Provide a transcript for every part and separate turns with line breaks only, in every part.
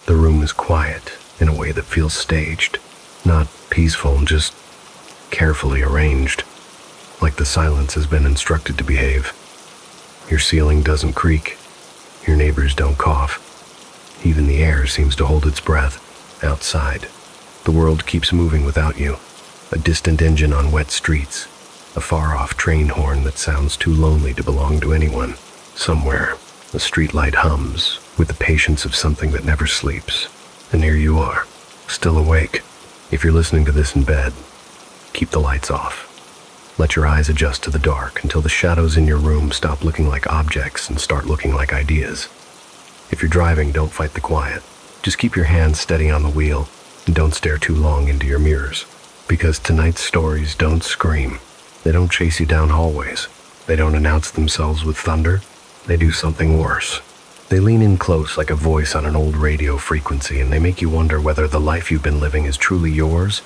The room is quiet in a way that feels staged, not peaceful, just carefully arranged, like the silence has been instructed to behave. Your ceiling doesn't creak, your neighbors don't cough. Even the air seems to hold its breath. Outside, the world keeps moving without you. A distant engine on wet streets, a far-off train horn that sounds too lonely to belong to anyone. Somewhere, a streetlight hums with the patience of something that never sleeps. And here you are, still awake. If you're listening to this in bed, keep the lights off. Let your eyes adjust to the dark until the shadows in your room stop looking like objects and start looking like ideas. If you're driving, don't fight the quiet. Just keep your hands steady on the wheel and don't stare too long into your mirrors. Because tonight's stories don't scream. They don't chase you down hallways. They don't announce themselves with thunder. They do something worse. They lean in close like a voice on an old radio frequency, and they make you wonder whether the life you've been living is truly yours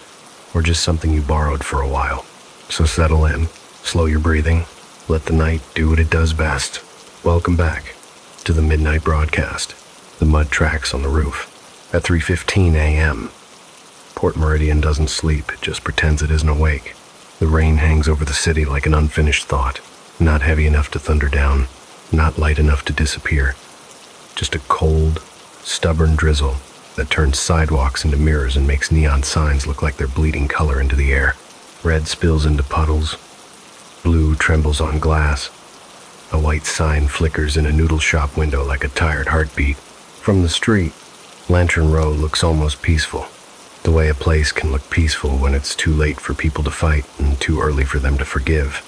or just something you borrowed for a while. So settle in, slow your breathing, let the night do what it does best. Welcome back to the Midnight Broadcast. The mud tracks on the roof. At 3:15 a.m., Port Meridian doesn't sleep, it just pretends it isn't awake. The rain hangs over the city like an unfinished thought, not heavy enough to thunder down, not light enough to disappear. Just a cold, stubborn drizzle that turns sidewalks into mirrors and makes neon signs look like they're bleeding color into the air. Red spills into puddles, blue trembles on glass. A white sign flickers in a noodle shop window like a tired heartbeat. From the street, Lantern Row looks almost peaceful. The way a place can look peaceful when it's too late for people to fight and too early for them to forgive.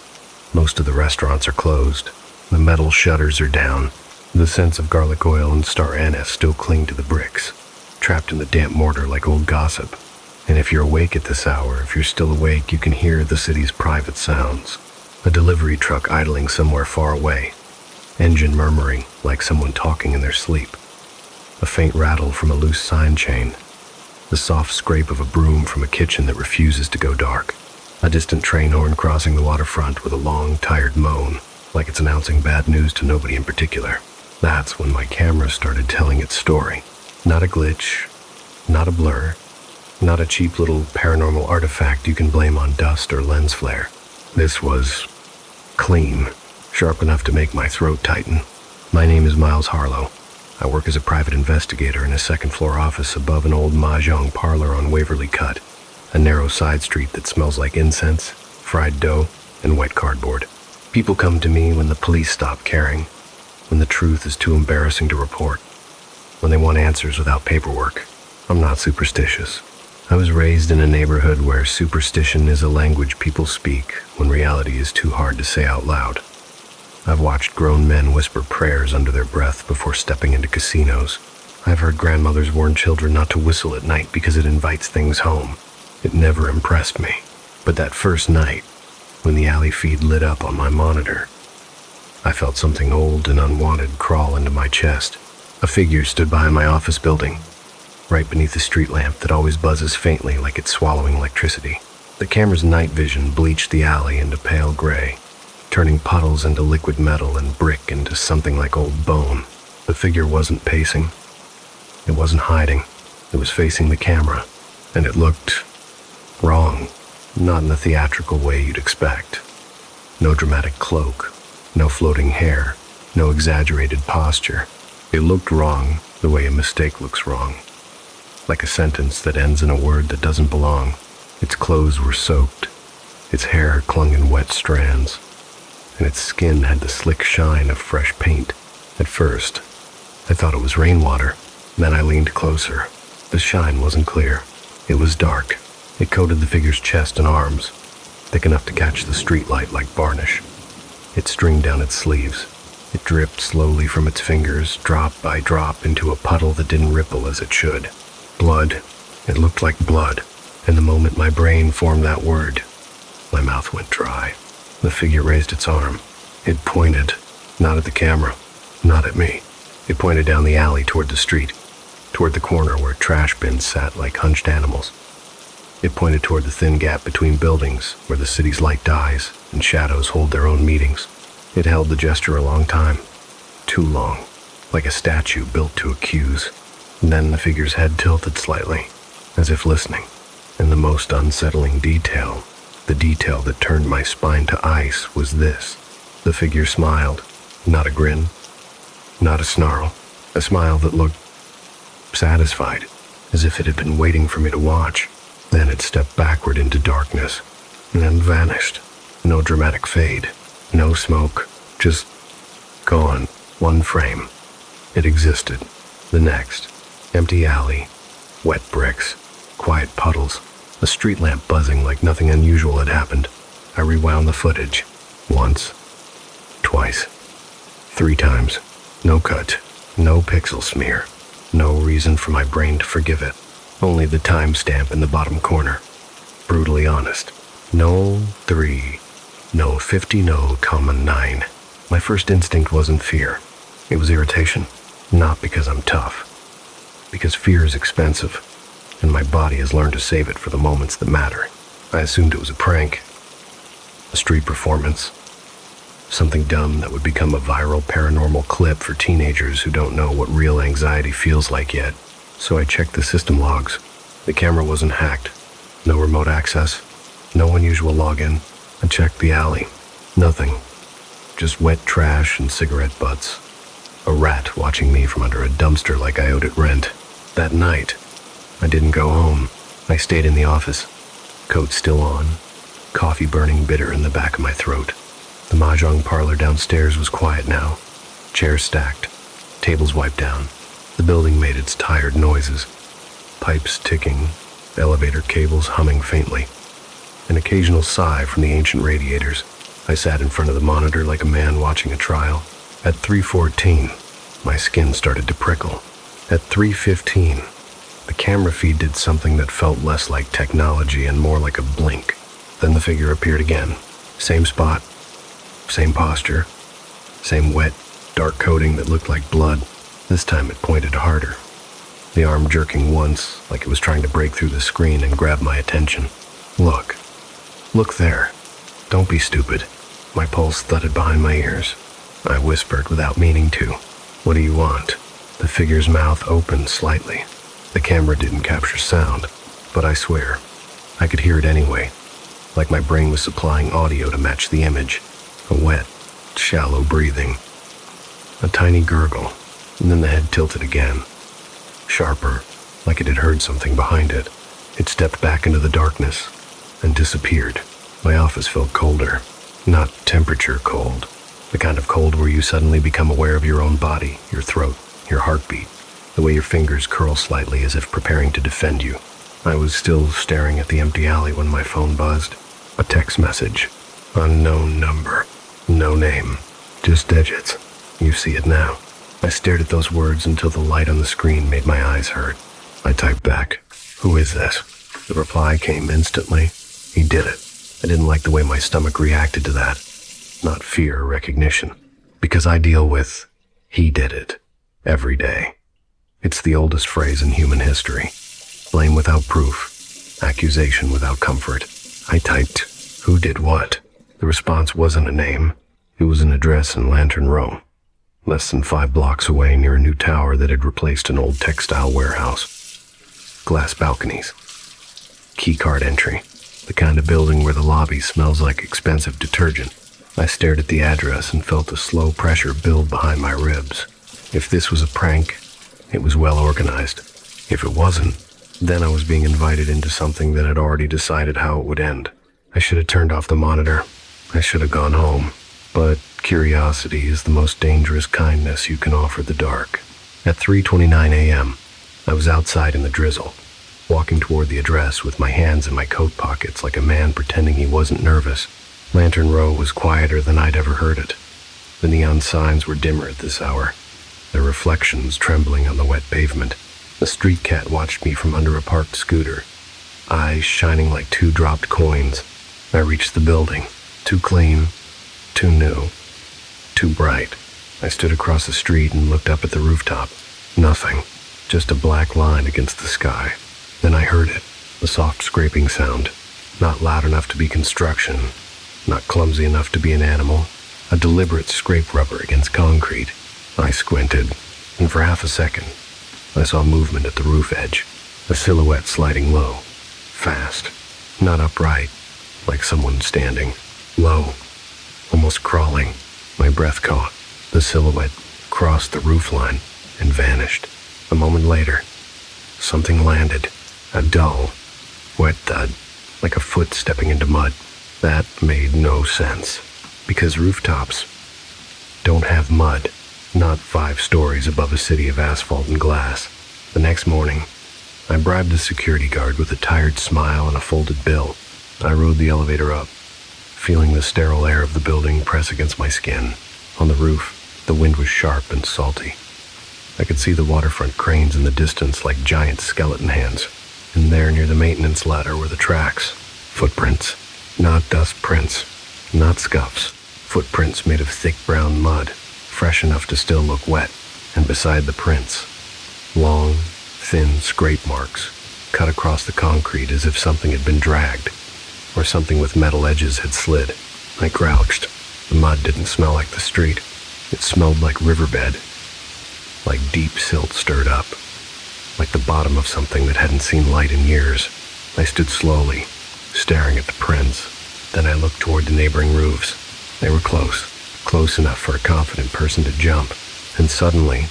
Most of the restaurants are closed. The metal shutters are down. The scents of garlic oil and star anise still cling to the bricks, trapped in the damp mortar like old gossip. And if you're awake at this hour, if you're still awake, you can hear the city's private sounds. A delivery truck idling somewhere far away. Engine murmuring like someone talking in their sleep. A faint rattle from a loose sign chain. The soft scrape of a broom from a kitchen that refuses to go dark. A distant train horn crossing the waterfront with a long, tired moan, like it's announcing bad news to nobody in particular. That's when my camera started telling its story. Not a glitch, not a blur, not a cheap little paranormal artifact you can blame on dust or lens flare. This was clean, sharp enough to make my throat tighten. My name is Miles Harlow. I work as a private investigator in a second-floor office above an old mahjong parlor on Waverly Cut, a narrow side street that smells like incense, fried dough, and wet cardboard. People come to me when the police stop caring, when the truth is too embarrassing to report, when they want answers without paperwork. I'm not superstitious. I was raised in a neighborhood where superstition is a language people speak when reality is too hard to say out loud. I've watched grown men whisper prayers under their breath before stepping into casinos. I've heard grandmothers warn children not to whistle at night because it invites things home. It never impressed me. But that first night, when the alley feed lit up on my monitor, I felt something old and unwanted crawl into my chest. A figure stood by in my office building, right beneath the street lamp that always buzzes faintly like it's swallowing electricity. The camera's night vision bleached the alley into pale gray, turning puddles into liquid metal and brick into something like old bone. The figure wasn't pacing. It wasn't hiding. It was facing the camera, and it looked wrong, not in the theatrical way you'd expect. No dramatic cloak, no floating hair, no exaggerated posture. It looked wrong the way a mistake looks wrong, like a sentence that ends in a word that doesn't belong. Its clothes were soaked. Its hair clung in wet strands, and its skin had the slick shine of fresh paint. At first, I thought it was rainwater. Then I leaned closer. The shine wasn't clear. It was dark. It coated the figure's chest and arms, thick enough to catch the streetlight like varnish. It stringed down its sleeves. It dripped slowly from its fingers, drop by drop, into a puddle that didn't ripple as it should. Blood. It looked like blood. And the moment my brain formed that word, my mouth went dry. The figure raised its arm. It pointed, not at the camera, not at me. It pointed down the alley toward the street, toward the corner where trash bins sat like hunched animals. It pointed toward the thin gap between buildings where the city's light dies and shadows hold their own meetings. It held the gesture a long time, too long, like a statue built to accuse. And then the figure's head tilted slightly, as if listening. And the most unsettling detail, the detail that turned my spine to ice, was this. The figure smiled. Not a grin, not a snarl. A smile that looked satisfied, as if it had been waiting for me to watch. Then it stepped backward into darkness, and then vanished. No dramatic fade, no smoke, just gone. One frame. It existed. The next. Empty alley, wet bricks, quiet puddles, a street lamp buzzing like nothing unusual had happened. I rewound the footage. Once. Twice. 3 times. No cut. No pixel smear. No reason for my brain to forgive it. Only the timestamp in the bottom corner. Brutally honest. No 3. No 50. No, 9. My first instinct wasn't fear. It was irritation. Not because I'm tough. Because fear is expensive, and my body has learned to save it for the moments that matter. I assumed it was a prank. A street performance. Something dumb that would become a viral paranormal clip for teenagers who don't know what real anxiety feels like yet. So I checked the system logs. The camera wasn't hacked. No remote access. No unusual login. I checked the alley. Nothing. Just wet trash and cigarette butts. A rat watching me from under a dumpster like I owed it rent. That night, I didn't go home. I stayed in the office. Coat still on. Coffee burning bitter in the back of my throat. The mahjong parlor downstairs was quiet now. Chairs stacked. Tables wiped down. The building made its tired noises. Pipes ticking. Elevator cables humming faintly. An occasional sigh from the ancient radiators. I sat in front of the monitor like a man watching a trial. At 3:14, my skin started to prickle. At 3:15, the camera feed did something that felt less like technology and more like a blink. Then the figure appeared again. Same spot, same posture, same wet, dark coating that looked like blood. This time it pointed harder. The arm jerking once, like it was trying to break through the screen and grab my attention. Look. Look there. Don't be stupid. My pulse thudded behind my ears. I whispered without meaning to. What do you want? The figure's mouth opened slightly. The camera didn't capture sound, but I swear, I could hear it anyway, like my brain was supplying audio to match the image. A wet, shallow breathing. A tiny gurgle, and then the head tilted again. Sharper, like it had heard something behind it. It stepped back into the darkness and disappeared. My office felt colder, not temperature cold. The kind of cold where you suddenly become aware of your own body, your throat, your heartbeat, the way your fingers curl slightly as if preparing to defend you. I was still staring at the empty alley when my phone buzzed. A text message. Unknown number. No name. Just digits. You see it now. I stared at those words until the light on the screen made my eyes hurt. I typed back, "Who is this?" The reply came instantly. He did it. I didn't like the way my stomach reacted to that. Not fear or recognition, because I deal with "he did it" every day. It's the oldest phrase in human history. Blame without proof, accusation without comfort. I typed, "Who did what?" The response wasn't a name. It was an address in Lantern Row, less than 5 blocks away near a new tower that had replaced an old textile warehouse. Glass balconies. Keycard entry. The kind of building where the lobby smells like expensive detergent. I stared at the address and felt a slow pressure build behind my ribs. If this was a prank, it was well organized. If it wasn't, then I was being invited into something that had already decided how it would end. I should have turned off the monitor. I should have gone home. But curiosity is the most dangerous kindness you can offer the dark. At 3:29 a.m., I was outside in the drizzle, walking toward the address with my hands in my coat pockets like a man pretending he wasn't nervous. Lantern Row was quieter than I'd ever heard it. The neon signs were dimmer at this hour, their reflections trembling on the wet pavement. The street cat watched me from under a parked scooter, eyes shining like 2 dropped coins. I reached the building, too clean, too new, too bright. I stood across the street and looked up at the rooftop. Nothing, just a black line against the sky. Then I heard it, the soft scraping sound, not loud enough to be construction, not clumsy enough to be an animal, a deliberate scrape rubber against concrete. I squinted, and for half a second, I saw movement at the roof edge, a silhouette sliding low, fast, not upright, like someone standing, low, almost crawling. My breath caught. The silhouette crossed the roofline and vanished. A moment later, something landed, a dull, wet thud, like a foot stepping into mud. That made no sense, because rooftops don't have mud, not 5 stories above a city of asphalt and glass. The next morning, I bribed a security guard with a tired smile and a folded bill. I rode the elevator up, feeling the sterile air of the building press against my skin. On the roof, the wind was sharp and salty. I could see the waterfront cranes in the distance like giant skeleton hands, and there near the maintenance ladder were the tracks. Footprints, not dust prints, not scuffs. Footprints made of thick brown mud, fresh enough to still look wet, and beside the prints, long, thin scrape marks cut across the concrete as if something had been dragged, or something with metal edges had slid. I crouched. The mud didn't smell like the street. It smelled like riverbed, like deep silt stirred up, like the bottom of something that hadn't seen light in years. I stood slowly, staring at the prints. Then I looked toward the neighboring roofs. They were close enough for a confident person to jump. And suddenly,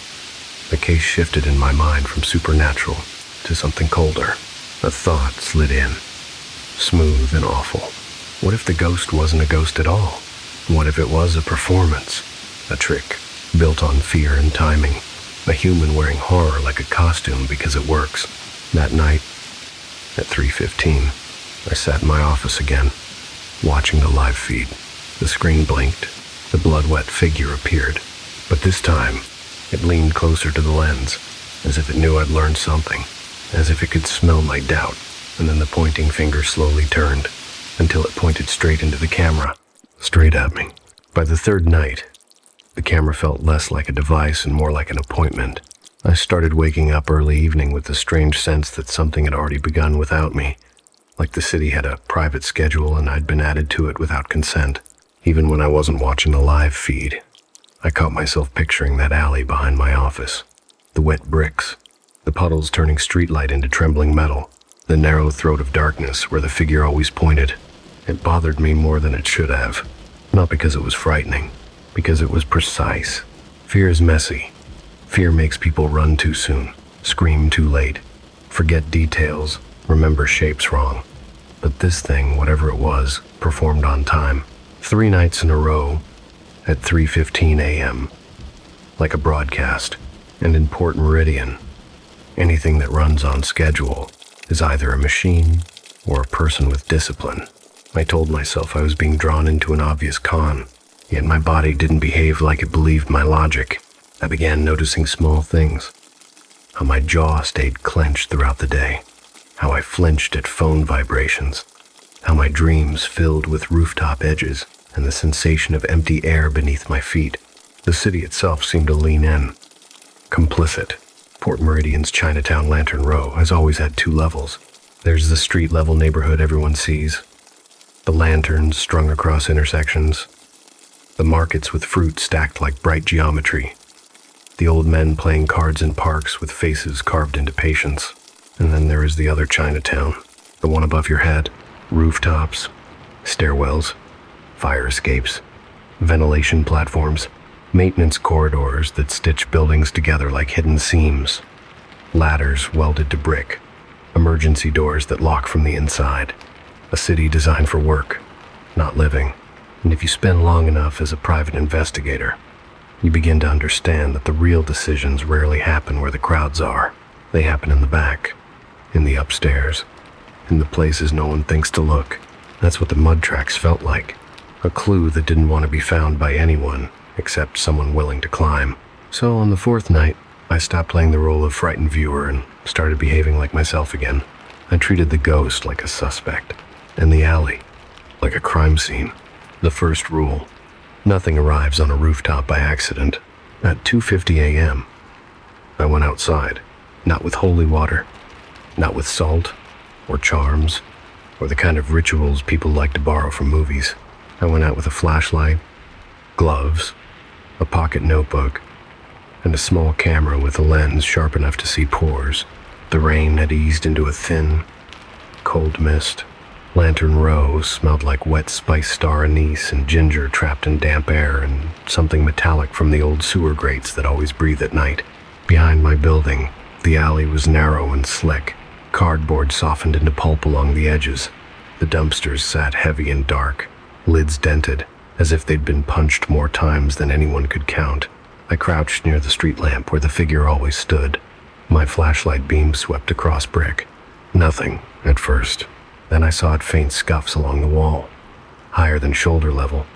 the case shifted in my mind from supernatural to something colder. A thought slid in, smooth and awful. What if the ghost wasn't a ghost at all? What if it was a performance, a trick, built on fear and timing, a human wearing horror like a costume because it works? That night, at 3:15, I sat in my office again, watching the live feed. The screen blinked, the blood-wet figure appeared, but this time, it leaned closer to the lens, as if it knew I'd learned something, as if it could smell my doubt, and then the pointing finger slowly turned, until it pointed straight into the camera, straight at me. By the third night, the camera felt less like a device and more like an appointment. I started waking up early evening with the strange sense that something had already begun without me, like the city had a private schedule and I'd been added to it without consent. Even when I wasn't watching the live feed, I caught myself picturing that alley behind my office, the wet bricks, the puddles turning streetlight into trembling metal, the narrow throat of darkness where the figure always pointed. It bothered me more than it should have, not because it was frightening, because it was precise. Fear is messy. Fear makes people run too soon, scream too late, forget details, remember shapes wrong. But this thing, whatever it was, performed on time. 3 nights in a row, at 3:15 a.m., like a broadcast. And in Port Meridian, anything that runs on schedule is either a machine or a person with discipline. I told myself I was being drawn into an obvious con, yet my body didn't behave like it believed my logic. I began noticing small things, how my jaw stayed clenched throughout the day, how I flinched at phone vibrations, how my dreams filled with rooftop edges and the sensation of empty air beneath my feet. The city itself seemed to lean in, complicit. Port Meridian's Chinatown Lantern Row has always had 2 levels. There's the street-level neighborhood everyone sees, the lanterns strung across intersections, the markets with fruit stacked like bright geometry, the old men playing cards in parks with faces carved into patience. And then there is the other Chinatown, the one above your head, rooftops, stairwells, fire escapes, ventilation platforms, maintenance corridors that stitch buildings together like hidden seams, ladders welded to brick, emergency doors that lock from the inside. A city designed for work, not living. And if you spend long enough as a private investigator, you begin to understand that the real decisions rarely happen where the crowds are. They happen in the back, in the upstairs, in the places no one thinks to look. That's what the mud tracks felt like. A clue that didn't want to be found by anyone except someone willing to climb. So on the 4th night, I stopped playing the role of frightened viewer and started behaving like myself again. I treated the ghost like a suspect, and the alley like a crime scene. The first rule: nothing arrives on a rooftop by accident. At 2:50 a.m., I went outside, not with holy water, not with salt or charms or the kind of rituals people like to borrow from movies. I went out with a flashlight, gloves, a pocket notebook, and a small camera with a lens sharp enough to see pores. The rain had eased into a thin, cold mist. Lantern Row smelled like wet spiced star anise and ginger trapped in damp air and something metallic from the old sewer grates that always breathe at night. Behind my building, the alley was narrow and slick, cardboard softened into pulp along the edges. The dumpsters sat heavy and dark, lids dented, as if they'd been punched more times than anyone could count. I crouched near the street lamp where the figure always stood. My flashlight beam swept across brick. Nothing, at first. Then I saw it faint scuffs along the wall, higher than shoulder level,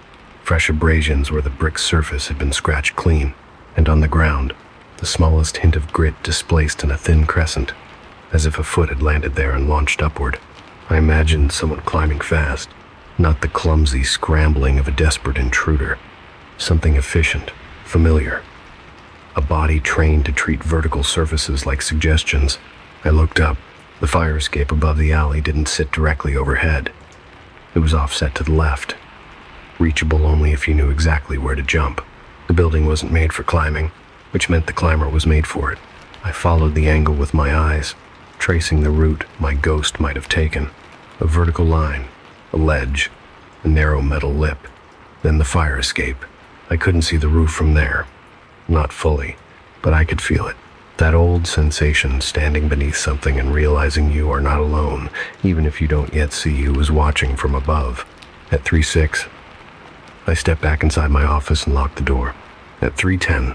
fresh abrasions where the brick surface had been scratched clean, and on the ground, the smallest hint of grit displaced in a thin crescent, as if a foot had landed there and launched upward. I imagined someone climbing fast, not the clumsy scrambling of a desperate intruder. Something efficient, familiar. A body trained to treat vertical surfaces like suggestions. I looked up. The fire escape above the alley didn't sit directly overhead. It was offset to the left, reachable only if you knew exactly where to jump. The building wasn't made for climbing, which meant the climber was made for it. I followed the angle with my eyes, tracing the route my ghost might have taken. A vertical line, a ledge, a narrow metal lip, then the fire escape. I couldn't see the roof from there. Not fully, but I could feel it. That old sensation standing beneath something and realizing you are not alone, even if you don't yet see who is watching from above. At 3:06, I stepped back inside my office and locked the door. At 3:10,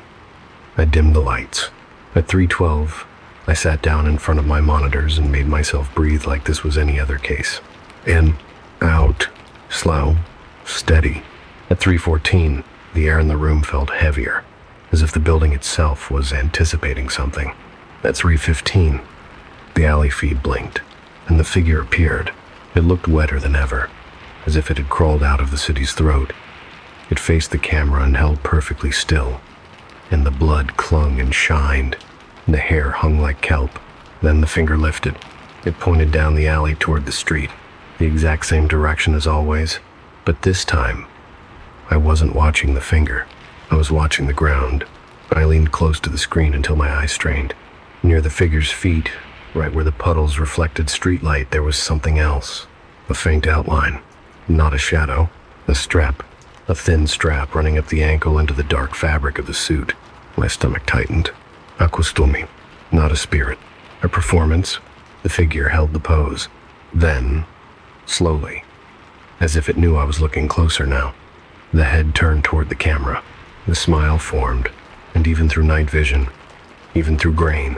I dimmed the lights. At 3:12, I sat down in front of my monitors and made myself breathe like this was any other case. In, out, slow, steady. At 3:14, the air in the room felt heavier, as if the building itself was anticipating something. At 3:15, the alley feed blinked, and the figure appeared. It looked wetter than ever, as if it had crawled out of the city's throat. It faced the camera and held perfectly still, and the blood clung and shined, and the hair hung like kelp. Then the finger lifted. It pointed down the alley toward the street, the exact same direction as always, but this time, I wasn't watching the finger. I was watching the ground. I leaned close to the screen until my eyes strained. Near the figure's feet, right where the puddles reflected streetlight, there was something else. A faint outline. Not a shadow. A strap. A thin strap running up the ankle into the dark fabric of the suit. My stomach tightened. A costume. Not a spirit. A performance. The figure held the pose. Then, slowly, as if it knew I was looking closer now, the head turned toward the camera. The smile formed, and even through night vision, even through grain,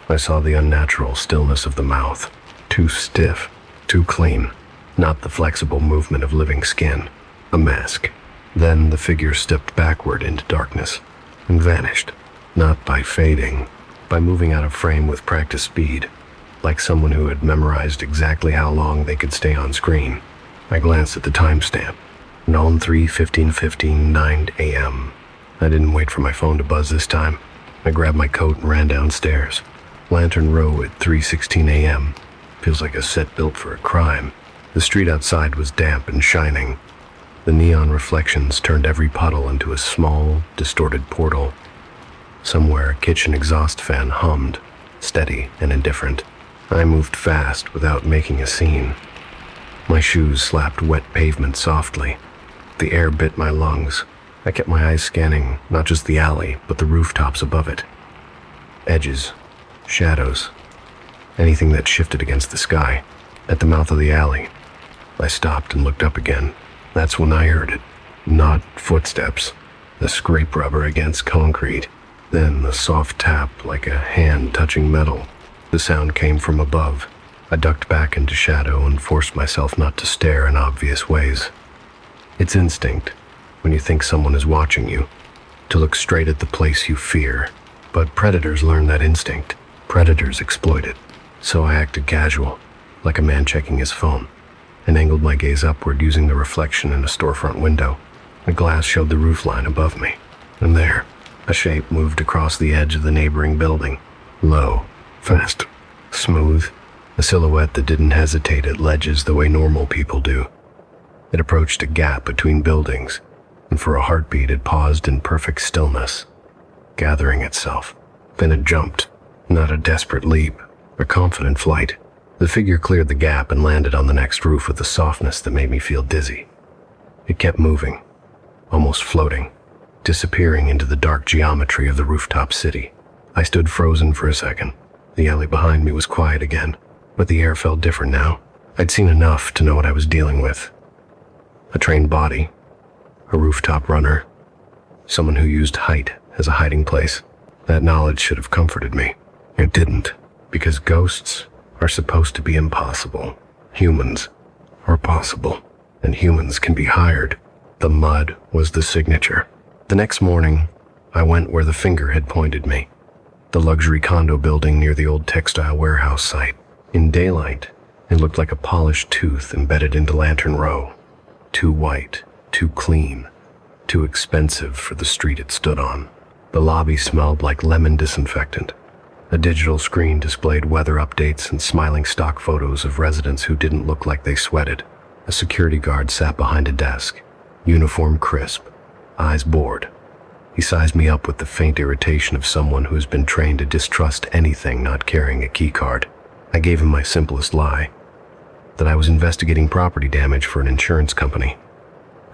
I saw the unnatural stillness of the mouth. Too stiff, too clean, not the flexible movement of living skin. A mask. Then the figure stepped backward into darkness and vanished, not by fading, by moving out of frame with practiced speed, like someone who had memorized exactly how long they could stay on screen. I glanced at the timestamp. Noon 3:15, 9 a.m. I didn't wait for my phone to buzz this time. I grabbed my coat and ran downstairs. Lantern Row at 3:16 a.m. Feels like a set built for a crime. The street outside was damp and shining. The neon reflections turned every puddle into a small, distorted portal. Somewhere a kitchen exhaust fan hummed, steady and indifferent. I moved fast without making a scene. My shoes slapped wet pavement softly. The air bit my lungs. I kept my eyes scanning not just the alley, but the rooftops above it. Edges, shadows, anything that shifted against the sky. At the mouth of the alley, I stopped and looked up again. That's when I heard it. Not footsteps, the scrape rubber against concrete. Then the soft tap like a hand touching metal. The sound came from above. I ducked back into shadow and forced myself not to stare in obvious ways. It's instinct, when you think someone is watching you, to look straight at the place you fear. But predators learn that instinct. Predators exploit it. So I acted casual, like a man checking his phone, and angled my gaze upward using the reflection in a storefront window. The glass showed the roofline above me, and there, a shape moved across the edge of the neighboring building. Low, fast, smooth, a silhouette that didn't hesitate at ledges the way normal people do. It approached a gap between buildings, and for a heartbeat it paused in perfect stillness. gathering itself. Then it jumped. Not a desperate leap, a confident flight. The figure cleared the gap and landed on the next roof with a softness that made me feel dizzy. It kept moving, almost floating, disappearing into the dark geometry of the rooftop city. I stood frozen for a second. The alley behind me was quiet again, but the air felt different now. I'd seen enough to know what I was dealing with. A trained body, a rooftop runner, someone who used height as a hiding place. That knowledge should have comforted me. It didn't, because ghosts are supposed to be impossible. Humans are possible, and humans can be hired. The mud was the signature. The next morning, I went where the finger had pointed me. The luxury condo building near the old textile warehouse site. In daylight, it looked like a polished tooth embedded into Lantern Row. Too white, too clean, too expensive for the street it stood on. The lobby smelled like lemon disinfectant. A digital screen displayed weather updates and smiling stock photos of residents who didn't look like they sweated. A security guard sat behind a desk, uniform crisp, eyes bored. He sized me up with the faint irritation of someone who has been trained to distrust anything not carrying a key card. I gave him my simplest lie, that I was investigating property damage for an insurance company.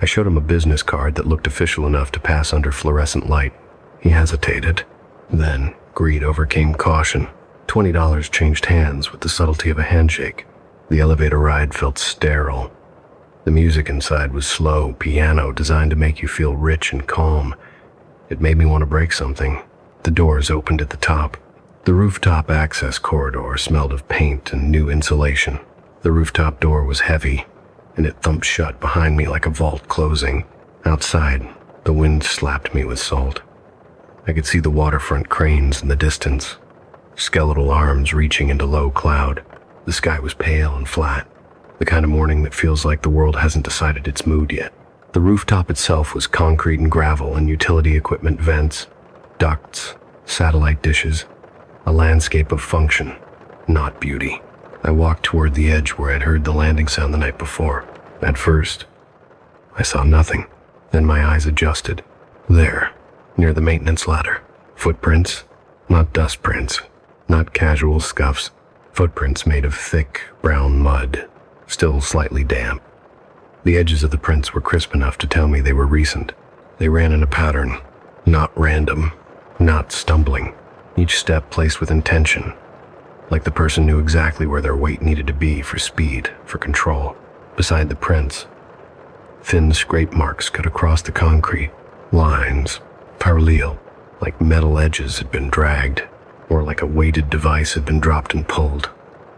I showed him a business card that looked official enough to pass under fluorescent light. He hesitated. Then, greed overcame caution. $20 changed hands with the subtlety of a handshake. The elevator ride felt sterile. The music inside was slow piano designed to make you feel rich and calm. It made me want to break something. The doors opened at the top. The rooftop access corridor smelled of paint and new insulation. The rooftop door was heavy, and it thumped shut behind me like a vault closing. Outside, the wind slapped me with salt. I could see the waterfront cranes in the distance, skeletal arms reaching into low cloud. The sky was pale and flat, the kind of morning that feels like the world hasn't decided its mood yet. The rooftop itself was concrete and gravel and utility equipment vents, ducts, satellite dishes, a landscape of function, not beauty. I walked toward the edge where I'd heard the landing sound the night before. At first, I saw nothing. Then my eyes adjusted. There, near the maintenance ladder, footprints, not dust prints, not casual scuffs, footprints made of thick, brown mud, still slightly damp. The edges of the prints were crisp enough to tell me they were recent. They ran in a pattern, not random, not stumbling. Each step placed with intention, like the person knew exactly where their weight needed to be for speed, for control. Beside the prints, thin scrape marks cut across the concrete, lines, parallel, like metal edges had been dragged, or like a weighted device had been dropped and pulled.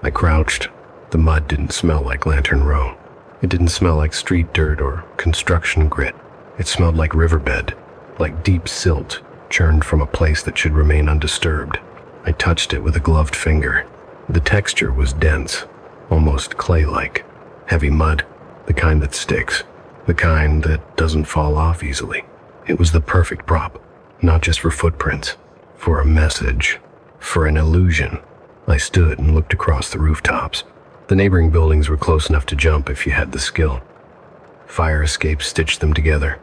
I crouched. The mud didn't smell like Lantern Row. It didn't smell like street dirt or construction grit. It smelled like riverbed, like deep silt churned from a place that should remain undisturbed. I touched it with a gloved finger. The texture was dense, almost clay-like. Heavy mud, the kind that sticks, the kind that doesn't fall off easily. It was the perfect prop, not just for footprints, for a message, for an illusion. I stood and looked across the rooftops. The neighboring buildings were close enough to jump if you had the skill. Fire escapes stitched them together.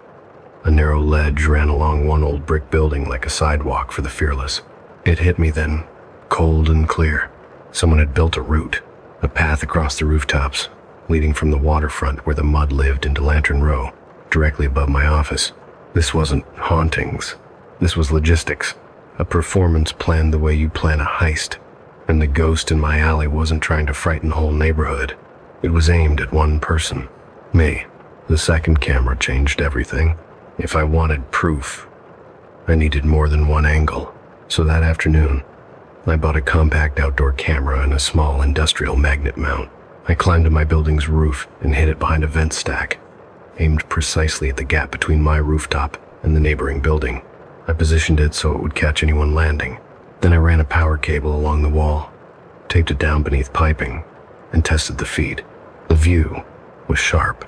A narrow ledge ran along one old brick building like a sidewalk for the fearless. It hit me then, cold and clear. Someone had built a route, a path across the rooftops, leading from the waterfront where the mud lived into Lantern Row, directly above my office. This wasn't hauntings. This was logistics. A performance planned the way you plan a heist. And the ghost in my alley wasn't trying to frighten the whole neighborhood. It was aimed at one person, me. The second camera changed everything. If I wanted proof, I needed more than one angle. So that afternoon, I bought a compact outdoor camera and a small industrial magnet mount. I climbed to my building's roof and hid it behind a vent stack, aimed precisely at the gap between my rooftop and the neighboring building. I positioned it so it would catch anyone landing. Then I ran a power cable along the wall, taped it down beneath piping, and tested the feed. The view was sharp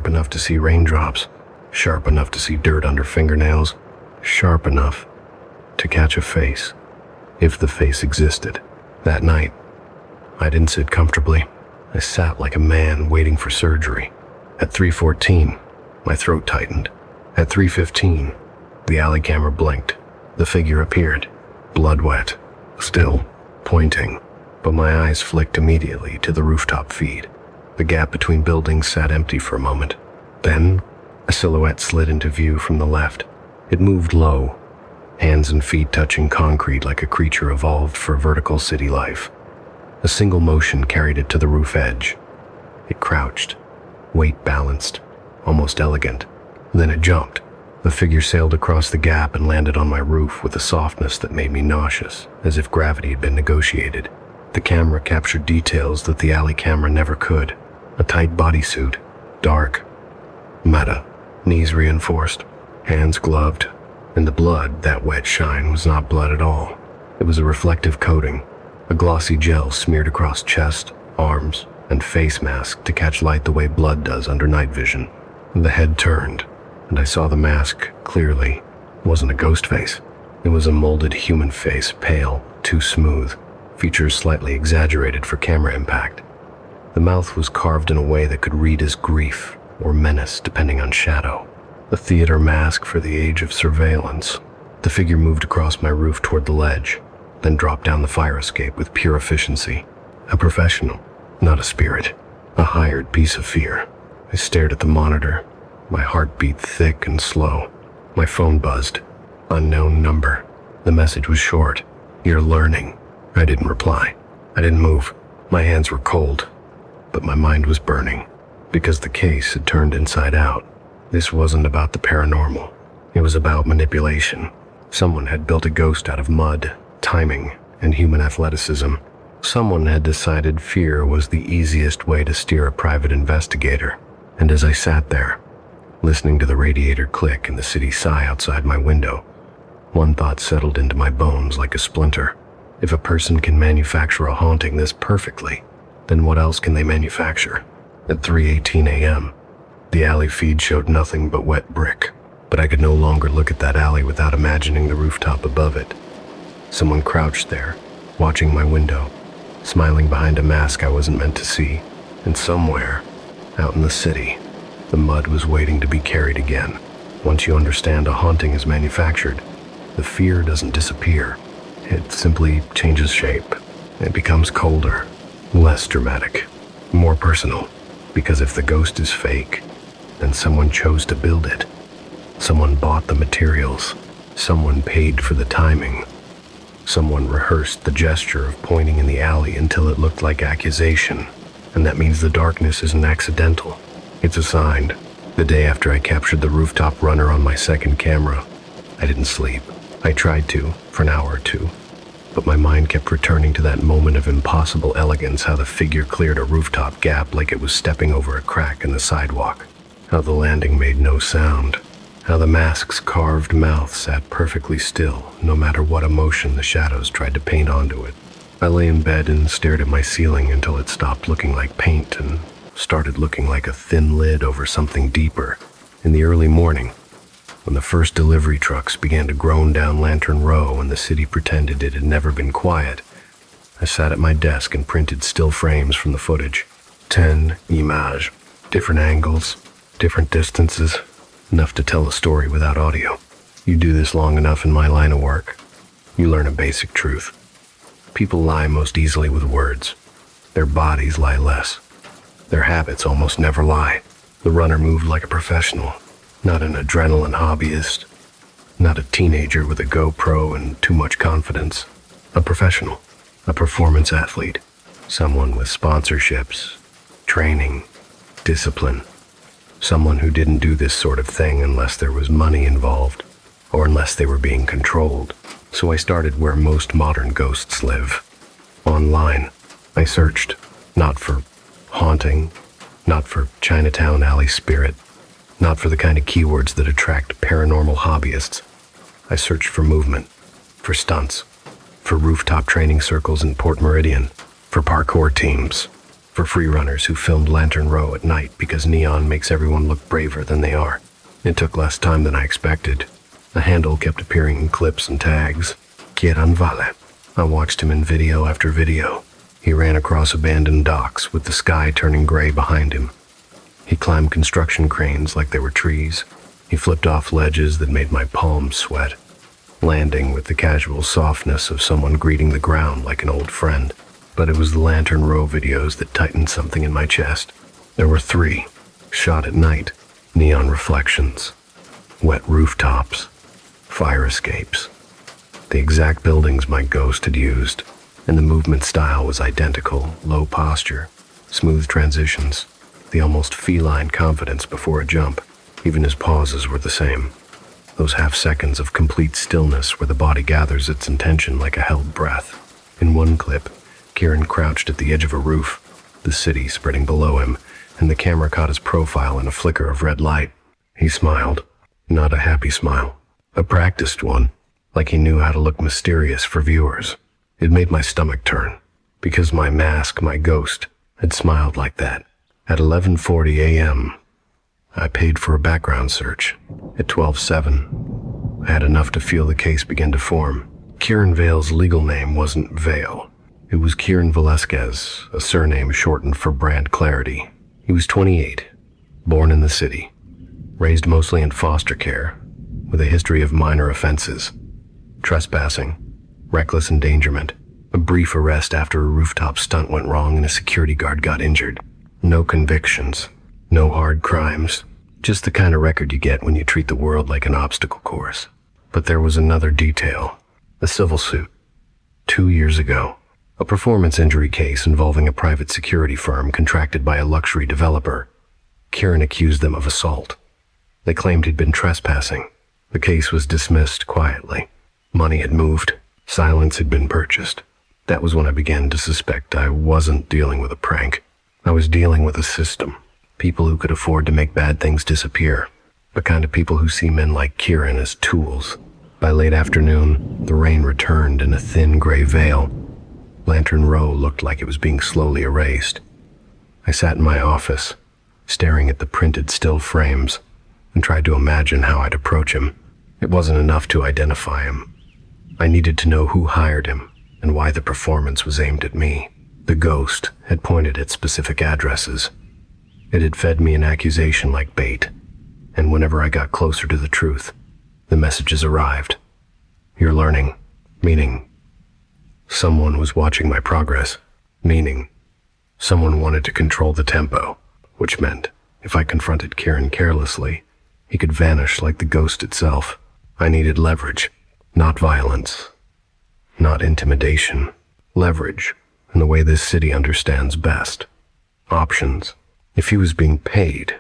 enough to see raindrops, sharp enough to see dirt under fingernails, sharp enough to catch a face, if the face existed. That night, I didn't sit comfortably. I sat like a man waiting for surgery. At 3:14, my throat tightened. At 3:15, the alley camera blinked. The figure appeared, blood wet, still pointing, but my eyes flicked immediately to the rooftop feed. The gap between buildings sat empty for a moment. Then, a silhouette slid into view from the left. It moved low, hands and feet touching concrete like a creature evolved for vertical city life. A single motion carried it to the roof edge. It crouched, weight balanced, almost elegant. Then it jumped. The figure sailed across the gap and landed on my roof with a softness that made me nauseous, as if gravity had been negotiated. The camera captured details that the alley camera never could. A tight bodysuit, dark, meta, knees reinforced, hands gloved, and the blood, that wet shine, was not blood at all. It was a reflective coating, a glossy gel smeared across chest, arms, and face mask to catch light the way blood does under night vision. The head turned, and I saw the mask clearly. It wasn't a ghost face. It was a molded human face, pale, too smooth, features slightly exaggerated for camera impact. The mouth was carved in a way that could read as grief or menace depending on shadow. A theater mask for the age of surveillance. The figure moved across my roof toward the ledge, then dropped down the fire escape with pure efficiency. A professional, not a spirit. A hired piece of fear. I stared at the monitor, my heart beat thick and slow. My phone buzzed. Unknown number. The message was short. "You're learning." I didn't reply. I didn't move. My hands were cold, but my mind was burning, because the case had turned inside out. This wasn't about the paranormal. It was about manipulation. Someone had built a ghost out of mud, timing, and human athleticism. Someone had decided fear was the easiest way to steer a private investigator. And as I sat there, listening to the radiator click and the city sigh outside my window, one thought settled into my bones like a splinter. If a person can manufacture a haunting this perfectly, then what else can they manufacture? At 3:18 a.m., the alley feed showed nothing but wet brick, but I could no longer look at that alley without imagining the rooftop above it. Someone crouched there, watching my window, smiling behind a mask I wasn't meant to see, and somewhere, out in the city, the mud was waiting to be carried again. Once you understand a haunting is manufactured, the fear doesn't disappear. It simply changes shape. It becomes colder, less dramatic, more personal. Because if the ghost is fake, then someone chose to build it. Someone bought the materials. Someone paid for the timing. Someone rehearsed the gesture of pointing in the alley until it looked like accusation. And that means the darkness isn't accidental. It's assigned. The day after I captured the rooftop runner on my second camera, I didn't sleep. I tried to, for an hour or two. But my mind kept returning to that moment of impossible elegance, how the figure cleared a rooftop gap like it was stepping over a crack in the sidewalk. How the landing made no sound. How the mask's carved mouth sat perfectly still, no matter what emotion the shadows tried to paint onto it. I lay in bed and stared at my ceiling until it stopped looking like paint and started looking like a thin lid over something deeper. In the early morning, when the first delivery trucks began to groan down Lantern Row and the city pretended it had never been quiet, I sat at my desk and printed still frames from the footage. 10 images, different angles, different distances, enough to tell a story without audio. You do this long enough in my line of work, you learn a basic truth. People lie most easily with words. Their bodies lie less. Their habits almost never lie. The runner moved like a professional, not an adrenaline hobbyist, not a teenager with a GoPro and too much confidence. A professional, a performance athlete, someone with sponsorships, training, discipline, someone who didn't do this sort of thing unless there was money involved, or unless they were being controlled. So I started where most modern ghosts live, online. I searched, not for haunting, not for Chinatown alley spirit, not for the kind of keywords that attract paranormal hobbyists. I searched for movement, for stunts, for rooftop training circles in Port Meridian, for parkour teams, for free runners who filmed Lantern Row at night because neon makes everyone look braver than they are. It took less time than I expected. A handle kept appearing in clips and tags. Quieran Vale. I watched him in video after video. He ran across abandoned docks with the sky turning gray behind him. He climbed construction cranes like they were trees. He flipped off ledges that made my palms sweat. landing with the casual softness of someone greeting the ground like an old friend. But it was the Lantern Row videos that tightened something in my chest. There were 3, shot at night, neon reflections, wet rooftops, fire escapes, the exact buildings my ghost had used, and the movement style was identical, low posture, smooth transitions, the almost feline confidence before a jump. Even his pauses were the same. Those half seconds of complete stillness where the body gathers its intention like a held breath. In one clip, Kieran crouched at the edge of a roof, the city spreading below him, and the camera caught his profile in a flicker of red light. He smiled, not a happy smile, a practiced one, like he knew how to look mysterious for viewers. It made my stomach turn, because my mask, my ghost, had smiled like that. At 11:40 a.m., I paid for a background search. At 12:07, I had enough to feel the case begin to form. Kieran Vale's legal name wasn't Vale. It was Kieran Velasquez, a surname shortened for Brand Clarity. He was 28, born in the city, raised mostly in foster care, with a history of minor offenses, trespassing, reckless endangerment, a brief arrest after a rooftop stunt went wrong and a security guard got injured. No convictions, no hard crimes, just the kind of record you get when you treat the world like an obstacle course. But there was another detail, a civil suit. 2 years ago, a performance injury case involving a private security firm contracted by a luxury developer. Kieran accused them of assault. They claimed he'd been trespassing. The case was dismissed quietly. Money had moved. Silence had been purchased. That was when I began to suspect I wasn't dealing with a prank. I was dealing with a system. People who could afford to make bad things disappear. The kind of people who see men like Kieran as tools. By late afternoon, the rain returned in a thin gray veil. Lantern Row looked like it was being slowly erased. I sat in my office, staring at the printed still frames, and tried to imagine how I'd approach him. It wasn't enough to identify him. I needed to know who hired him and why the performance was aimed at me. The ghost had pointed at specific addresses. It had fed me an accusation like bait, and whenever I got closer to the truth, the messages arrived. You're learning, meaning someone was watching my progress, meaning someone wanted to control the tempo, which meant if I confronted Kieran carelessly, he could vanish like the ghost itself. I needed leverage, not violence, not intimidation. Leverage, in the way this city understands best. Options. If he was being paid,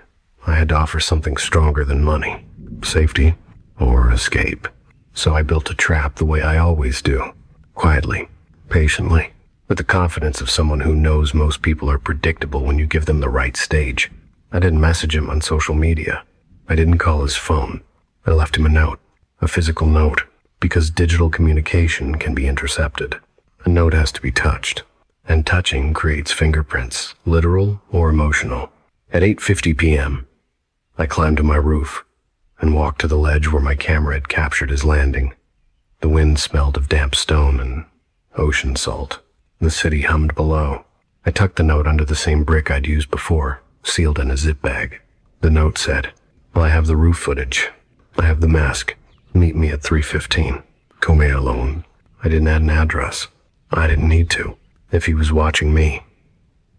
I had to offer something stronger than money, safety or escape. So I built a trap the way I always do, quietly, patiently, with the confidence of someone who knows most people are predictable when you give them the right stage. I didn't message him on social media. I didn't call his phone. I left him a note, a physical note, because digital communication can be intercepted. A note has to be touched, and touching creates fingerprints, literal or emotional. At 8:50 p.m., I climbed to my roof and walked to the ledge where my camera had captured his landing. The wind smelled of damp stone and ocean salt. The city hummed below. I tucked the note under the same brick I'd used before, sealed in a zip bag. The note said, "Well, I have the roof footage. I have the mask. Meet me at 3:15. Come alone." I didn't add an address. I didn't need to. If he was watching me,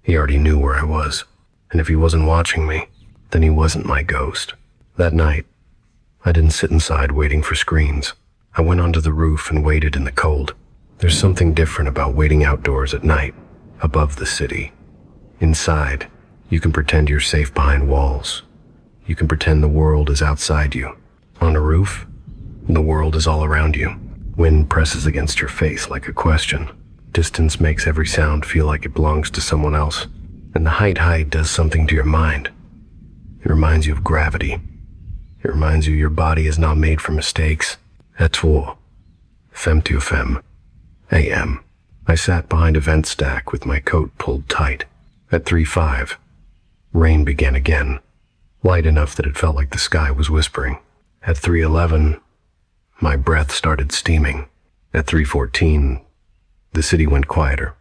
he already knew where I was. And if he wasn't watching me, then he wasn't my ghost. That night, I didn't sit inside waiting for screens. I went onto the roof and waited in the cold. There's something different about waiting outdoors at night, above the city. Inside, you can pretend you're safe behind walls. You can pretend the world is outside you. On a roof, the world is all around you. Wind presses against your face like a question. Distance makes every sound feel like it belongs to someone else. And the height does something to your mind. It reminds you of gravity. It reminds you your body is not made for mistakes. At 2, femme to femme, a.m. I sat behind a vent stack with my coat pulled tight. At 3:05, rain began again, light enough that it felt like the sky was whispering. At 3:11, my breath started steaming. At 3:14, the city went quieter.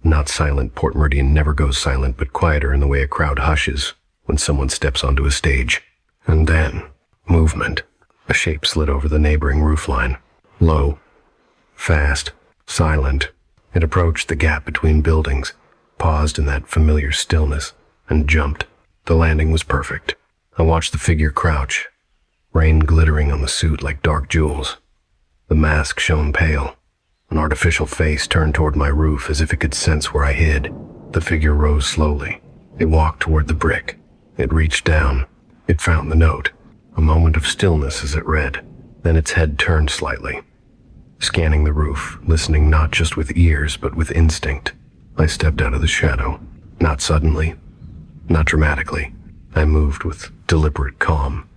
Not silent, Port Meridian never goes silent, but quieter in the way a crowd hushes when someone steps onto a stage. And then, movement. A shape slid over the neighboring roofline. Low, fast, silent. It approached the gap between buildings, paused in that familiar stillness, and jumped. The landing was perfect. I watched the figure crouch, rain glittering on the suit like dark jewels. The mask shone pale. An artificial face turned toward my roof as if it could sense where I hid. The figure rose slowly. It walked toward the brick. It reached down. It found the note. A moment of stillness as it read. Then its head turned slightly, scanning the roof, listening not just with ears, but with instinct. I stepped out of the shadow. Not suddenly, not dramatically. I moved with deliberate calm,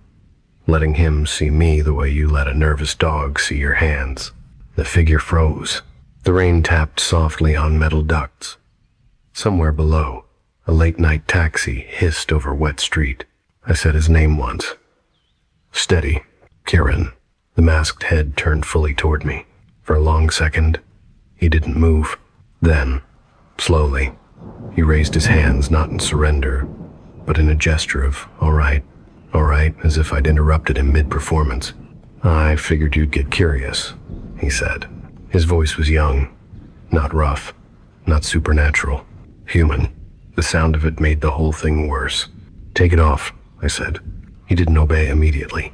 letting him see me the way you let a nervous dog see your hands. The figure froze. The rain tapped softly on metal ducts. Somewhere below, a late-night taxi hissed over wet street. I said his name once. Steady, Kieran. The masked head turned fully toward me. For a long second, he didn't move. Then, slowly, he raised his hands, not in surrender, but in a gesture of, all right, as if I'd interrupted him mid-performance. I figured you'd get curious, he said. His voice was young, not rough, not supernatural, human. The sound of it made the whole thing worse. Take it off, I said. He didn't obey immediately.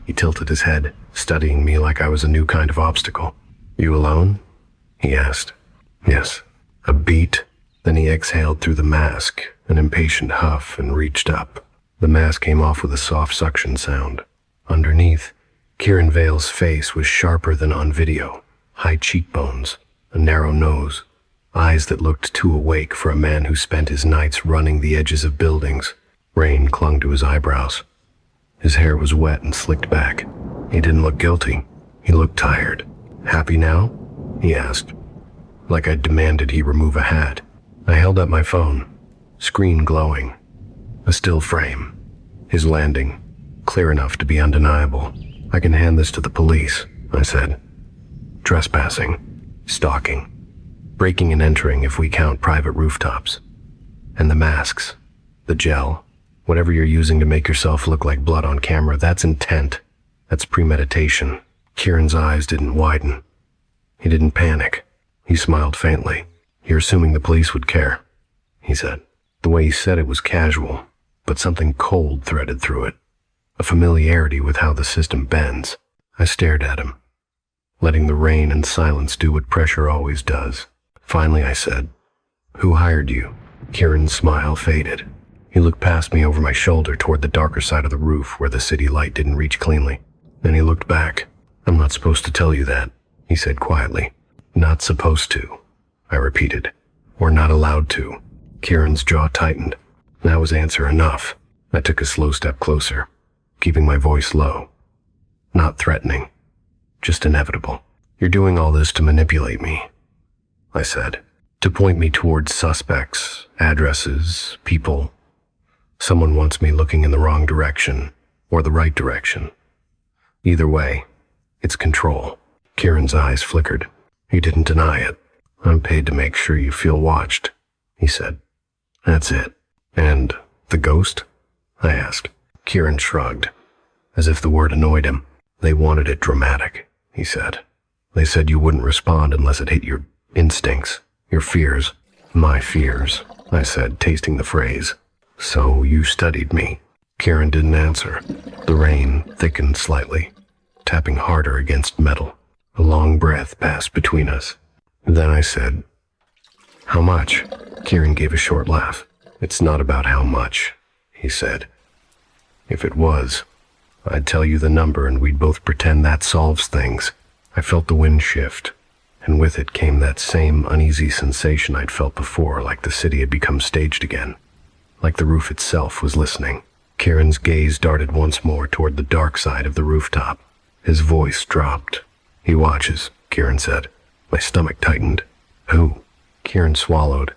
He tilted his head, studying me like I was a new kind of obstacle. You alone? He asked. Yes. A beat. Then he exhaled through the mask, an impatient huff, and reached up. The mask came off with a soft suction sound. Underneath, Kieran Vale's face was sharper than on video. High cheekbones, a narrow nose, eyes that looked too awake for a man who spent his nights running the edges of buildings. Rain clung to his eyebrows. His hair was wet and slicked back. He didn't look guilty. He looked tired. Happy now? He asked, like I'd demanded he remove a hat. I held up my phone, screen glowing. A still frame. His landing, clear enough to be undeniable. I can hand this to the police, I said. Trespassing, stalking, breaking and entering if we count private rooftops. And the masks, the gel, whatever you're using to make yourself look like blood on camera, that's intent. That's premeditation. Kieran's eyes didn't widen. He didn't panic. He smiled faintly. You're assuming the police would care, he said. The way he said it was casual, but something cold threaded through it. A familiarity with how the system bends. I stared at him, letting the rain and silence do what pressure always does. Finally I said, Who hired you? Kieran's smile faded. He looked past me over my shoulder toward the darker side of the roof where the city light didn't reach cleanly. Then he looked back. I'm not supposed to tell you that, he said quietly. Not supposed to, I repeated. We're not allowed to. Kieran's jaw tightened. That was answer enough. I took a slow step closer, keeping my voice low. Not threatening, just inevitable. You're doing all this to manipulate me, I said. To point me towards suspects, addresses, people. Someone wants me looking in the wrong direction, or the right direction. Either way, it's control. Kieran's eyes flickered. He didn't deny it. I'm paid to make sure you feel watched, he said. That's it. And the ghost? I asked. Kieran shrugged, as if the word annoyed him. They wanted it dramatic, he said. They said you wouldn't respond unless it hit your instincts, your fears. My fears, I said, tasting the phrase. So you studied me. Kieran didn't answer. The rain thickened slightly, tapping harder against metal. A long breath passed between us. Then I said, How much? Kieran gave a short laugh. It's not about how much, he said. If it was, I'd tell you the number and we'd both pretend that solves things. I felt the wind shift, and with it came that same uneasy sensation I'd felt before, like the city had become staged again. Like the roof itself was listening. Kieran's gaze darted once more toward the dark side of the rooftop. His voice dropped. He watches, Kieran said. My stomach tightened. Who? Kieran swallowed.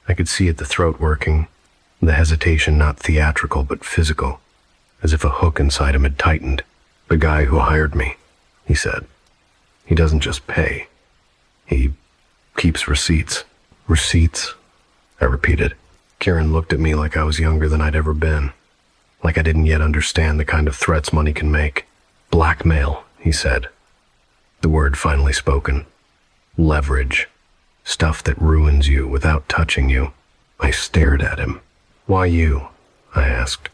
I could see it, the throat working, the hesitation not theatrical but physical, as if a hook inside him had tightened. The guy who hired me, he said. He doesn't just pay. He keeps receipts. Receipts? I repeated. Kieran looked at me like I was younger than I'd ever been, like I didn't yet understand the kind of threats money can make. Blackmail, he said. The word finally spoken. Leverage. Stuff that ruins you without touching you. I stared at him. Why you? I asked.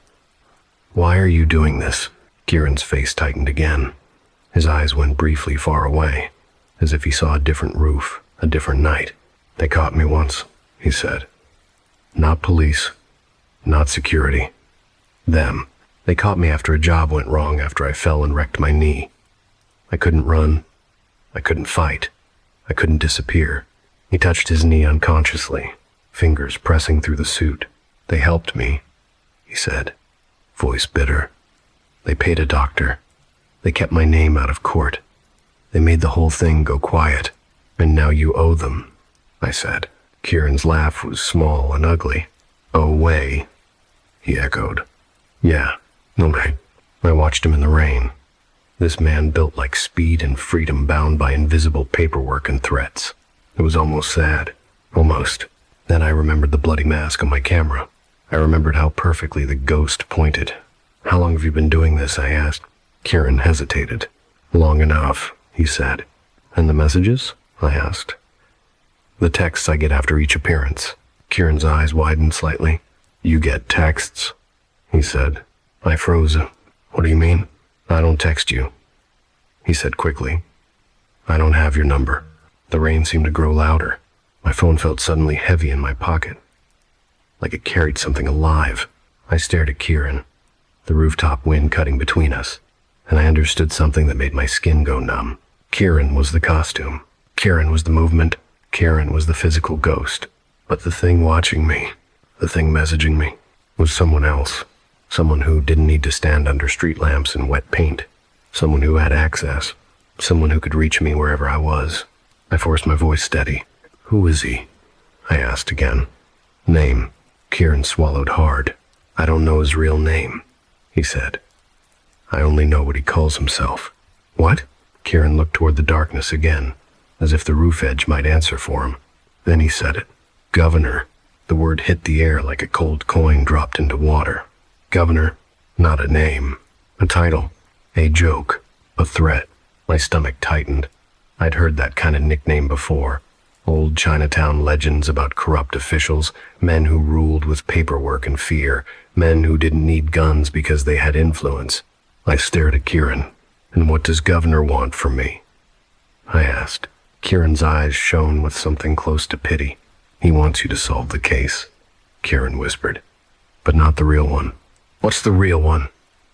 Why are you doing this? Kieran's face tightened again. His eyes went briefly far away, as if he saw a different roof, a different night. They caught me once, he said. Not police. Not security. Them. They caught me after a job went wrong after I fell and wrecked my knee. I couldn't run. I couldn't fight. I couldn't disappear. He touched his knee unconsciously, fingers pressing through the suit. They helped me, he said, voice bitter. They paid a doctor. They kept my name out of court. They made the whole thing go quiet. And now you owe them, I said. Kieran's laugh was small and ugly. Oh, way, he echoed. Yeah, okay. I watched him in the rain. This man built like speed and freedom, bound by invisible paperwork and threats. It was almost sad. Almost. Then I remembered the bloody mask on my camera. I remembered how perfectly the ghost pointed. How long have you been doing this? I asked. Kieran hesitated. Long enough, he said. And the messages? I asked. The texts I get after each appearance. Kieran's eyes widened slightly. You get texts? He said. I froze. What do you mean? I don't text you, he said quickly. I don't have your number. The rain seemed to grow louder. My phone felt suddenly heavy in my pocket, like it carried something alive. I stared at Kieran, the rooftop wind cutting between us, and I understood something that made my skin go numb. Kieran was the costume. Kieran was the movement. Kieran was the physical ghost. But the thing watching me, the thing messaging me, was someone else. Someone who didn't need to stand under street lamps and wet paint. Someone who had access. Someone who could reach me wherever I was. I forced my voice steady. Who is he? I asked again. Name. Kieran swallowed hard. I don't know his real name, he said. I only know what he calls himself. What? Kieran looked toward the darkness again, as if the roof edge might answer for him. Then he said it. Governor. The word hit the air like a cold coin dropped into water. Governor. Not a name. A title. A joke. A threat. My stomach tightened. I'd heard that kind of nickname before. Old Chinatown legends about corrupt officials, men who ruled with paperwork and fear, men who didn't need guns because they had influence. I stared at Kieran. And what does Governor want from me? I asked. Kieran's eyes shone with something close to pity. He wants you to solve the case, Kieran whispered. But not the real one. What's the real one?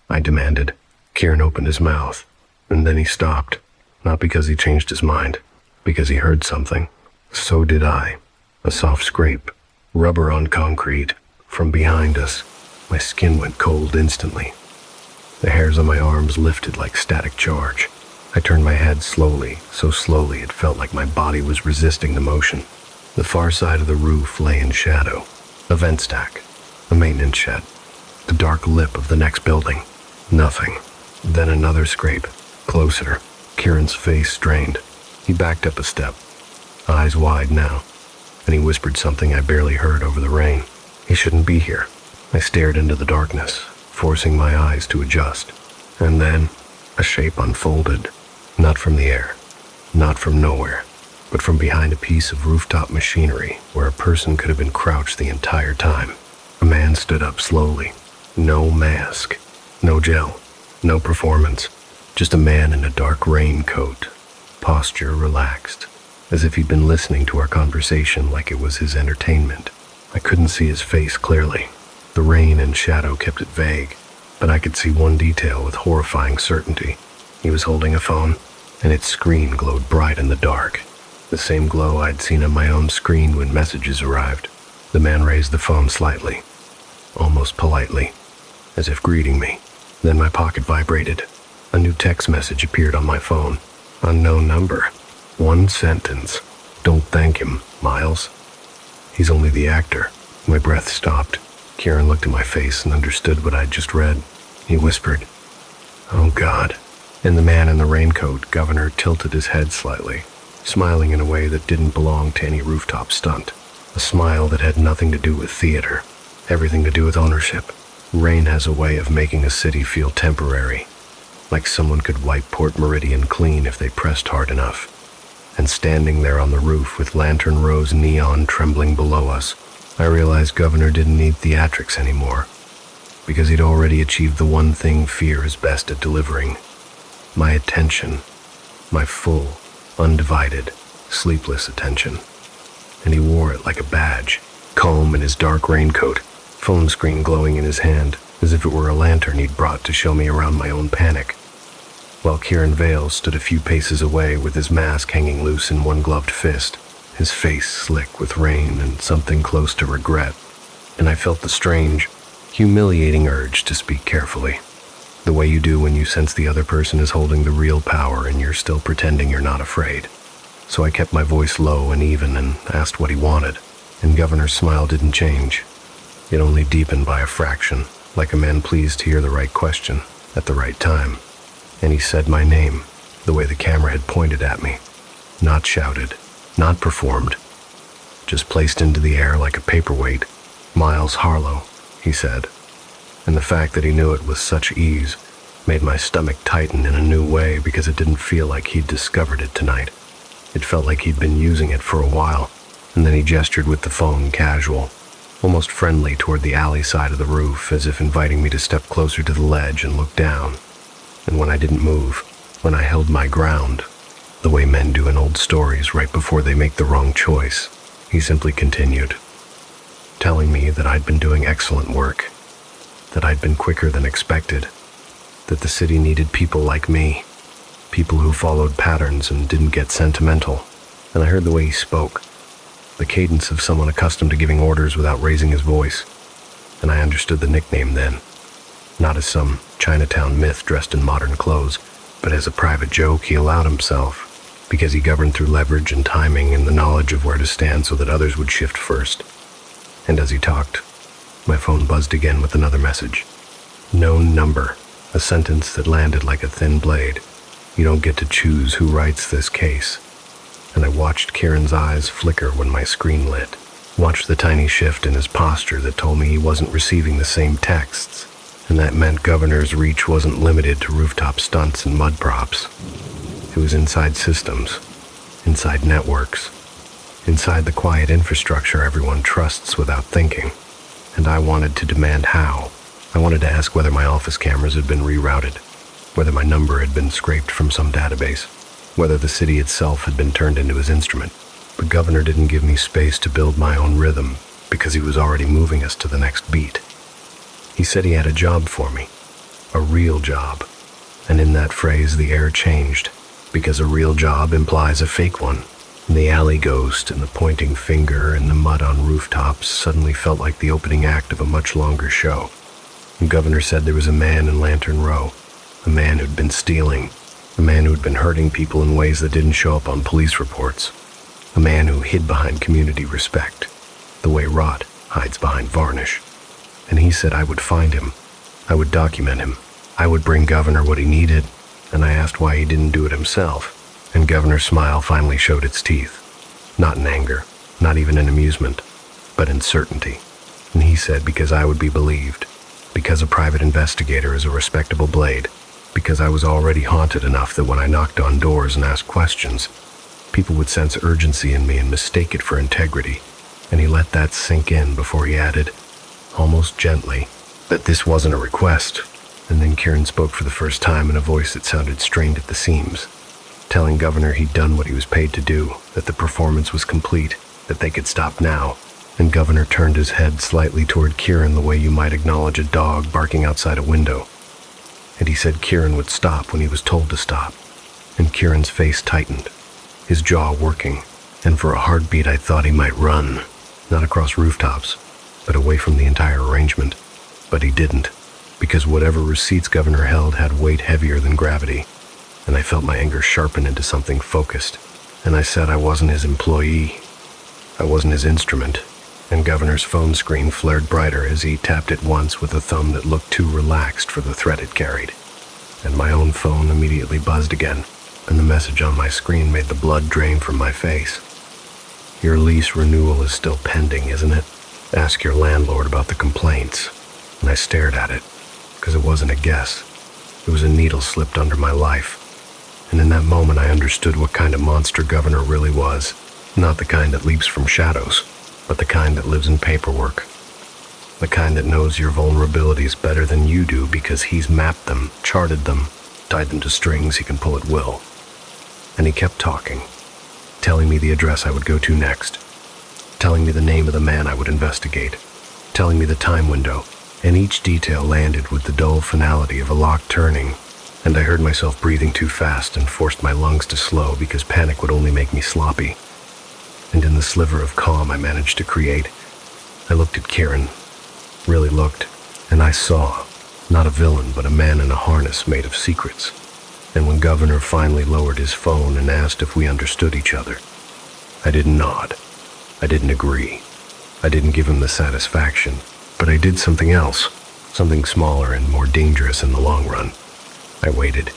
I demanded. Kieran opened his mouth, and then he stopped. Not because he changed his mind, because he heard something. So did I. A soft scrape, rubber on concrete, from behind us. My skin went cold instantly. The hairs on my arms lifted like static charge. I turned my head slowly, so slowly it felt like my body was resisting the motion. The far side of the roof lay in shadow. A vent stack, a maintenance shed, the dark lip of the next building. Nothing. Then another scrape. Closer. Kieran's face strained. He backed up a step, eyes wide now, and he whispered something I barely heard over the rain. He shouldn't be here. I stared into the darkness, forcing my eyes to adjust. And then, a shape unfolded. Not from the air, not from nowhere, but from behind a piece of rooftop machinery where a person could have been crouched the entire time. A man stood up slowly. No mask, no gel, no performance. Just a man in a dark raincoat, posture relaxed, as if he'd been listening to our conversation like it was his entertainment. I couldn't see his face clearly. The rain and shadow kept it vague, but I could see one detail with horrifying certainty. He was holding a phone, and its screen glowed bright in the dark. The same glow I'd seen on my own screen when messages arrived. The man raised the phone slightly, almost politely, as if greeting me. Then my pocket vibrated. A new text message appeared on my phone. Unknown number. One sentence. Don't thank him, Miles. He's only the actor. My breath stopped. Kieran looked at my face and understood what I'd just read. He whispered, "Oh God." And the man in the raincoat, Governor, tilted his head slightly, smiling in a way that didn't belong to any rooftop stunt. A smile that had nothing to do with theater, everything to do with ownership. Rain has a way of making a city feel temporary. like someone could wipe Port Meridian clean if they pressed hard enough. And standing there on the roof with Lantern Row's neon trembling below us, I realized Governor didn't need theatrics anymore, because he'd already achieved the one thing fear is best at delivering: my attention, my full, undivided, sleepless attention. And he wore it like a badge, calm in his dark raincoat, phone screen glowing in his hand, as if it were a lantern he'd brought to show me around my own panic. While Kieran Vale stood a few paces away with his mask hanging loose in one gloved fist, his face slick with rain and something close to regret, and I felt the strange, humiliating urge to speak carefully, the way you do when you sense the other person is holding the real power and you're still pretending you're not afraid. So I kept my voice low and even and asked what he wanted, and Governor's smile didn't change. It only deepened by a fraction, like a man pleased to hear the right question at the right time. And he said my name, the way the camera had pointed at me. Not shouted, not performed, just placed into the air like a paperweight. Miles Harlow, he said. And the fact that he knew it with such ease made my stomach tighten in a new way, because it didn't feel like he'd discovered it tonight. It felt like he'd been using it for a while, and then he gestured with the phone, casual, almost friendly, toward the alley side of the roof, as if inviting me to step closer to the ledge and look down. And when I didn't move, when I held my ground, the way men do in old stories right before they make the wrong choice, he simply continued, telling me that I'd been doing excellent work, that I'd been quicker than expected, that the city needed people like me, people who followed patterns and didn't get sentimental. And I heard the way he spoke, the cadence of someone accustomed to giving orders without raising his voice, and I understood the nickname then, not as some Chinatown myth dressed in modern clothes, but as a private joke he allowed himself, because he governed through leverage and timing and the knowledge of where to stand so that others would shift first. And as he talked, my phone buzzed again with another message. Known number, a sentence that landed like a thin blade. You don't get to choose who writes this case. And I watched Kieran's eyes flicker when my screen lit, watched the tiny shift in his posture that told me he wasn't receiving the same texts, and that meant Governor's reach wasn't limited to rooftop stunts and mud props. It was inside systems, inside networks, inside the quiet infrastructure everyone trusts without thinking. And I wanted to demand how. I wanted to ask whether my office cameras had been rerouted, whether my number had been scraped from some database, whether the city itself had been turned into his instrument. But Governor didn't give me space to build my own rhythm, because he was already moving us to the next beat. He said he had a job for me, a real job. And in that phrase, the air changed, because a real job implies a fake one. The alley ghost and the pointing finger and the mud on rooftops suddenly felt like the opening act of a much longer show. The Governor said there was a man in Lantern Row, a man who'd been stealing, a man who'd been hurting people in ways that didn't show up on police reports, a man who hid behind community respect, the way rot hides behind varnish. And he said I would find him, I would document him, I would bring Governor what he needed, and I asked why he didn't do it himself. And Governor's smile finally showed its teeth, not in anger, not even in amusement, but in certainty. And he said because I would be believed, because a private investigator is a respectable blade, because I was already haunted enough that when I knocked on doors and asked questions, people would sense urgency in me and mistake it for integrity. And he let that sink in before he added, almost gently, that this wasn't a request. And then Kieran spoke for the first time in a voice that sounded strained at the seams, telling Governor he'd done what he was paid to do, that the performance was complete, that they could stop now. And Governor turned his head slightly toward Kieran the way you might acknowledge a dog barking outside a window. And he said Kieran would stop when he was told to stop. And Kieran's face tightened, his jaw working, and for a heartbeat I thought he might run, not across rooftops, but away from the entire arrangement. But he didn't, because whatever receipts Governor held had weight heavier than gravity. And I felt my anger sharpen into something focused, and I said I wasn't his employee. I wasn't his instrument. And Governor's phone screen flared brighter as he tapped it once with a thumb that looked too relaxed for the threat it carried. And my own phone immediately buzzed again, and the message on my screen made the blood drain from my face. Your lease renewal is still pending, isn't it? Ask your landlord about the complaints. And I stared at it, because it wasn't a guess. It was a needle slipped under my life. And in that moment I understood what kind of monster Governor really was. Not the kind that leaps from shadows, but the kind that lives in paperwork. The kind that knows your vulnerabilities better than you do because he's mapped them, charted them, tied them to strings he can pull at will. And he kept talking, telling me the address I would go to next, telling me the name of the man I would investigate, telling me the time window, and each detail landed with the dull finality of a lock turning, and I heard myself breathing too fast and forced my lungs to slow because panic would only make me sloppy. And in the sliver of calm I managed to create, I looked at Kieran, really looked, and I saw, not a villain but a man in a harness made of secrets. And when Governor finally lowered his phone and asked if we understood each other, I didn't nod. I didn't agree. I didn't give him the satisfaction, but I did something else, something smaller and more dangerous in the long run. I waited.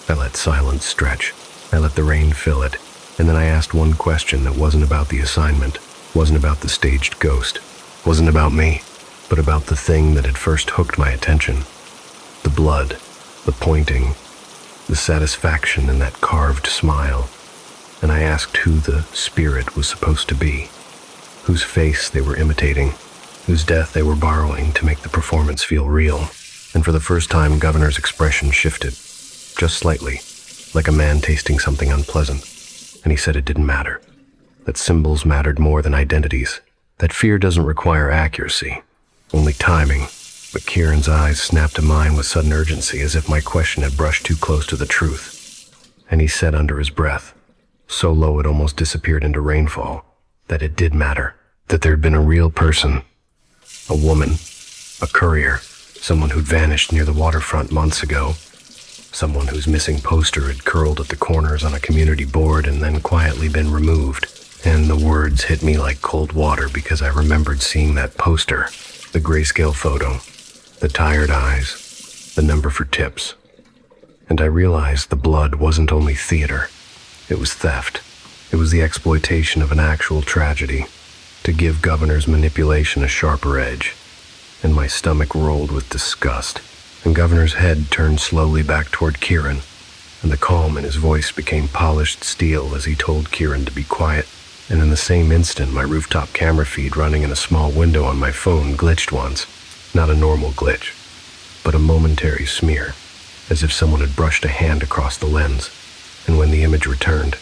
I let silence stretch. I let the rain fill it, and then I asked one question that wasn't about the assignment, wasn't about the staged ghost, wasn't about me, but about the thing that had first hooked my attention. The blood, the pointing, the satisfaction in that carved smile. And I asked who the spirit was supposed to be, whose face they were imitating, whose death they were borrowing to make the performance feel real. And for the first time, Governor's expression shifted, just slightly, like a man tasting something unpleasant. And he said it didn't matter, that symbols mattered more than identities, that fear doesn't require accuracy, only timing. But Kieran's eyes snapped to mine with sudden urgency, as if my question had brushed too close to the truth. And he said under his breath, so low it almost disappeared into rainfall, that it did matter, that there'd been a real person, a woman, a courier, someone who'd vanished near the waterfront months ago, someone whose missing poster had curled at the corners on a community board and then quietly been removed. And the words hit me like cold water because I remembered seeing that poster, the grayscale photo, the tired eyes, the number for tips. And I realized the blood wasn't only theater, it was theft. It was the exploitation of an actual tragedy, to give Governor's manipulation a sharper edge. And my stomach rolled with disgust, and Governor's head turned slowly back toward Kieran, and the calm in his voice became polished steel as he told Kieran to be quiet. And in the same instant, my rooftop camera feed running in a small window on my phone glitched once. Not a normal glitch, but a momentary smear, as if someone had brushed a hand across the lens. And when the image returned,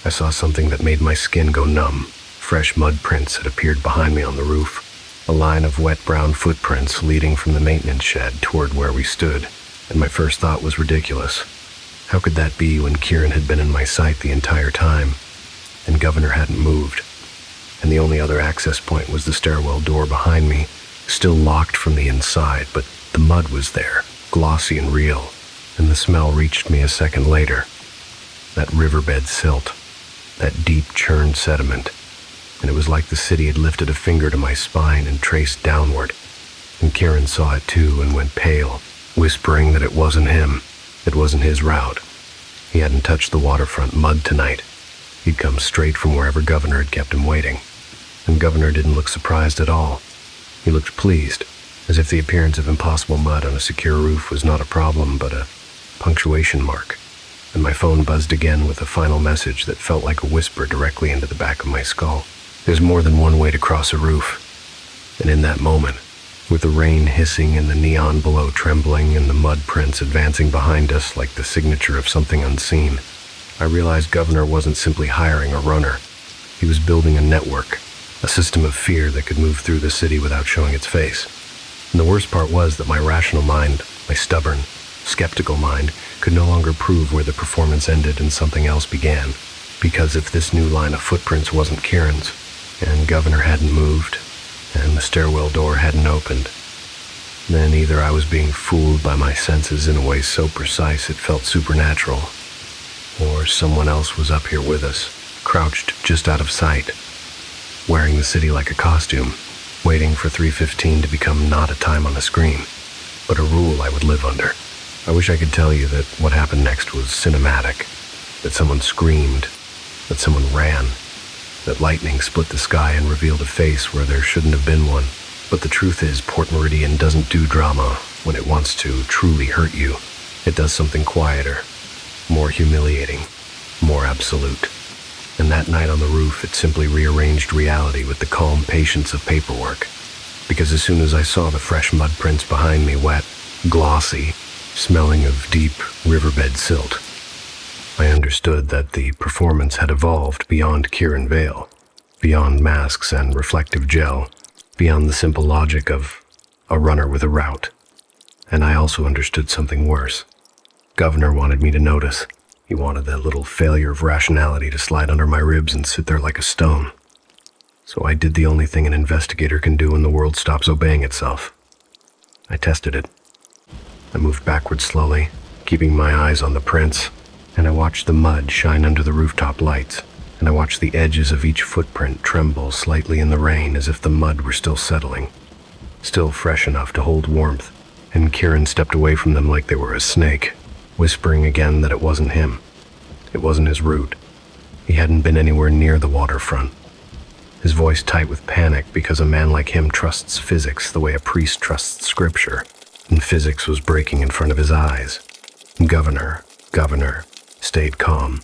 I saw something that made my skin go numb. Fresh mud prints had appeared behind me on the roof, a line of wet brown footprints leading from the maintenance shed toward where we stood, and my first thought was ridiculous. How could that be when Kieran had been in my sight the entire time, and Governor hadn't moved? And the only other access point was the stairwell door behind me, still locked from the inside, but the mud was there, glossy and real, and the smell reached me a second later. That riverbed silt, that deep churned sediment, and it was like the city had lifted a finger to my spine and traced downward. And Kieran saw it too and went pale, whispering that it wasn't him, it wasn't his route. He hadn't touched the waterfront mud tonight. He'd come straight from wherever Governor had kept him waiting. And Governor didn't look surprised at all. He looked pleased, as if the appearance of impossible mud on a secure roof was not a problem but a punctuation mark. And my phone buzzed again with a final message that felt like a whisper directly into the back of my skull. There's more than one way to cross a roof. And in that moment, with the rain hissing and the neon below trembling and the mud prints advancing behind us like the signature of something unseen, I realized Governor wasn't simply hiring a runner. He was building a network, a system of fear that could move through the city without showing its face. And the worst part was that my rational mind, my stubborn, skeptical mind, could no longer prove where the performance ended and something else began. Because if this new line of footprints wasn't Kieran's, and Governor hadn't moved, and the stairwell door hadn't opened, then either I was being fooled by my senses in a way so precise it felt supernatural, or someone else was up here with us, crouched just out of sight, wearing the city like a costume, waiting for 3:15 to become not a time on a screen, but a rule I would live under. I wish I could tell you that what happened next was cinematic, that someone screamed, that someone ran, that lightning split the sky and revealed a face where there shouldn't have been one. But the truth is, Port Meridian doesn't do drama when it wants to truly hurt you. It does something quieter, more humiliating, more absolute. And that night on the roof, it simply rearranged reality with the calm patience of paperwork. Because as soon as I saw the fresh mud prints behind me, wet, glossy, smelling of deep riverbed silt, I understood that the performance had evolved beyond Kieran Vale, beyond masks and reflective gel, beyond the simple logic of a runner with a route. And I also understood something worse. Governor wanted me to notice. He wanted that little failure of rationality to slide under my ribs and sit there like a stone. So I did the only thing an investigator can do when the world stops obeying itself. I tested it. I moved backwards slowly, keeping my eyes on the prints, and I watched the mud shine under the rooftop lights, and I watched the edges of each footprint tremble slightly in the rain as if the mud were still settling, still fresh enough to hold warmth, and Kieran stepped away from them like they were a snake, whispering again that it wasn't him. It wasn't his route. He hadn't been anywhere near the waterfront. His voice tight with panic because a man like him trusts physics the way a priest trusts scripture, and physics was breaking in front of his eyes. Governor stayed calm.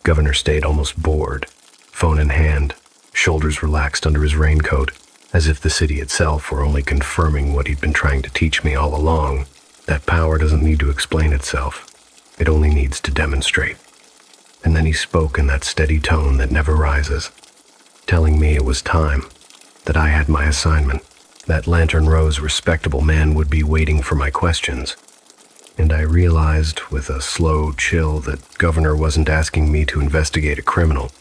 Governor stayed almost bored, phone in hand, shoulders relaxed under his raincoat, as if the city itself were only confirming what he'd been trying to teach me all along, that power doesn't need to explain itself. It only needs to demonstrate. And then he spoke in that steady tone that never rises, telling me it was time, that I had my assignment, that Lantern Rose respectable man would be waiting for my questions. And I realized with a slow chill that Governor wasn't asking me to investigate a criminal.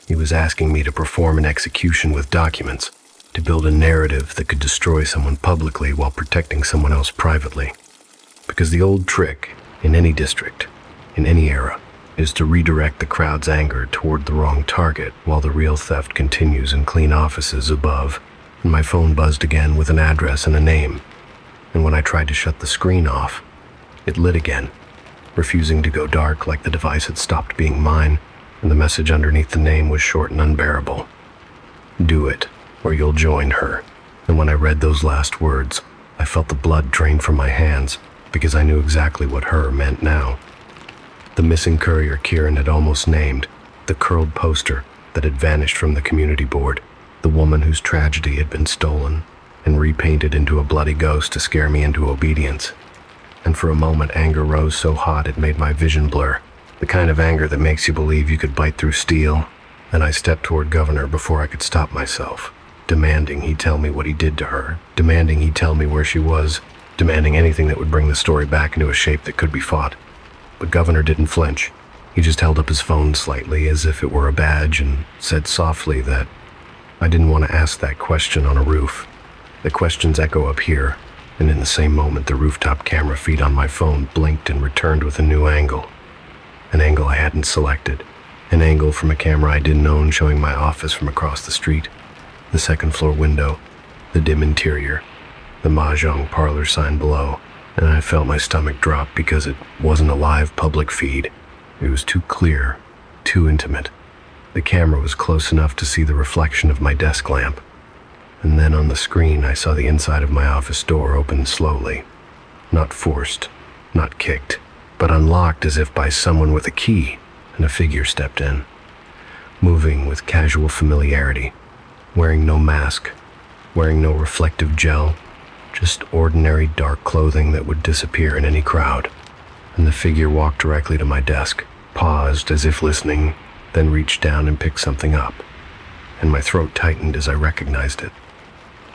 He was asking me to perform an execution with documents, to build a narrative that could destroy someone publicly while protecting someone else privately. Because the old trick, in any district, in any era, is to redirect the crowd's anger toward the wrong target while the real theft continues in clean offices above. And my phone buzzed again with an address and a name. And when I tried to shut the screen off, it lit again, refusing to go dark like the device had stopped being mine, and the message underneath the name was short and unbearable. Do it, or you'll join her. And when I read those last words, I felt the blood drain from my hands, because I knew exactly what her meant now. The missing courier Kieran had almost named, the curled poster that had vanished from the community board, the woman whose tragedy had been stolen and repainted into a bloody ghost to scare me into obedience. And for a moment anger rose so hot it made my vision blur, the kind of anger that makes you believe you could bite through steel. And I stepped toward Governor before I could stop myself, demanding he tell me what he did to her, demanding he tell me where she was, demanding anything that would bring the story back into a shape that could be fought. But Governor didn't flinch. He just held up his phone slightly as if it were a badge and said softly that I didn't want to ask that question on a roof. The questions echo up here, and in the same moment the rooftop camera feed on my phone blinked and returned with a new angle. An angle I hadn't selected. An angle from a camera I didn't own showing my office from across the street, the second floor window, the dim interior, the mahjong parlor sign below, and I felt my stomach drop because it wasn't a live public feed. It was too clear, too intimate. The camera was close enough to see the reflection of my desk lamp. And then on the screen I saw the inside of my office door open slowly. Not forced, not kicked, but unlocked as if by someone with a key, and a figure stepped in, moving with casual familiarity, wearing no mask, wearing no reflective gel, just ordinary dark clothing that would disappear in any crowd. And the figure walked directly to my desk, paused as if listening, then reached down and picked something up. And my throat tightened as I recognized it.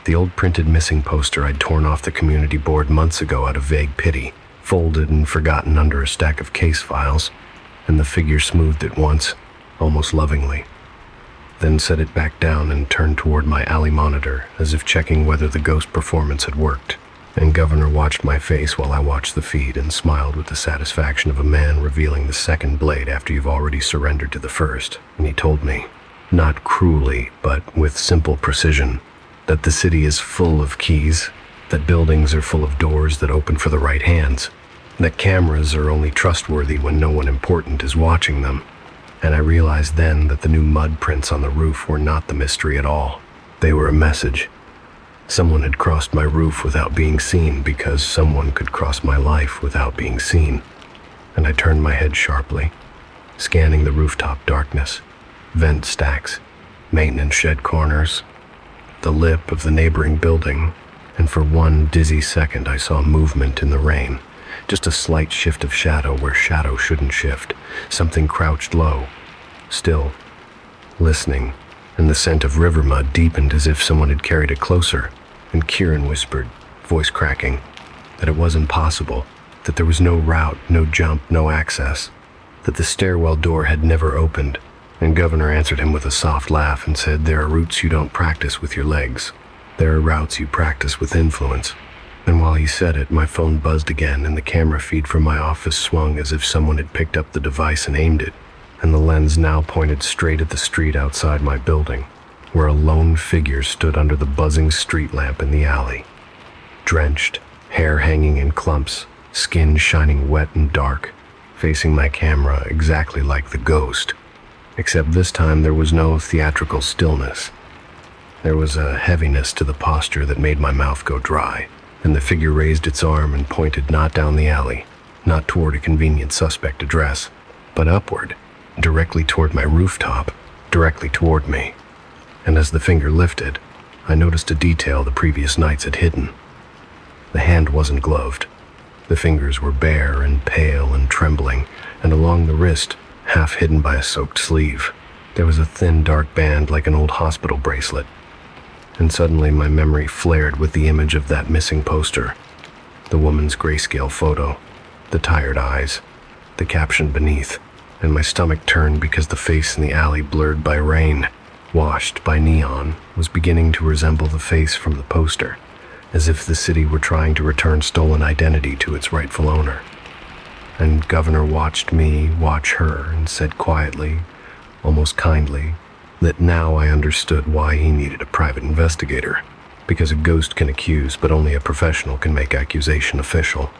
The old printed missing poster I'd torn off the community board months ago out of vague pity, folded and forgotten under a stack of case files, and the figure smoothed it once, almost lovingly, then set it back down and turned toward my alley monitor as if checking whether the ghost performance had worked. And Governor watched my face while I watched the feed and smiled with the satisfaction of a man revealing the second blade after you've already surrendered to the first. And he told me, not cruelly, but with simple precision, that the city is full of keys, that buildings are full of doors that open for the right hands, that cameras are only trustworthy when no one important is watching them. And I realized then that the new mud prints on the roof were not the mystery at all. They were a message. Someone had crossed my roof without being seen because someone could cross my life without being seen. And I turned my head sharply, scanning the rooftop darkness, vent stacks, maintenance shed corners, the lip of the neighboring building, and for one dizzy second I saw movement in the rain. Just a slight shift of shadow where shadow shouldn't shift. Something crouched low, still, listening, and the scent of river mud deepened as if someone had carried it closer, and Kieran whispered, voice cracking, that it was impossible, that there was no route, no jump, no access, that the stairwell door had never opened, and Governor answered him with a soft laugh and said, there are routes you don't practice with your legs. There are routes you practice with influence. And while he said it, my phone buzzed again and the camera feed from my office swung as if someone had picked up the device and aimed it, and the lens now pointed straight at the street outside my building, where a lone figure stood under the buzzing street lamp in the alley. Drenched, hair hanging in clumps, skin shining wet and dark, facing my camera exactly like the ghost. Except this time there was no theatrical stillness. There was a heaviness to the posture that made my mouth go dry, and the figure raised its arm and pointed not down the alley, not toward a convenient suspect address, but upward, directly toward my rooftop, directly toward me. And as the finger lifted, I noticed a detail the previous nights had hidden. The hand wasn't gloved. The fingers were bare and pale and trembling, and along the wrist, half hidden by a soaked sleeve, there was a thin dark band like an old hospital bracelet. And suddenly my memory flared with the image of that missing poster, the woman's grayscale photo, the tired eyes, the caption beneath, and my stomach turned because the face in the alley blurred by rain, washed by neon, was beginning to resemble the face from the poster, as if the city were trying to return stolen identity to its rightful owner. And Governor watched me watch her and said quietly, almost kindly, that now I understood why he needed a private investigator, because a ghost can accuse, but only a professional can make accusation official.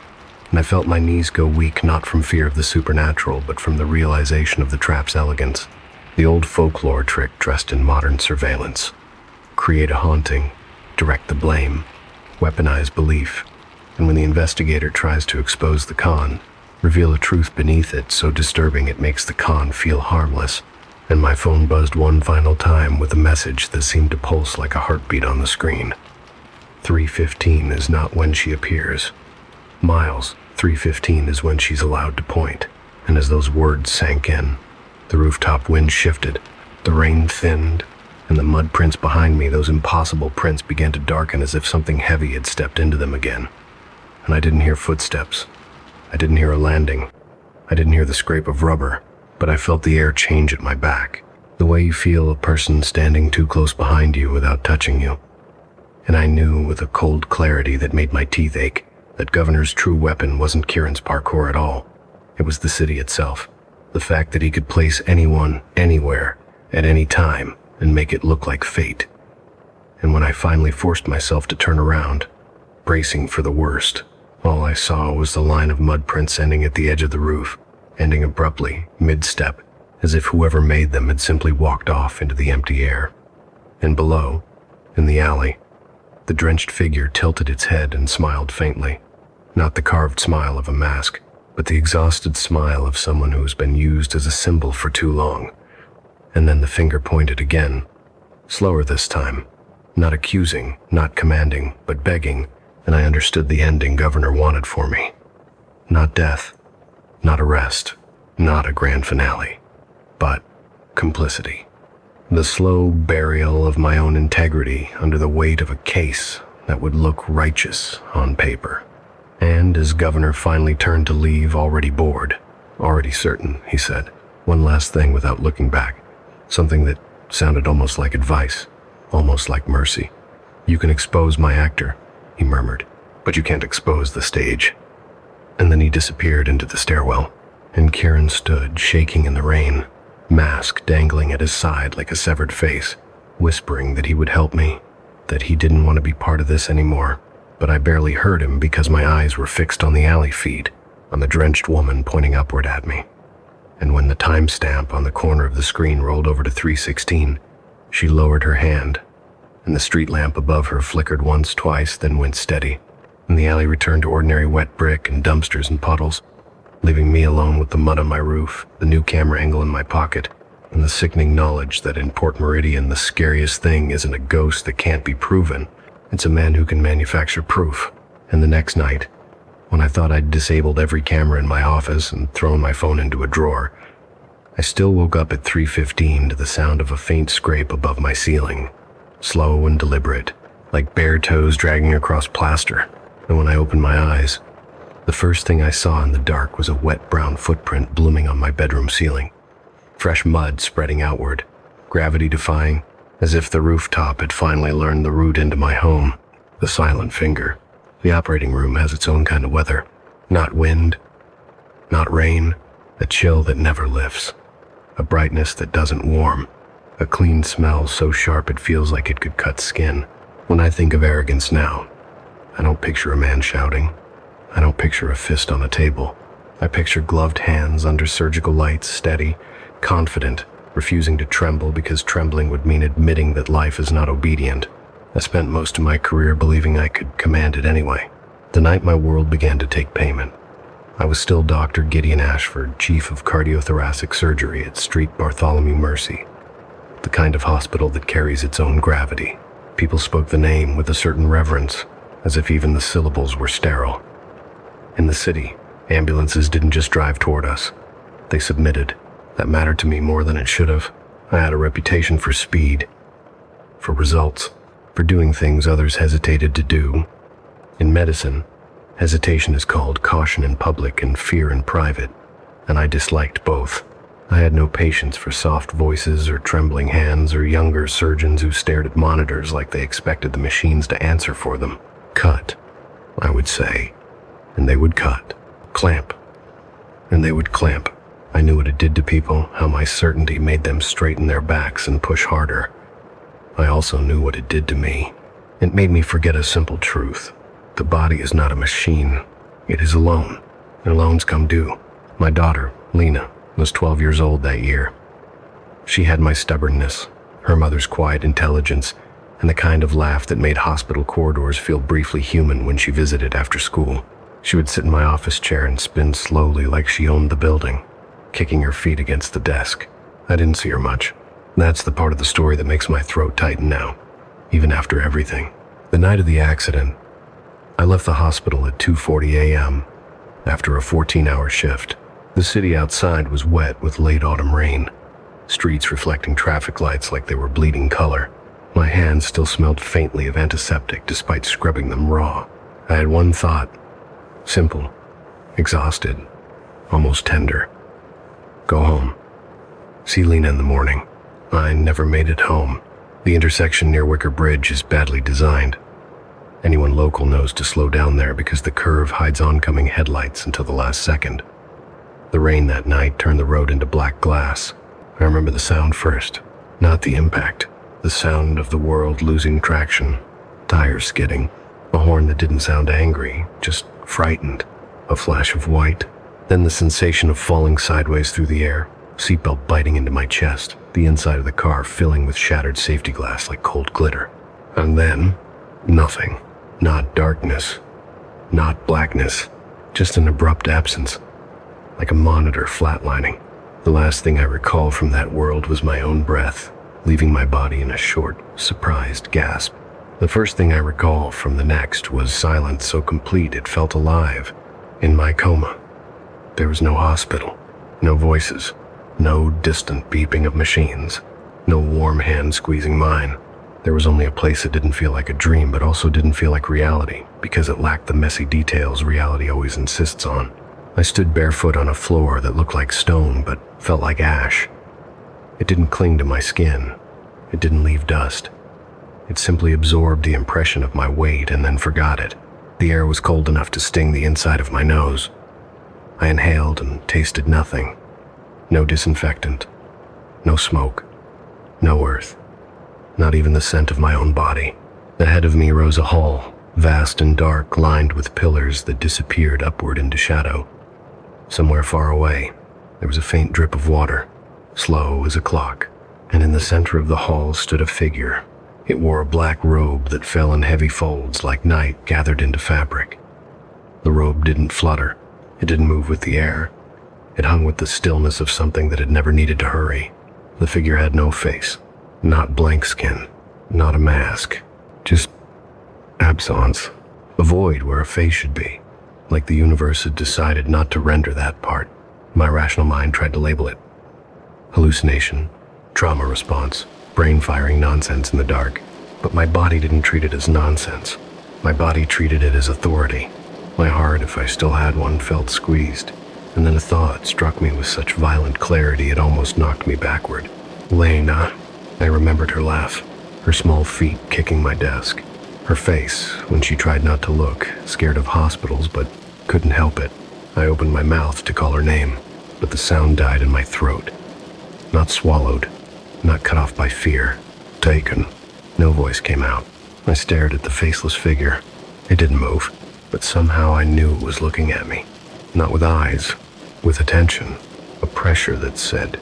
And I felt my knees go weak not from fear of the supernatural, but from the realization of the trap's elegance. The old folklore trick dressed in modern surveillance. Create a haunting, direct the blame, weaponize belief, and when the investigator tries to expose the con, reveal a truth beneath it so disturbing it makes the con feel harmless. And my phone buzzed one final time with a message that seemed to pulse like a heartbeat on the screen. 3:15 is not when she appears. Miles, 3:15 is when she's allowed to point. And as those words sank in, the rooftop wind shifted, the rain thinned, and the mud prints behind me, those impossible prints, began to darken as if something heavy had stepped into them again. And I didn't hear footsteps. I didn't hear a landing. I didn't hear the scrape of rubber. But I felt the air change at my back, the way you feel a person standing too close behind you without touching you. And I knew with a cold clarity that made my teeth ache that Governor's true weapon wasn't Kieran's parkour at all. It was the city itself, the fact that he could place anyone, anywhere, at any time, and make it look like fate. And when I finally forced myself to turn around, bracing for the worst, all I saw was the line of mud prints ending at the edge of the roof, ending abruptly, mid-step, as if whoever made them had simply walked off into the empty air. And below, in the alley, the drenched figure tilted its head and smiled faintly. Not the carved smile of a mask, but the exhausted smile of someone who has been used as a symbol for too long. And then the finger pointed again, slower this time, not accusing, not commanding, but begging, and I understood the ending Governor wanted for me. Not death. Not arrest, not a grand finale, but complicity. The slow burial of my own integrity under the weight of a case that would look righteous on paper. And as Governor finally turned to leave, already bored, already certain, he said, one last thing without looking back, something that sounded almost like advice, almost like mercy. You can expose my actor, he murmured, but you can't expose the stage. And then he disappeared into the stairwell, and Kieran stood, shaking in the rain, mask dangling at his side like a severed face, whispering that he would help me, that he didn't want to be part of this anymore. But I barely heard him because my eyes were fixed on the alley feed, on the drenched woman pointing upward at me. And when the timestamp on the corner of the screen rolled over to 3:16, she lowered her hand, and the street lamp above her flickered once, twice, then went steady, and the alley returned to ordinary wet brick and dumpsters and puddles, leaving me alone with the mud on my roof, the new camera angle in my pocket, and the sickening knowledge that in Port Meridian the scariest thing isn't a ghost that can't be proven, it's a man who can manufacture proof. And the next night, when I thought I'd disabled every camera in my office and thrown my phone into a drawer, I still woke up at 3:15 to the sound of a faint scrape above my ceiling, slow and deliberate, like bare toes dragging across plaster. And when I opened my eyes, the first thing I saw in the dark was a wet brown footprint blooming on my bedroom ceiling. Fresh mud spreading outward, gravity-defying, as if the rooftop had finally learned the route into my home. The silent finger. The operating room has its own kind of weather. Not wind, not rain, a chill that never lifts. A brightness that doesn't warm. A clean smell so sharp it feels like it could cut skin. When I think of arrogance now, I don't picture a man shouting. I don't picture a fist on a table. I picture gloved hands under surgical lights, steady, confident, refusing to tremble because trembling would mean admitting that life is not obedient. I spent most of my career believing I could command it anyway. The night my world began to take payment, I was still Dr. Gideon Ashford, Chief of Cardiothoracic Surgery at Street Bartholomew Mercy, the kind of hospital that carries its own gravity. People spoke the name with a certain reverence, as if even the syllables were sterile. In the city, ambulances didn't just drive toward us. They submitted. That mattered to me more than it should have. I had a reputation for speed, for results, for doing things others hesitated to do. In medicine, hesitation is called caution in public and fear in private, and I disliked both. I had no patience for soft voices or trembling hands or younger surgeons who stared at monitors like they expected the machines to answer for them. Cut, I would say, and they would cut. Clamp, and they would clamp. I knew what it did to people, how my certainty made them straighten their backs and push harder. I also knew what it did to me. It made me forget a simple truth. The body is not a machine. It is a loan, and loans come due. My daughter, Lena, was 12 years old that year. She had my stubbornness, her mother's quiet intelligence, and the kind of laugh that made hospital corridors feel briefly human when she visited after school. She would sit in my office chair and spin slowly like she owned the building, kicking her feet against the desk. I didn't see her much. That's the part of the story that makes my throat tighten now, even after everything. The night of the accident, I left the hospital at 2:40 a.m. after a 14-hour shift. The city outside was wet with late autumn rain, streets reflecting traffic lights like they were bleeding color. My hands still smelled faintly of antiseptic despite scrubbing them raw. I had one thought, simple, exhausted, almost tender. Go home. See Lena in the morning. I never made it home. The intersection near Wicker Bridge is badly designed. Anyone local knows to slow down there because the curve hides oncoming headlights until the last second. The rain that night turned the road into black glass. I remember the sound first, not the impact. The sound of the world losing traction, tires skidding, a horn that didn't sound angry, just frightened, a flash of white. Then the sensation of falling sideways through the air, seatbelt biting into my chest, the inside of the car filling with shattered safety glass like cold glitter. And then, nothing. Not darkness, not blackness, just an abrupt absence, like a monitor flatlining. The last thing I recall from that world was my own breath, leaving my body in a short, surprised gasp. The first thing I recall from the next was silence so complete it felt alive. In my coma, there was no hospital, no voices, no distant beeping of machines, no warm hand squeezing mine. There was only a place that didn't feel like a dream, but also didn't feel like reality, because it lacked the messy details reality always insists on. I stood barefoot on a floor that looked like stone, but felt like ash. It didn't cling to my skin. It didn't leave dust. It simply absorbed the impression of my weight and then forgot it. The air was cold enough to sting the inside of my nose. I inhaled and tasted nothing. No disinfectant. No smoke. No earth. Not even the scent of my own body. Ahead of me rose a hall, vast and dark, lined with pillars that disappeared upward into shadow. Somewhere far away, there was a faint drip of water, slow as a clock, and in the center of the hall stood a figure, It wore a black robe that fell in heavy folds like night gathered into fabric. The robe didn't flutter. It didn't move with the air. It hung with the stillness of something that had never needed to hurry. The figure had no face, not blank skin, not a mask, just absence, a void where a face should be, like the universe had decided not to render that part. My rational mind tried to label it. Hallucination, trauma response, brain-firing nonsense in the dark. But my body didn't treat it as nonsense. My body treated it as authority. My heart, if I still had one, felt squeezed. And then a thought struck me with such violent clarity it almost knocked me backward. Lena. I remembered her laugh, her small feet kicking my desk. Her face, when she tried not to look, scared of hospitals but couldn't help it. I opened my mouth to call her name, but the sound died in my throat. Not swallowed, not cut off by fear. Taken. No voice came out. I stared at the faceless figure. It didn't move, but somehow I knew it was looking at me. Not with eyes, with attention, a pressure that said,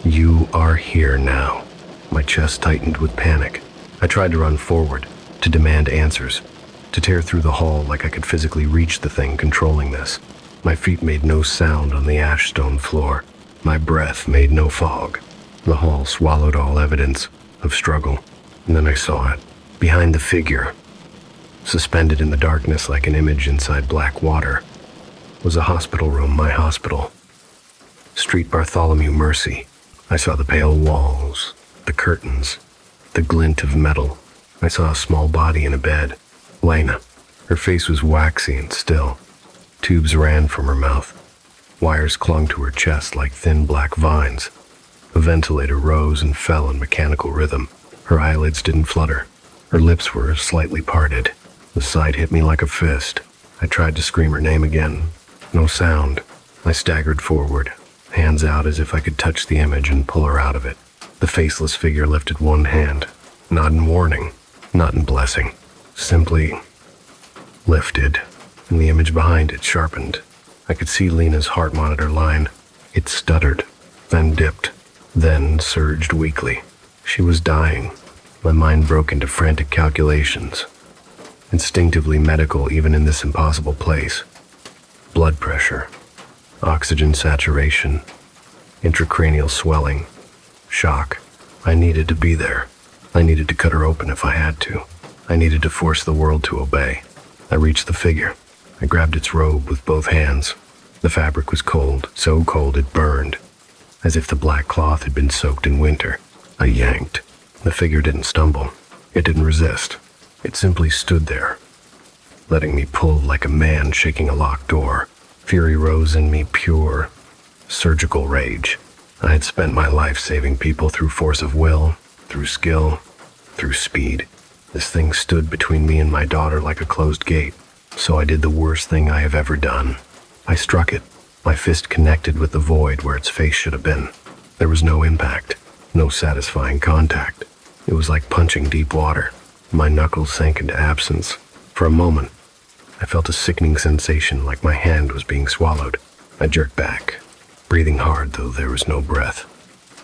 "You are here now." My chest tightened with panic. I tried to run forward, to demand answers, to tear through the hall like I could physically reach the thing controlling this. My feet made no sound on the ash stone floor. My breath made no fog. The hall swallowed all evidence of struggle. And then I saw it, behind the figure, suspended in the darkness like an image inside black water, was a hospital room, my hospital. Street Bartholomew Mercy. I saw the pale walls, the curtains, the glint of metal. I saw a small body in a bed. Lena. Her face was waxy and still. Tubes ran from her mouth. Wires clung to her chest like thin black vines. A ventilator rose and fell in mechanical rhythm. Her eyelids didn't flutter. Her lips were slightly parted. The sight hit me like a fist. I tried to scream her name again. No sound. I staggered forward, hands out as if I could touch the image and pull her out of it. The faceless figure lifted one hand, not in warning, not in blessing, simply lifted, and the image behind it sharpened. I could see Lena's heart monitor line. It stuttered, then dipped, then surged weakly. She was dying. My mind broke into frantic calculations. Instinctively medical even in this impossible place. Blood pressure, oxygen saturation, intracranial swelling, shock. I needed to be there. I needed to cut her open if I had to. I needed to force the world to obey. I reached the figure. I grabbed its robe with both hands. The fabric was cold, so cold it burned, as if the black cloth had been soaked in winter. I yanked. The figure didn't stumble. It didn't resist. It simply stood there, letting me pull like a man shaking a locked door. Fury rose in me, pure, surgical rage. I had spent my life saving people through force of will, through skill, through speed. This thing stood between me and my daughter like a closed gate. So I did the worst thing I have ever done. I struck it. My fist connected with the void where its face should have been. There was no impact. No satisfying contact. It was like punching deep water. My knuckles sank into absence. For a moment, I felt a sickening sensation like my hand was being swallowed. I jerked back, breathing hard though there was no breath,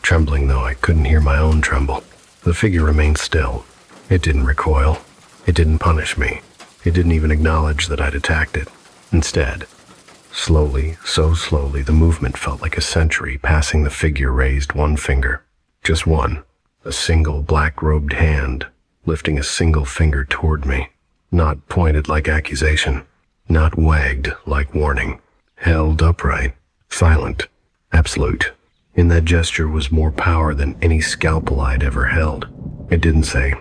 trembling though I couldn't hear my own tremble. The figure remained still. It didn't recoil. It didn't punish me. It didn't even acknowledge that I'd attacked it. Instead, slowly, so slowly, the movement felt like a century. Passing the figure raised one finger. Just one. A single black-robed hand, lifting a single finger toward me. Not pointed like accusation. Not wagged like warning. Held upright. Silent. Absolute. In that gesture was more power than any scalpel I'd ever held. It didn't say,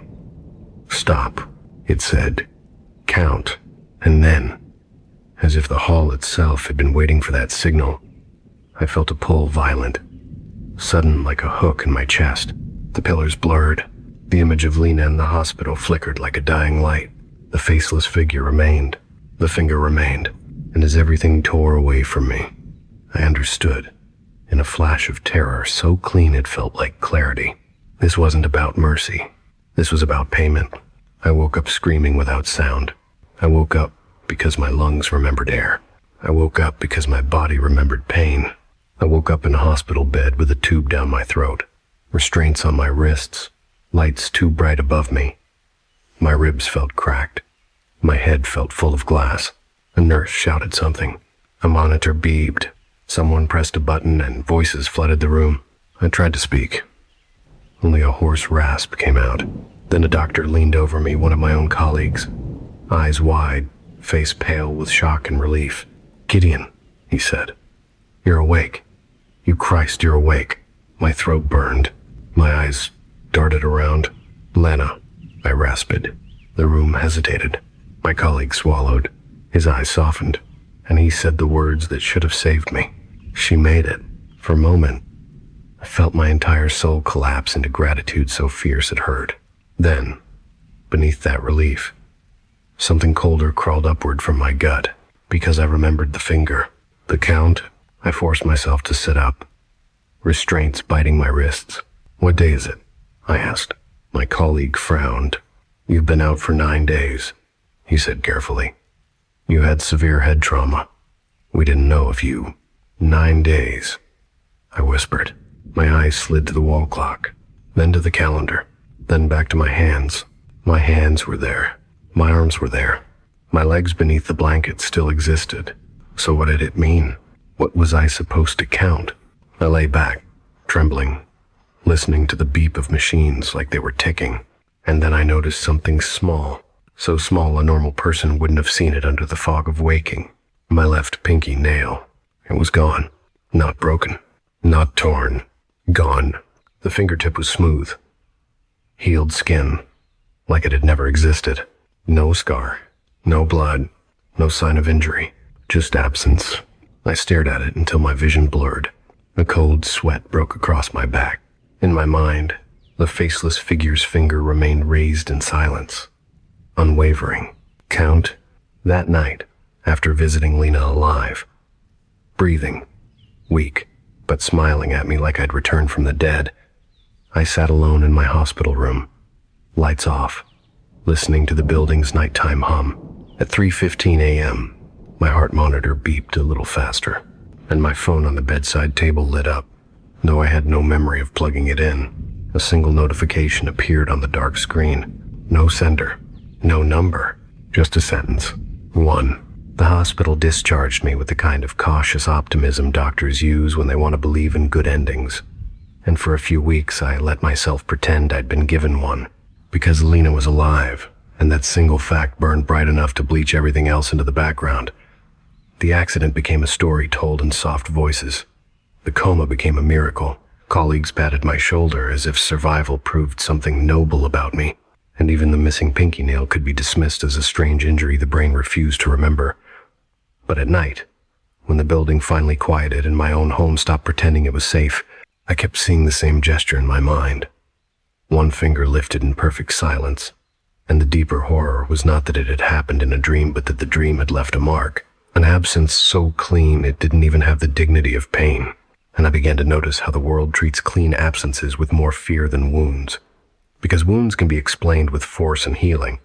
"Stop." It said, "Count." And then, as if the hall itself had been waiting for that signal, I felt a pull violent, sudden like a hook in my chest. The pillars blurred. The image of Lena in the hospital flickered like a dying light. The faceless figure remained. The finger remained. And as everything tore away from me, I understood, in a flash of terror so clean it felt like clarity. This wasn't about mercy. This was about payment. I woke up screaming without sound. I woke up because my lungs remembered air. I woke up because my body remembered pain. I woke up in a hospital bed with a tube down my throat, restraints on my wrists, lights too bright above me. My ribs felt cracked. My head felt full of glass. A nurse shouted something. A monitor beeped. Someone pressed a button and voices flooded the room. I tried to speak. Only a hoarse rasp came out. Then a doctor leaned over me, one of my own colleagues. Eyes wide, face pale with shock and relief. "Gideon," he said. "You're awake. You Christ, you're awake." My throat burned. My eyes darted around. "Lena," I rasped. The room hesitated. My colleague swallowed. His eyes softened, and he said the words that should have saved me. She made it. For a moment, I felt my entire soul collapse into gratitude so fierce it hurt. Then, beneath that relief, something colder crawled upward from my gut, because I remembered the finger. The count. I forced myself to sit up, restraints biting my wrists. "What day is it?" I asked. My colleague frowned. "You've been out for 9 days, he said carefully. "You had severe head trauma. We didn't know if you—" 9 days, I whispered. My eyes slid to the wall clock, then to the calendar, then back to my hands. My hands were there. My arms were there. My legs beneath the blanket still existed. So what did it mean? What was I supposed to count? I lay back, trembling, listening to the beep of machines like they were ticking. And then I noticed something small, so small a normal person wouldn't have seen it under the fog of waking. My left pinky nail. It was gone. Not broken. Not torn. Gone. The fingertip was smooth. Healed skin, like it had never existed. No scar. No blood. No sign of injury. Just absence. I stared at it until my vision blurred. A cold sweat broke across my back. In my mind, the faceless figure's finger remained raised in silence. Unwavering. Count. That night, after visiting Lena alive. Breathing. Weak, but smiling at me like I'd returned from the dead. I sat alone in my hospital room. Lights off. Listening to the building's nighttime hum. At 3:15 a.m., my heart monitor beeped a little faster, and my phone on the bedside table lit up, though I had no memory of plugging it in. A single notification appeared on the dark screen. No sender. No number. Just a sentence. 1. The hospital discharged me with the kind of cautious optimism doctors use when they want to believe in good endings. And for a few weeks I let myself pretend I'd been given one, because Lena was alive, and that single fact burned bright enough to bleach everything else into the background. The accident became a story told in soft voices. The coma became a miracle. Colleagues patted my shoulder as if survival proved something noble about me, and even the missing pinky nail could be dismissed as a strange injury the brain refused to remember. But at night, when the building finally quieted and my own home stopped pretending it was safe, I kept seeing the same gesture in my mind. One finger lifted in perfect silence, and the deeper horror was not that it had happened in a dream, but that the dream had left a mark, an absence so clean it didn't even have the dignity of pain. And I began to notice how the world treats clean absences with more fear than wounds. Because wounds can be explained with force and healing,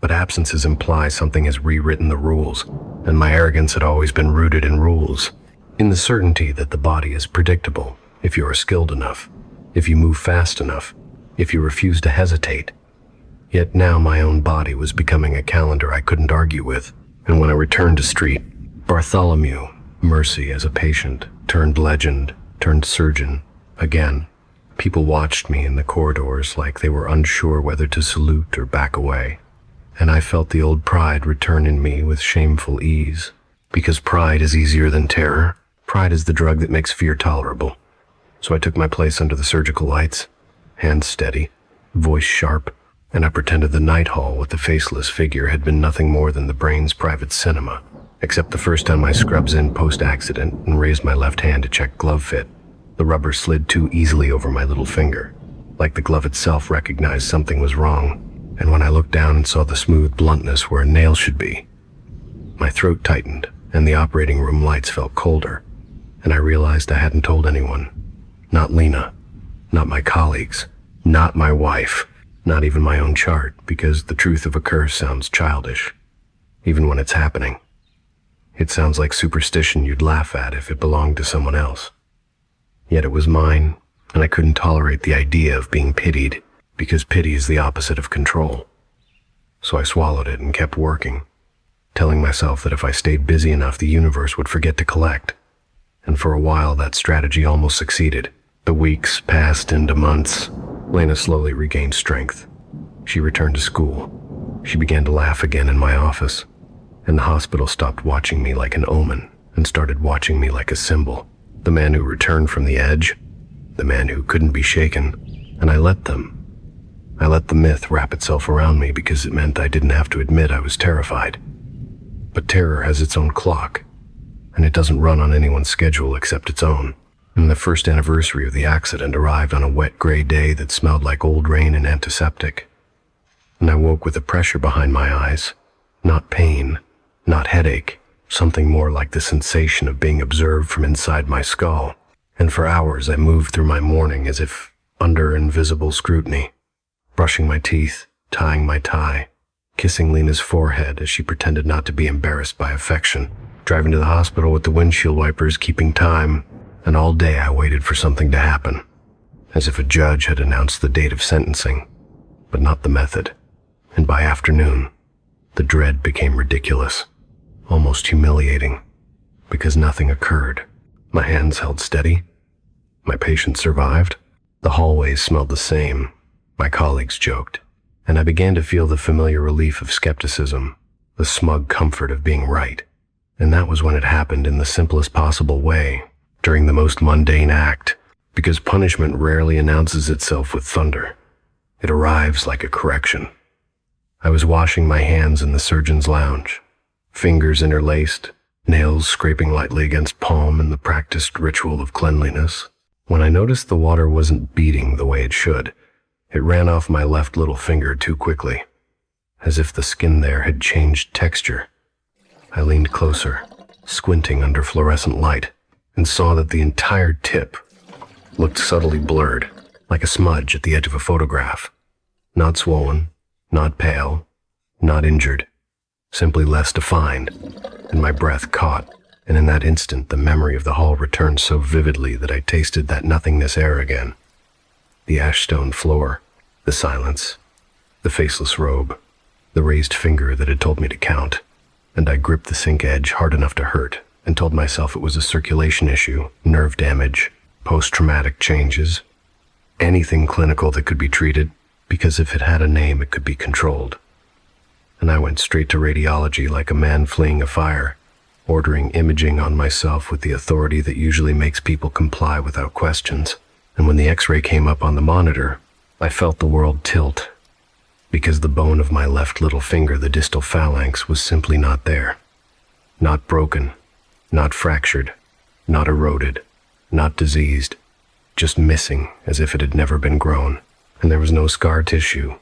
but absences imply something has rewritten the rules, and my arrogance had always been rooted in rules, in the certainty that the body is predictable if you are skilled enough, if you move fast enough, if you refuse to hesitate. Yet now my own body was becoming a calendar I couldn't argue with, and when I returned to street, Bartholomew, Mercy as a patient, turned legend, turned surgeon, again. People watched me in the corridors like they were unsure whether to salute or back away. And I felt the old pride return in me with shameful ease. Because pride is easier than terror. Pride is the drug that makes fear tolerable. So I took my place under the surgical lights, hands steady, voice sharp, and I pretended the night hall with the faceless figure had been nothing more than the brain's private cinema, except the first time I scrubs in post-accident and raised my left hand to check glove fit. The rubber slid too easily over my little finger, like the glove itself recognized something was wrong. And when I looked down and saw the smooth bluntness where a nail should be, my throat tightened and the operating room lights felt colder, and I realized I hadn't told anyone. Not Lena, not my colleagues, not my wife, not even my own chart, because the truth of a curse sounds childish, even when it's happening. It sounds like superstition you'd laugh at if it belonged to someone else. Yet it was mine, and I couldn't tolerate the idea of being pitied, because pity is the opposite of control. So I swallowed it and kept working, telling myself that if I stayed busy enough, the universe would forget to collect. And for a while, that strategy almost succeeded. The weeks passed into months. Lena slowly regained strength. She returned to school. She began to laugh again in my office. And the hospital stopped watching me like an omen and started watching me like a symbol. The man who returned from the edge, the man who couldn't be shaken. And I let the myth wrap itself around me because it meant I didn't have to admit I was terrified. But terror has its own clock, and it doesn't run on anyone's schedule except its own. And the first anniversary of the accident arrived on a wet gray day that smelled like old rain and antiseptic. And I woke with a pressure behind my eyes. Not pain, not headache, something more like the sensation of being observed from inside my skull. And for hours I moved through my morning as if under invisible scrutiny, brushing my teeth, tying my tie, kissing Lena's forehead as she pretended not to be embarrassed by affection, driving to the hospital with the windshield wipers, keeping time, and all day I waited for something to happen, as if a judge had announced the date of sentencing, but not the method. And by afternoon, the dread became ridiculous, almost humiliating, because nothing occurred. My hands held steady. My patient survived. The hallways smelled the same. My colleagues joked. And I began to feel the familiar relief of skepticism, the smug comfort of being right. And that was when it happened in the simplest possible way, during the most mundane act, because punishment rarely announces itself with thunder. It arrives like a correction. I was washing my hands in the surgeon's lounge, fingers interlaced, nails scraping lightly against palm in the practiced ritual of cleanliness, when I noticed the water wasn't beating the way it should. It ran off my left little finger too quickly, as if the skin there had changed texture. I leaned closer, squinting under fluorescent light, and saw that the entire tip looked subtly blurred, like a smudge at the edge of a photograph. Not swollen, not pale, not injured, simply less defined, and my breath caught, and in that instant the memory of the hall returned so vividly that I tasted that nothingness air again. The ash-stone floor, the silence, the faceless robe, the raised finger that had told me to count, and I gripped the sink edge hard enough to hurt and told myself it was a circulation issue, nerve damage, post-traumatic changes, anything clinical that could be treated, because if it had a name, it could be controlled. And I went straight to radiology like a man fleeing a fire, ordering imaging on myself with the authority that usually makes people comply without questions. And when the x-ray came up on the monitor, I felt the world tilt, because the bone of my left little finger, the distal phalanx, was simply not there. Not broken, not fractured, not eroded, not diseased, just missing as if it had never been grown. And there was no scar tissue,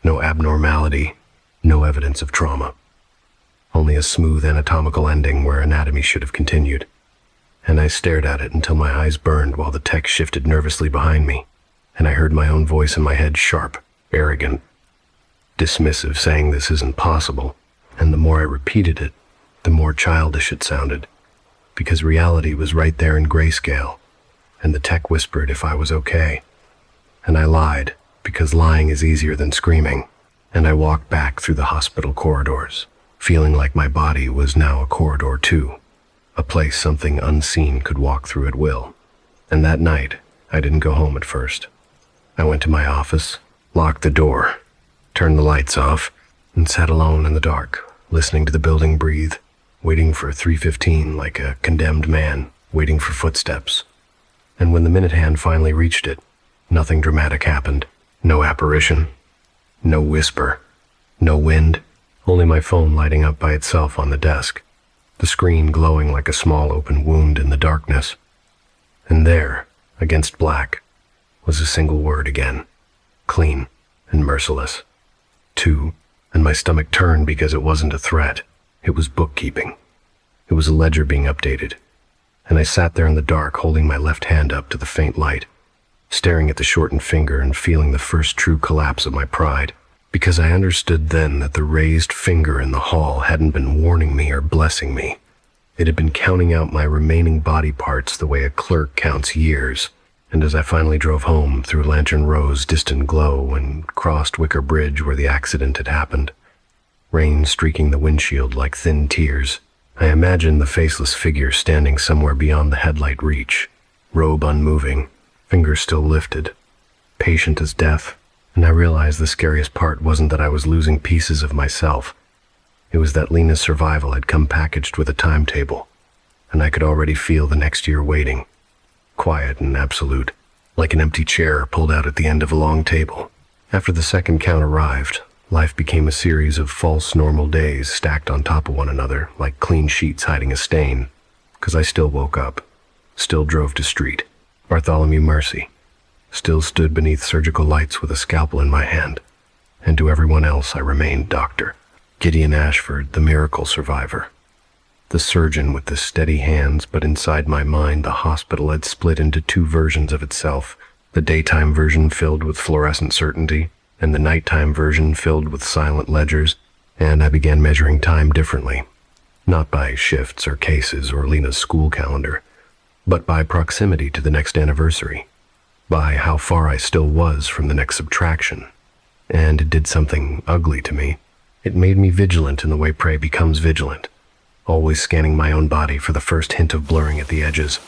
no abnormality, no evidence of trauma. Only a smooth anatomical ending where anatomy should have continued. And I stared at it until my eyes burned while the tech shifted nervously behind me, and I heard my own voice in my head, sharp, arrogant, dismissive, saying this isn't possible. And the more I repeated it, the more childish it sounded, because reality was right there in grayscale, and the tech whispered if I was okay. And I lied, because lying is easier than screaming, and I walked back through the hospital corridors, feeling like my body was now a corridor too, a place something unseen could walk through at will. And that night, I didn't go home at first. I went to my office, locked the door, turned the lights off, and sat alone in the dark, listening to the building breathe, waiting for 3:15 like a condemned man, waiting for footsteps. And when the minute hand finally reached it, nothing dramatic happened. No apparition, no whisper, no wind, only my phone lighting up by itself on the desk, the screen glowing like a small open wound in the darkness. And there, against black, was a single word again, clean and merciless. 2, and my stomach turned because it wasn't a threat. It was bookkeeping. It was a ledger being updated. And I sat there in the dark, holding my left hand up to the faint light, staring at the shortened finger and feeling the first true collapse of my pride, because I understood then that the raised finger in the hall hadn't been warning me or blessing me. It had been counting out my remaining body parts the way a clerk counts years, And as I finally drove home through Lantern Row's distant glow and crossed Wicker Bridge where the accident had happened, rain streaking the windshield like thin tears, I imagined the faceless figure standing somewhere beyond the headlight reach, robe unmoving, fingers still lifted, patient as death. And I realized the scariest part wasn't that I was losing pieces of myself. It was that Lena's survival had come packaged with a timetable, and I could already feel the next year waiting, quiet and absolute, like an empty chair pulled out at the end of a long table. After the second count arrived, life became a series of false normal days stacked on top of one another like clean sheets hiding a stain, because I still woke up, still drove to Street, Bartholomew Mercy, still stood beneath surgical lights with a scalpel in my hand, and to everyone else I remained Dr. Gideon Ashford, the miracle survivor. The surgeon with the steady hands, but inside my mind the hospital had split into two versions of itself, the daytime version filled with fluorescent certainty, and the nighttime version filled with silent ledgers, and I began measuring time differently, not by shifts or cases or Lena's school calendar, but by proximity to the next anniversary, by how far I still was from the next subtraction. And it did something ugly to me. It made me vigilant in the way prey becomes vigilant, always scanning my own body for the first hint of blurring at the edges,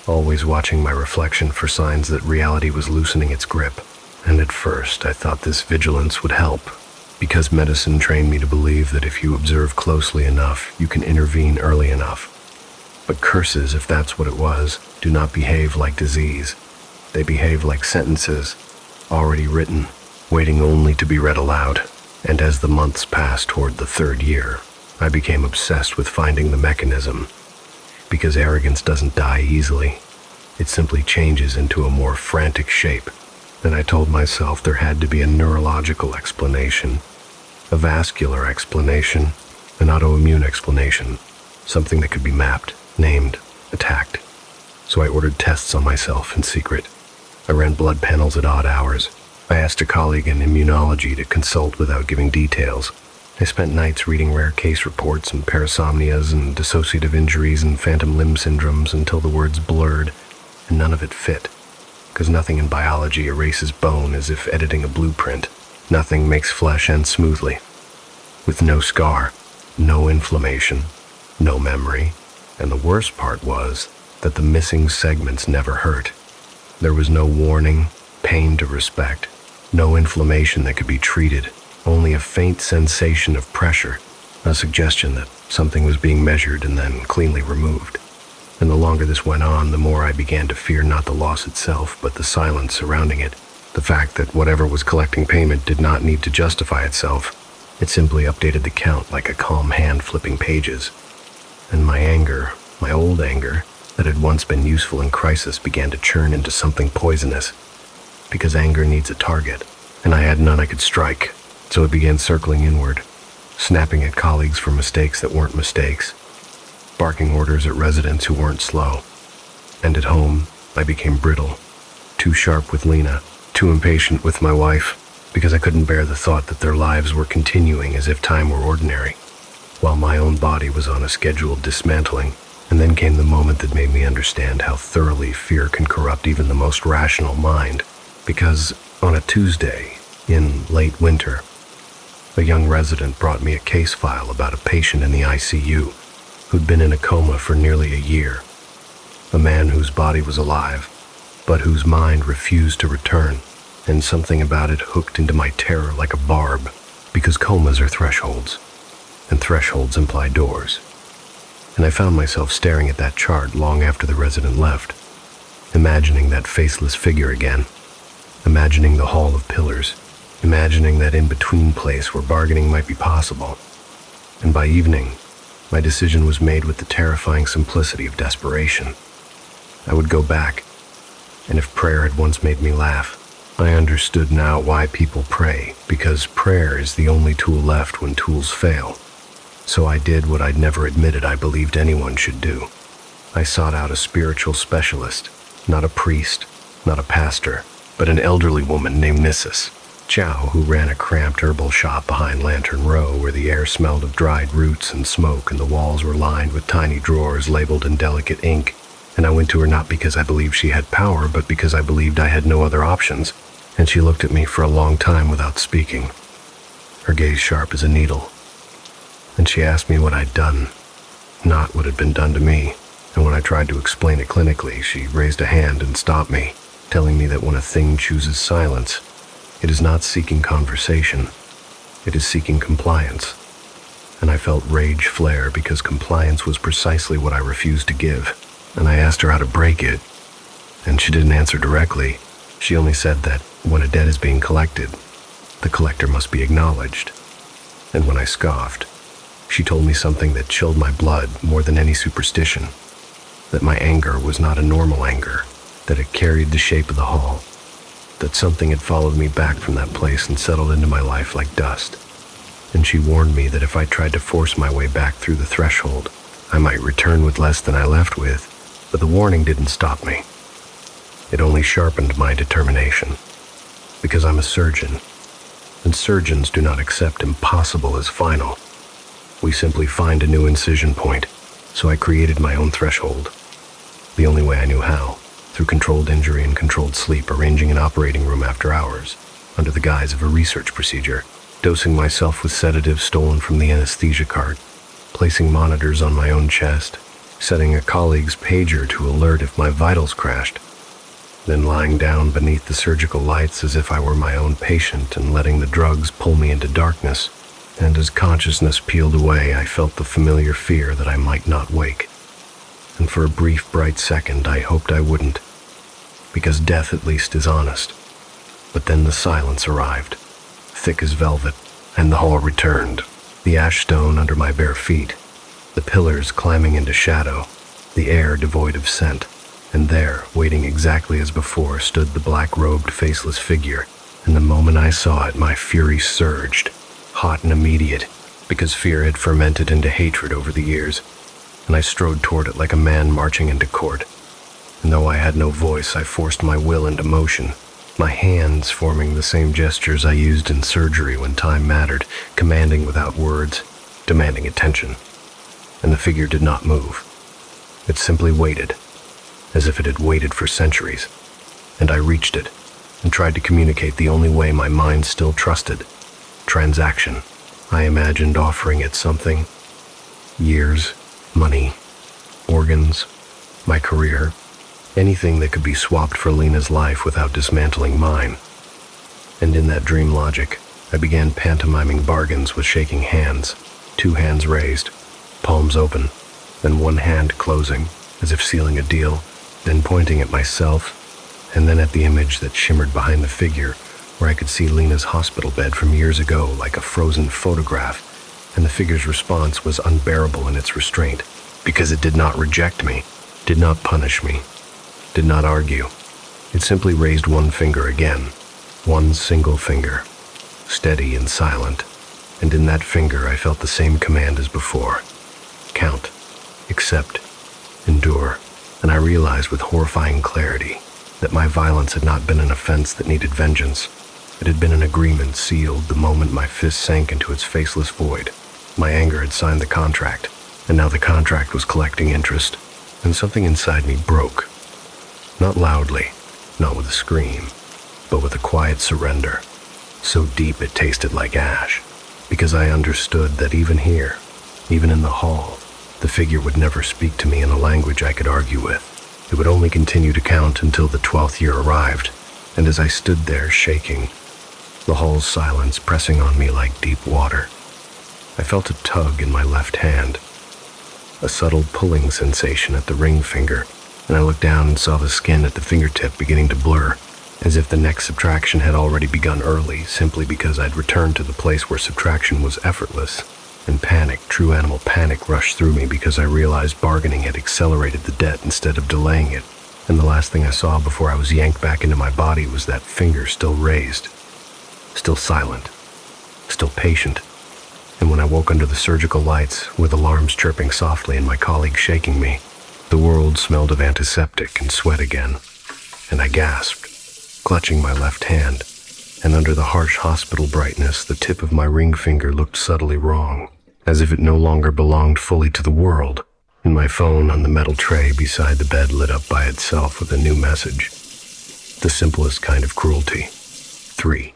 always watching my reflection for signs that reality was loosening its grip. And at first I thought this vigilance would help, because medicine trained me to believe that if you observe closely enough, you can intervene early enough. But curses, if that's what it was, do not behave like disease. They behave like sentences, already written, waiting only to be read aloud. And as the months passed toward the third year, I became obsessed with finding the mechanism. Because arrogance doesn't die easily. It simply changes into a more frantic shape. And I told myself there had to be a neurological explanation, a vascular explanation, an autoimmune explanation, something that could be mapped, named, attacked. So I ordered tests on myself in secret. I ran blood panels at odd hours. I asked a colleague in immunology to consult without giving details. I spent nights reading rare case reports and parasomnias and dissociative injuries and phantom limb syndromes until the words blurred, and none of it fit. Because nothing in biology erases bone as if editing a blueprint. Nothing makes flesh end smoothly. With no scar, no inflammation, no memory, and the worst part was that the missing segments never hurt. There was no warning, pain to respect, no inflammation that could be treated, only a faint sensation of pressure, a suggestion that something was being measured and then cleanly removed. And the longer this went on, the more I began to fear not the loss itself, but the silence surrounding it. The fact that whatever was collecting payment did not need to justify itself. It simply updated the count like a calm hand flipping pages. And my anger, my old anger, that had once been useful in crisis began to churn into something poisonous. Because anger needs a target, and I had none I could strike. So it began circling inward, snapping at colleagues for mistakes that weren't mistakes, barking orders at residents who weren't slow. And at home, I became brittle, too sharp with Lena, too impatient with my wife, because I couldn't bear the thought that their lives were continuing as if time were ordinary, while my own body was on a scheduled dismantling. And then came the moment that made me understand how thoroughly fear can corrupt even the most rational mind. Because on a Tuesday, in late winter, a young resident brought me a case file about a patient in the ICU who'd been in a coma for nearly a year. A man whose body was alive, but whose mind refused to return, and something about it hooked into my terror like a barb, because comas are thresholds, and thresholds imply doors. And I found myself staring at that chart long after the resident left, imagining that faceless figure again, imagining the hall of pillars, imagining that in-between place where bargaining might be possible. And by evening, my decision was made with the terrifying simplicity of desperation. I would go back, and if prayer had once made me laugh, I understood now why people pray, because prayer is the only tool left when tools fail. So I did what I'd never admitted I believed anyone should do. I sought out a spiritual specialist, not a priest, not a pastor, but an elderly woman named Mrs. Chow, who ran a cramped herbal shop behind Lantern Row where the air smelled of dried roots and smoke and the walls were lined with tiny drawers labeled in delicate ink And I went to her not because I believed she had power, but because I believed I had no other options. And she looked at me for a long time without speaking, her gaze sharp as a needle. And she asked me what I'd done, not what had been done to me. And when I tried to explain it clinically, she raised a hand and stopped me, telling me that when a thing chooses silence, it is not seeking conversation, it is seeking compliance. And I felt rage flare because compliance was precisely what I refused to give. And I asked her how to break it, and she didn't answer directly. She only said that when a debt is being collected, the collector must be acknowledged. And when I scoffed, she told me something that chilled my blood more than any superstition, that my anger was not a normal anger, that it carried the shape of the hall, that something had followed me back from that place and settled into my life like dust. And she warned me that if I tried to force my way back through the threshold, I might return with less than I left with. But the warning didn't stop me. It only sharpened my determination. Because I'm a surgeon, and surgeons do not accept impossible as final. We simply find a new incision point, so I created my own threshold. The only way I knew how, through controlled injury and controlled sleep, arranging an operating room after hours, under the guise of a research procedure, dosing myself with sedatives stolen from the anesthesia cart, placing monitors on my own chest, setting a colleague's pager to alert if my vitals crashed, then lying down beneath the surgical lights as if I were my own patient and letting the drugs pull me into darkness. And as consciousness peeled away, I felt the familiar fear that I might not wake. And for a brief, bright second, I hoped I wouldn't, because death at least is honest. But then the silence arrived, thick as velvet, and the hall returned, the ash stone under my bare feet, the pillars climbing into shadow, the air devoid of scent, and there, waiting exactly as before, stood the black-robed, faceless figure. And the moment I saw it, my fury surged, hot and immediate, because fear had fermented into hatred over the years, and I strode toward it like a man marching into court. And though I had no voice, I forced my will into motion, my hands forming the same gestures I used in surgery when time mattered, commanding without words, demanding attention. And the figure did not move. It simply waited, as if it had waited for centuries. And I reached it, and tried to communicate the only way my mind still trusted. Transaction. I imagined offering it something. Years, money, organs, my career, anything that could be swapped for Lena's life without dismantling mine. And in that dream logic, I began pantomiming bargains with shaking hands, 2 hands raised, palms open, then one hand closing, as if sealing a deal, then pointing at myself, and then at the image that shimmered behind the figure, where I could see Lena's hospital bed from years ago like a frozen photograph, and the figure's response was unbearable in its restraint, because it did not reject me, did not punish me, did not argue. It simply raised one finger again, one single finger, steady and silent, and in that finger I felt the same command as before. Count, accept, endure, and I realized with horrifying clarity that my violence had not been an offense that needed vengeance. It had been an agreement sealed the moment my fist sank into its faceless void. My anger had signed the contract, and now the contract was collecting interest, and something inside me broke. Not loudly, not with a scream, but with a quiet surrender, so deep it tasted like ash, because I understood that even here, even in the hall, the figure would never speak to me in a language I could argue with. It would only continue to count until the 12th year arrived, and as I stood there shaking, the hall's silence pressing on me like deep water, I felt a tug in my left hand, a subtle pulling sensation at the ring finger, and I looked down and saw the skin at the fingertip beginning to blur, as if the next subtraction had already begun early, simply because I'd returned to the place where subtraction was effortless. And panic, true animal panic, rushed through me because I realized bargaining had accelerated the debt instead of delaying it. And the last thing I saw before I was yanked back into my body was that finger still raised, still silent, still patient. And when I woke under the surgical lights, with alarms chirping softly and my colleagues shaking me, the world smelled of antiseptic and sweat again. And I gasped, clutching my left hand, and under the harsh hospital brightness, the tip of my ring finger looked subtly wrong, as if it no longer belonged fully to the world, and my phone on the metal tray beside the bed lit up by itself with a new message. The simplest kind of cruelty. 3.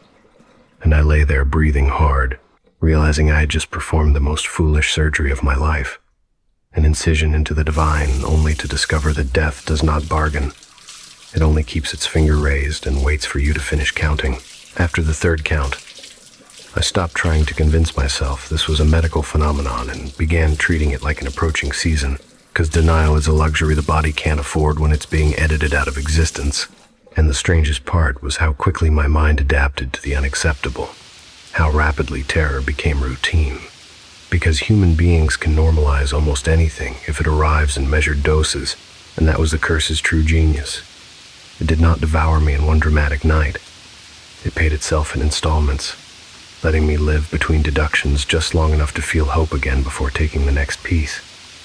And I lay there breathing hard, realizing I had just performed the most foolish surgery of my life. An incision into the divine, only to discover that death does not bargain. It only keeps its finger raised and waits for you to finish counting. After the third count, I stopped trying to convince myself this was a medical phenomenon and began treating it like an approaching season, because denial is a luxury the body can't afford when it's being edited out of existence. And the strangest part was how quickly my mind adapted to the unacceptable, how rapidly terror became routine. Because human beings can normalize almost anything if it arrives in measured doses, and that was the curse's true genius. It did not devour me in one dramatic night. It paid itself in installments, letting me live between deductions just long enough to feel hope again before taking the next piece.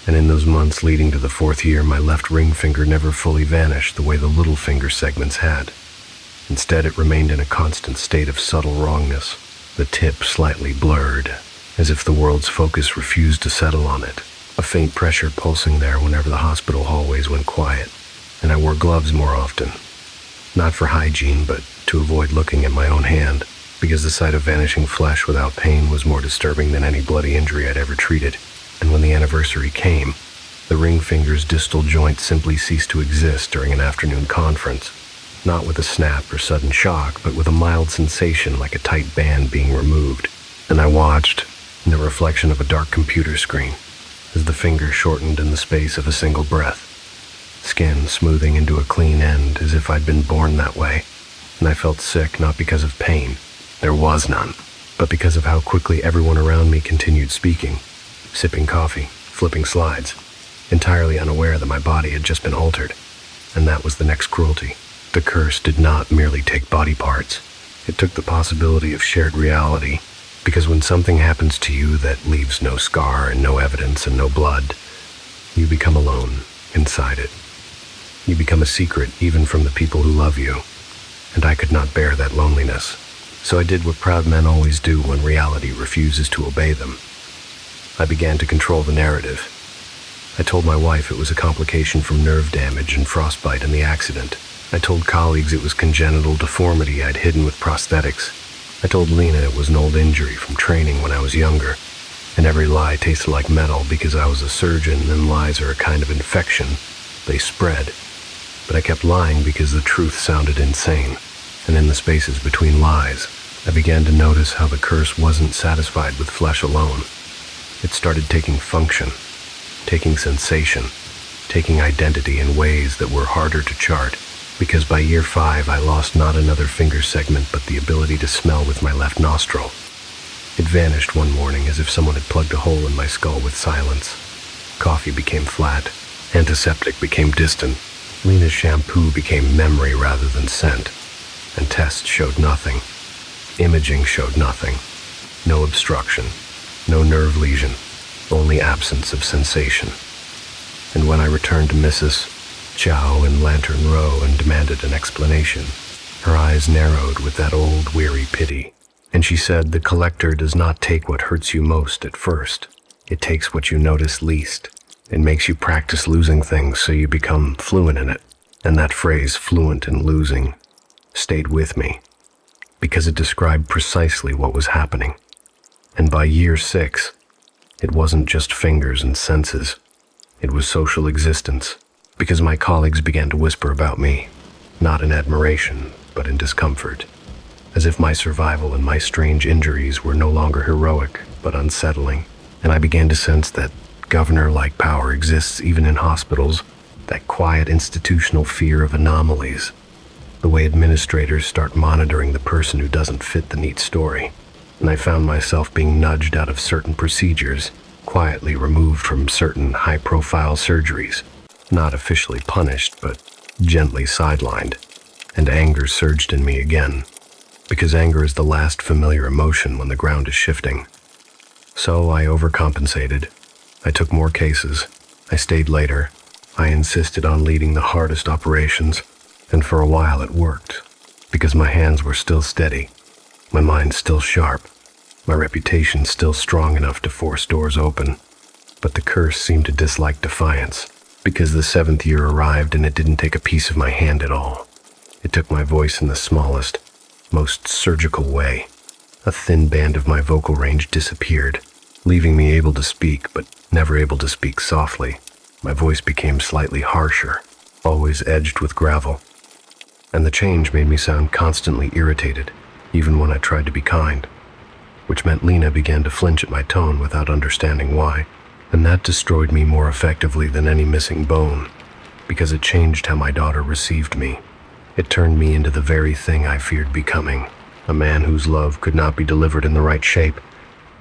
And in those months leading to the 4th year, my left ring finger never fully vanished the way the little finger segments had. Instead, it remained in a constant state of subtle wrongness, the tip slightly blurred, as if the world's focus refused to settle on it, a faint pressure pulsing there whenever the hospital hallways went quiet. And I wore gloves more often, not for hygiene, but to avoid looking at my own hand, because the sight of vanishing flesh without pain was more disturbing than any bloody injury I'd ever treated. And when the anniversary came, the ring finger's distal joint simply ceased to exist during an afternoon conference, not with a snap or sudden shock, but with a mild sensation like a tight band being removed. And I watched, in the reflection of a dark computer screen, as the finger shortened in the space of a single breath, skin smoothing into a clean end as if I'd been born that way. And I felt sick not because of pain, there was none, but because of how quickly everyone around me continued speaking, sipping coffee, flipping slides, entirely unaware that my body had just been altered. And that was the next cruelty. The curse did not merely take body parts. It took the possibility of shared reality, because when something happens to you that leaves no scar and no evidence and no blood, you become alone inside it. You become a secret even from the people who love you, and I could not bear that loneliness. So I did what proud men always do when reality refuses to obey them. I began to control the narrative. I told my wife it was a complication from nerve damage and frostbite in the accident. I told colleagues it was congenital deformity I'd hidden with prosthetics. I told Lena it was an old injury from training when I was younger. And every lie tasted like metal because I was a surgeon and lies are a kind of infection. They spread. But I kept lying because the truth sounded insane. And in the spaces between lies, I began to notice how the curse wasn't satisfied with flesh alone. It started taking function, taking sensation, taking identity in ways that were harder to chart, because by year 5 I lost not another finger segment but the ability to smell with my left nostril. It vanished one morning as if someone had plugged a hole in my skull with silence. Coffee became flat, antiseptic became distant, Lena's shampoo became memory rather than scent, and tests showed nothing. Imaging showed nothing. No obstruction. No nerve lesion, only absence of sensation. And when I returned to Mrs. Chow in Lantern Row and demanded an explanation, her eyes narrowed with that old weary pity, and she said, "The collector does not take what hurts you most at first. It takes what you notice least. It makes you practice losing things so you become fluent in it." And that phrase, fluent in losing, stayed with me, because it described precisely what was happening. And by year 6, it wasn't just fingers and senses. It was social existence, because my colleagues began to whisper about me, not in admiration, but in discomfort, as if my survival and my strange injuries were no longer heroic, but unsettling. And I began to sense that governor-like power exists even in hospitals, that quiet institutional fear of anomalies, the way administrators start monitoring the person who doesn't fit the neat story. And I found myself being nudged out of certain procedures, quietly removed from certain high-profile surgeries, not officially punished, but gently sidelined. And anger surged in me again, because anger is the last familiar emotion when the ground is shifting. So I overcompensated. I took more cases. I stayed later. I insisted on leading the hardest operations, and for a while it worked, because my hands were still steady. My mind still sharp, my reputation still strong enough to force doors open. But the curse seemed to dislike defiance, because the seventh year arrived and it didn't take a piece of my hand at all. It took my voice in the smallest, most surgical way. A thin band of my vocal range disappeared, leaving me able to speak, but never able to speak softly. My voice became slightly harsher, always edged with gravel. And the change made me sound constantly irritated, even when I tried to be kind, which meant Lena began to flinch at my tone without understanding why. And that destroyed me more effectively than any missing bone, because it changed how my daughter received me. It turned me into the very thing I feared becoming, a man whose love could not be delivered in the right shape.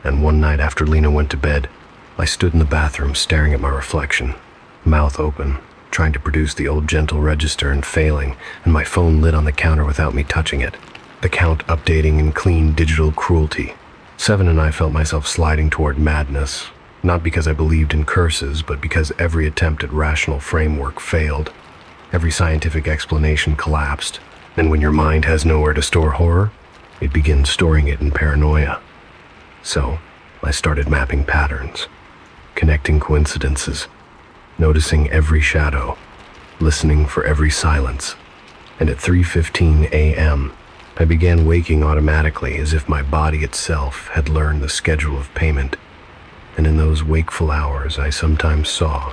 And one night after Lena went to bed, I stood in the bathroom staring at my reflection, mouth open, trying to produce the old gentle register and failing, and my phone lit on the counter without me touching it. The count updating in clean digital cruelty. 7 and I felt myself sliding toward madness. Not because I believed in curses, but because every attempt at rational framework failed. Every scientific explanation collapsed. And when your mind has nowhere to store horror, it begins storing it in paranoia. So, I started mapping patterns, connecting coincidences, noticing every shadow, listening for every silence. And at 3:15 a.m., I began waking automatically as if my body itself had learned the schedule of payment. And in those wakeful hours, I sometimes saw,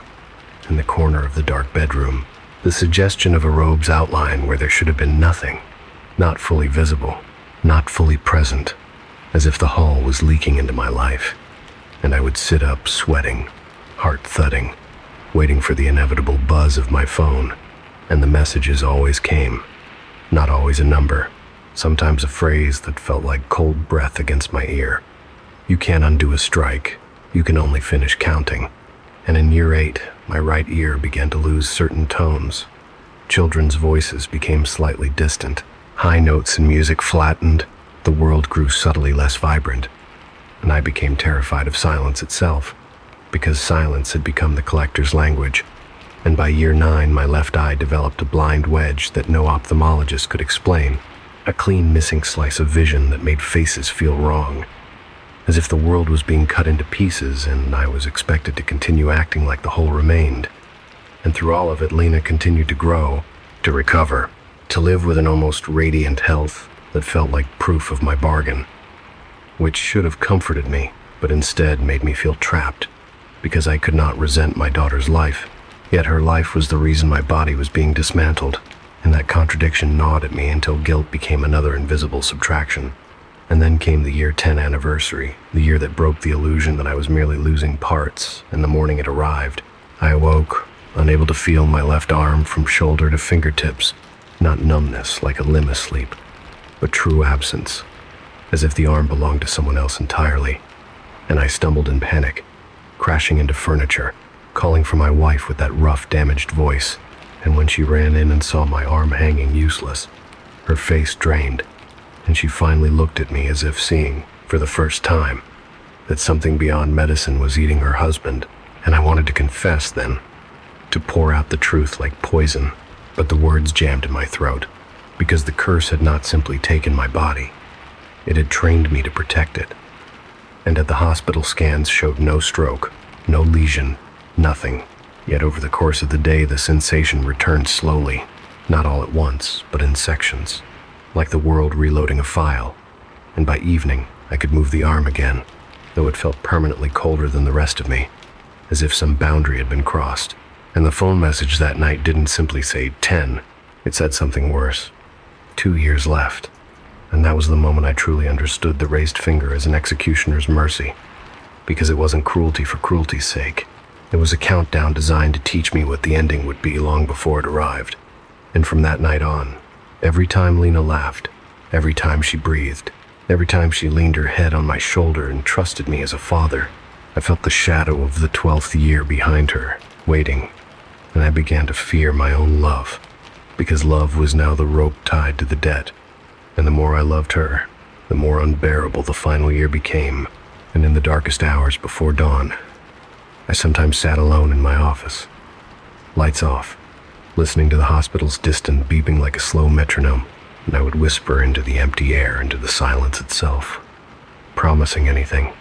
in the corner of the dark bedroom, the suggestion of a robe's outline where there should have been nothing, not fully visible, not fully present, as if the hall was leaking into my life. And I would sit up sweating, heart thudding, waiting for the inevitable buzz of my phone, and the messages always came. Not always a number, sometimes a phrase that felt like cold breath against my ear. You can't undo a strike. You can only finish counting. And in year 8, my right ear began to lose certain tones. Children's voices became slightly distant. High notes in music flattened. The world grew subtly less vibrant. And I became terrified of silence itself, because silence had become the collector's language. And by year 9, my left eye developed a blind wedge that no ophthalmologist could explain. A clean missing slice of vision that made faces feel wrong, as if the world was being cut into pieces and I was expected to continue acting like the whole remained. And through all of it, Lena continued to grow, to recover, to live with an almost radiant health that felt like proof of my bargain, which should have comforted me, but instead made me feel trapped, because I could not resent my daughter's life, yet her life was the reason my body was being dismantled, and that contradiction gnawed at me until guilt became another invisible subtraction. And then came the year 10 anniversary, the year that broke the illusion that I was merely losing parts, and the morning it arrived. I awoke, unable to feel my left arm from shoulder to fingertips, not numbness like a limb asleep, but true absence, as if the arm belonged to someone else entirely. And I stumbled in panic, crashing into furniture, calling for my wife with that rough, damaged voice. And when she ran in and saw my arm hanging useless, her face drained, and she finally looked at me as if seeing, for the first time, that something beyond medicine was eating her husband. And I wanted to confess then, to pour out the truth like poison, but the words jammed in my throat, because the curse had not simply taken my body, it had trained me to protect it. And at the hospital scans showed no stroke, no lesion, nothing. Yet over the course of the day, the sensation returned slowly, not all at once, but in sections, like the world reloading a file. And by evening, I could move the arm again, though it felt permanently colder than the rest of me, as if some boundary had been crossed. And the phone message that night didn't simply say 10, it said something worse. 2 years left. And that was the moment I truly understood the raised finger as an executioner's mercy, because it wasn't cruelty for cruelty's sake. It was a countdown designed to teach me what the ending would be long before it arrived. And from that night on, every time Lena laughed, every time she breathed, every time she leaned her head on my shoulder and trusted me as a father, I felt the shadow of the 12th year behind her, waiting, and I began to fear my own love, because love was now the rope tied to the debt. And the more I loved her, the more unbearable the final year became. And in the darkest hours before dawn, I sometimes sat alone in my office, lights off, listening to the hospital's distant beeping like a slow metronome, and I would whisper into the empty air, into the silence itself, promising anything,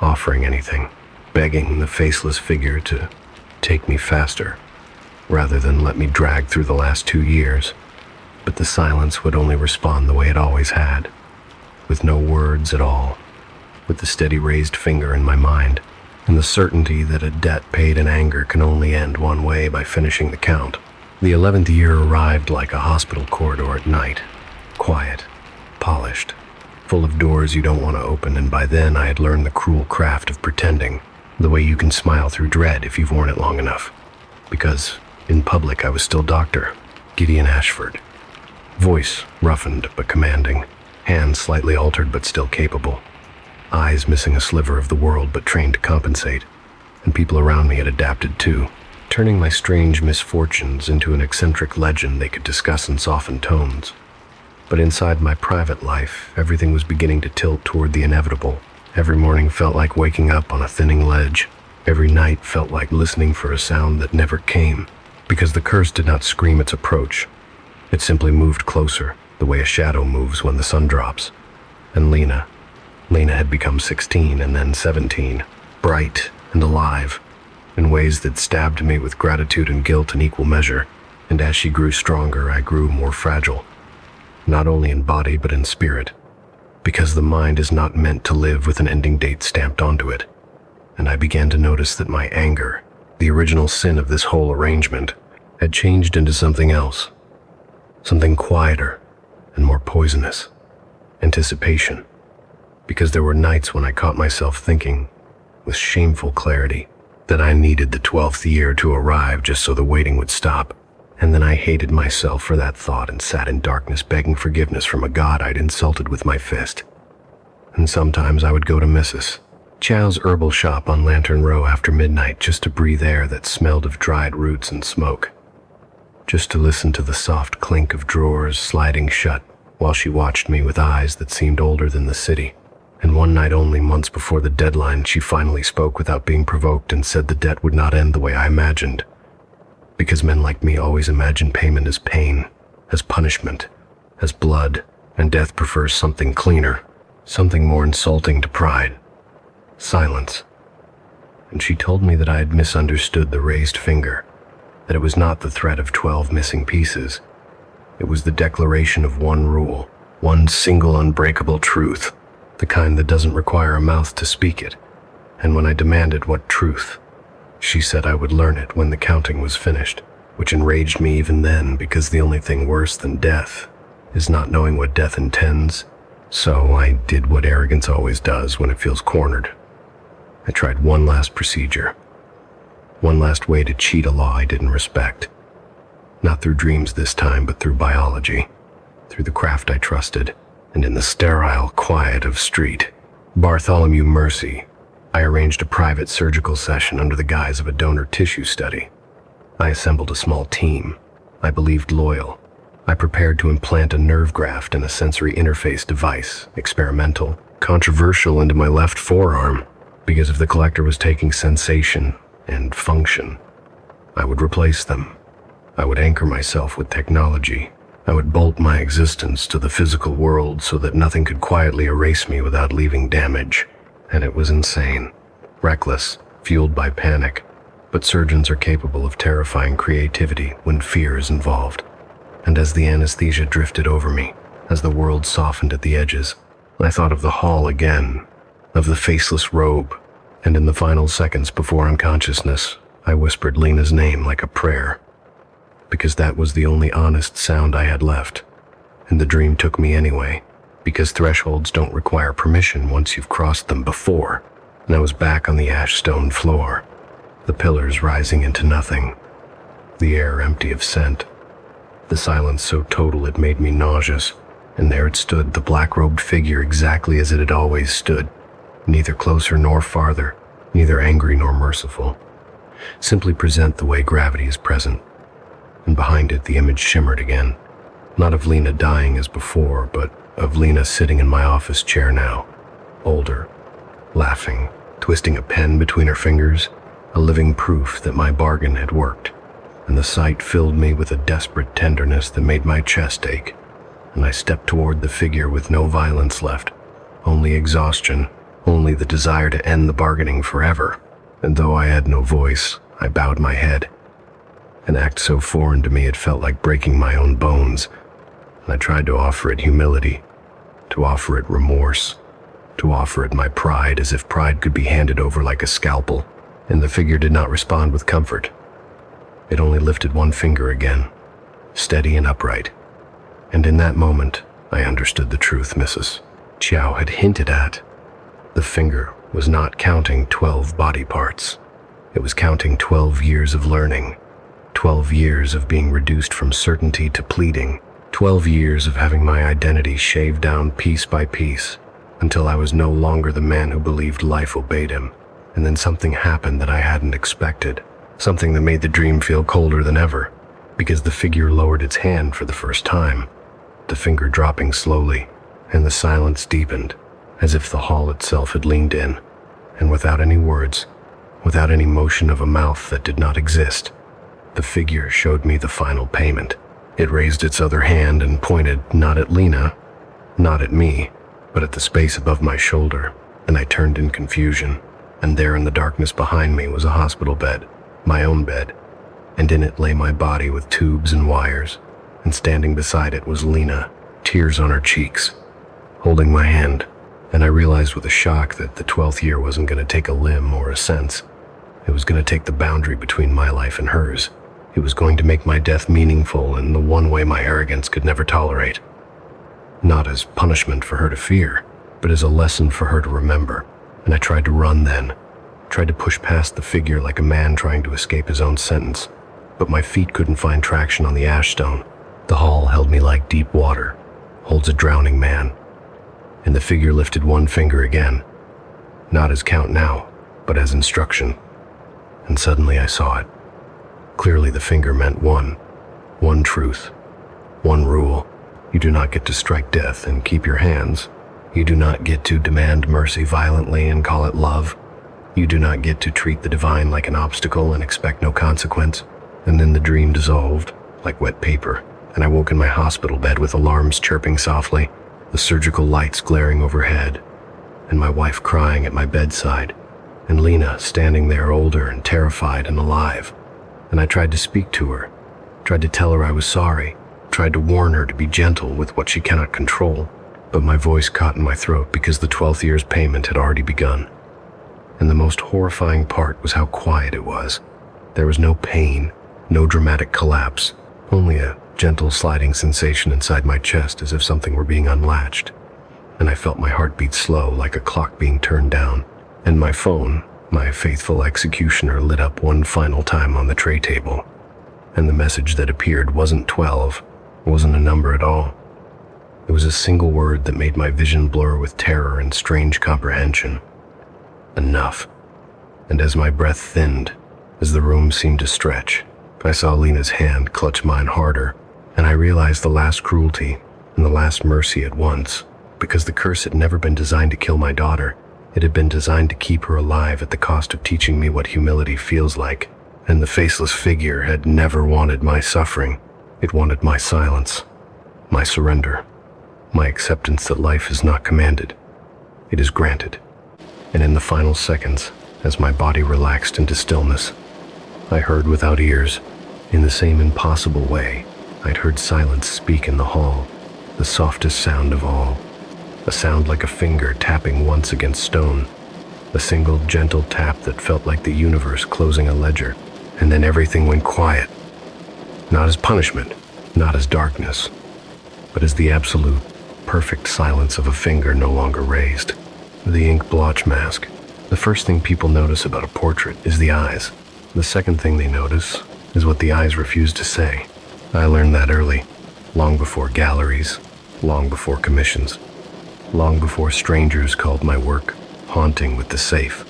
offering anything, begging the faceless figure to take me faster, rather than let me drag through the last 2 years. But the silence would only respond the way it always had, with no words at all, with the steady raised finger in my mind, and the certainty that a debt paid in anger can only end one way, by finishing the count. The 11th year arrived like a hospital corridor at night, quiet, polished, full of doors you don't want to open, and by then I had learned the cruel craft of pretending, the way you can smile through dread if you've worn it long enough. Because, in public, I was still Dr. Gideon Ashford. Voice roughened but commanding, hands slightly altered but still capable, eyes missing a sliver of the world but trained to compensate, and people around me had adapted too, turning my strange misfortunes into an eccentric legend they could discuss in softened tones. But inside my private life, everything was beginning to tilt toward the inevitable. Every morning felt like waking up on a thinning ledge. Every night felt like listening for a sound that never came, because the curse did not scream its approach. It simply moved closer, the way a shadow moves when the sun drops. And Lena had become 16 and then 17, bright and alive, in ways that stabbed me with gratitude and guilt in equal measure. And as she grew stronger, I grew more fragile, not only in body but in spirit, because the mind is not meant to live with an ending date stamped onto it. And I began to notice that my anger, the original sin of this whole arrangement, had changed into something else, something quieter and more poisonous: anticipation. Because there were nights when I caught myself thinking, with shameful clarity, that I needed the 12th year to arrive just so the waiting would stop. And then I hated myself for that thought and sat in darkness begging forgiveness from a god I'd insulted with my fist. And sometimes I would go to Mrs. Chow's herbal shop on Lantern Row after midnight just to breathe air that smelled of dried roots and smoke. Just to listen to the soft clink of drawers sliding shut while she watched me with eyes that seemed older than the city. And one night only, months before the deadline, she finally spoke without being provoked and said the debt would not end the way I imagined. Because men like me always imagine payment as pain, as punishment, as blood, and death prefers something cleaner, something more insulting to pride: silence. And she told me that I had misunderstood the raised finger, that it was not the threat of 12 missing pieces. It was the declaration of one rule, one single unbreakable truth, the kind that doesn't require a mouth to speak it. And when I demanded what truth, she said I would learn it when the counting was finished, which enraged me even then, because the only thing worse than death is not knowing what death intends. So I did what arrogance always does when it feels cornered. I tried one last procedure, one last way to cheat a law I didn't respect. Not through dreams this time, but through biology, through the craft I trusted, and in the sterile quiet of street Bartholomew Mercy, I arranged a private surgical session under the guise of a donor tissue study. I assembled a small team. I believed loyal. I prepared to implant a nerve graft and a sensory interface device, experimental, controversial, into my left forearm, because if the collector was taking sensation and function, I would replace them. I would anchor myself with technology. I would bolt my existence to the physical world so that nothing could quietly erase me without leaving damage. And it was insane, reckless, fueled by panic. But surgeons are capable of terrifying creativity when fear is involved. And as the anesthesia drifted over me, as the world softened at the edges, I thought of the hall again, of the faceless robe, and in the final seconds before unconsciousness, I whispered Lena's name like a prayer, because that was the only honest sound I had left. And the dream took me anyway, because thresholds don't require permission once you've crossed them before. And I was back on the ash stone floor, the pillars rising into nothing, the air empty of scent, the silence so total it made me nauseous. And there it stood, the black-robed figure, exactly as it had always stood, neither closer nor farther, neither angry nor merciful, simply present the way gravity is present. And behind it the image shimmered again, not of Lena dying as before, but of Lena sitting in my office chair now, older, laughing, twisting a pen between her fingers, a living proof that my bargain had worked. And the sight filled me with a desperate tenderness that made my chest ache, and I stepped toward the figure with no violence left, only exhaustion, only the desire to end the bargaining forever. and though I had no voice, I bowed my head. An act so foreign to me it felt like breaking my own bones, and I tried to offer it humility, to offer it remorse, to offer it my pride as if pride could be handed over like a scalpel, and the figure did not respond with comfort. It only lifted one finger again, steady and upright. And in that moment, I understood the truth Mrs. Chow had hinted at. The finger was not counting 12 body parts. It was counting 12 years of learning, 12 years of being reduced from certainty to pleading, 12 years of having my identity shaved down piece by piece, until I was no longer the man who believed life obeyed him. And then something happened that I hadn't expected, something that made the dream feel colder than ever, because the figure lowered its hand for the first time, the finger dropping slowly, and the silence deepened, as if the hall itself had leaned in, and without any words, without any motion of a mouth that did not exist, the figure showed me the final payment. It raised its other hand and pointed not at Lena, not at me, but at the space above my shoulder, and I turned in confusion, and there in the darkness behind me was a hospital bed, my own bed, and in it lay my body with tubes and wires, and standing beside it was Lena, tears on her cheeks, holding my hand, and I realized with a shock that the 12th year wasn't going to take a limb or a sense. It was going to take the boundary between my life and hers. It was going to make my death meaningful in the one way my arrogance could never tolerate. Not as punishment for her to fear, but as a lesson for her to remember. And I tried to run then, tried to push past the figure like a man trying to escape his own sentence, but my feet couldn't find traction on the ash stone. The hall held me like deep water holds a drowning man, and the figure lifted one finger again, not as count now, but as instruction. And suddenly I saw it. Clearly the finger meant one truth, one rule. You do not get to strike death and keep your hands. You do not get to demand mercy violently and call it love. You do not get to treat the divine like an obstacle and expect no consequence. And then the dream dissolved, like wet paper, and I woke in my hospital bed with alarms chirping softly, the surgical lights glaring overhead, and my wife crying at my bedside, and Lena standing there older and terrified and alive. And I tried to speak to her, tried to tell her I was sorry, tried to warn her to be gentle with what she cannot control, but my voice caught in my throat because the 12th year's payment had already begun. And the most horrifying part was how quiet it was. There was no pain, no dramatic collapse, only a gentle sliding sensation inside my chest as if something were being unlatched. And I felt my heart beat slow like a clock being turned down, and my phone, my faithful executioner, lit up one final time on the tray table. And the message that appeared wasn't 12, wasn't a number at all. It was a single word that made my vision blur with terror and strange comprehension. Enough. And as my breath thinned, as the room seemed to stretch, I saw Lena's hand clutch mine harder, and I realized the last cruelty and the last mercy at once, because the curse had never been designed to kill my daughter. It had been designed to keep her alive at the cost of teaching me what humility feels like. And the faceless figure had never wanted my suffering. It wanted my silence, my surrender, my acceptance that life is not commanded. It is granted. And in the final seconds, as my body relaxed into stillness, I heard without ears, in the same impossible way, I'd heard silence speak in the hall, the softest sound of all, a sound like a finger tapping once against stone, a single gentle tap that felt like the universe closing a ledger, and then everything went quiet, not as punishment, not as darkness, but as the absolute, perfect silence of a finger no longer raised. The ink blotch mask. The first thing people notice about a portrait is the eyes. The second thing they notice is what the eyes refuse to say. I learned that early, long before galleries, long before commissions, long before strangers called my work haunting with the safe,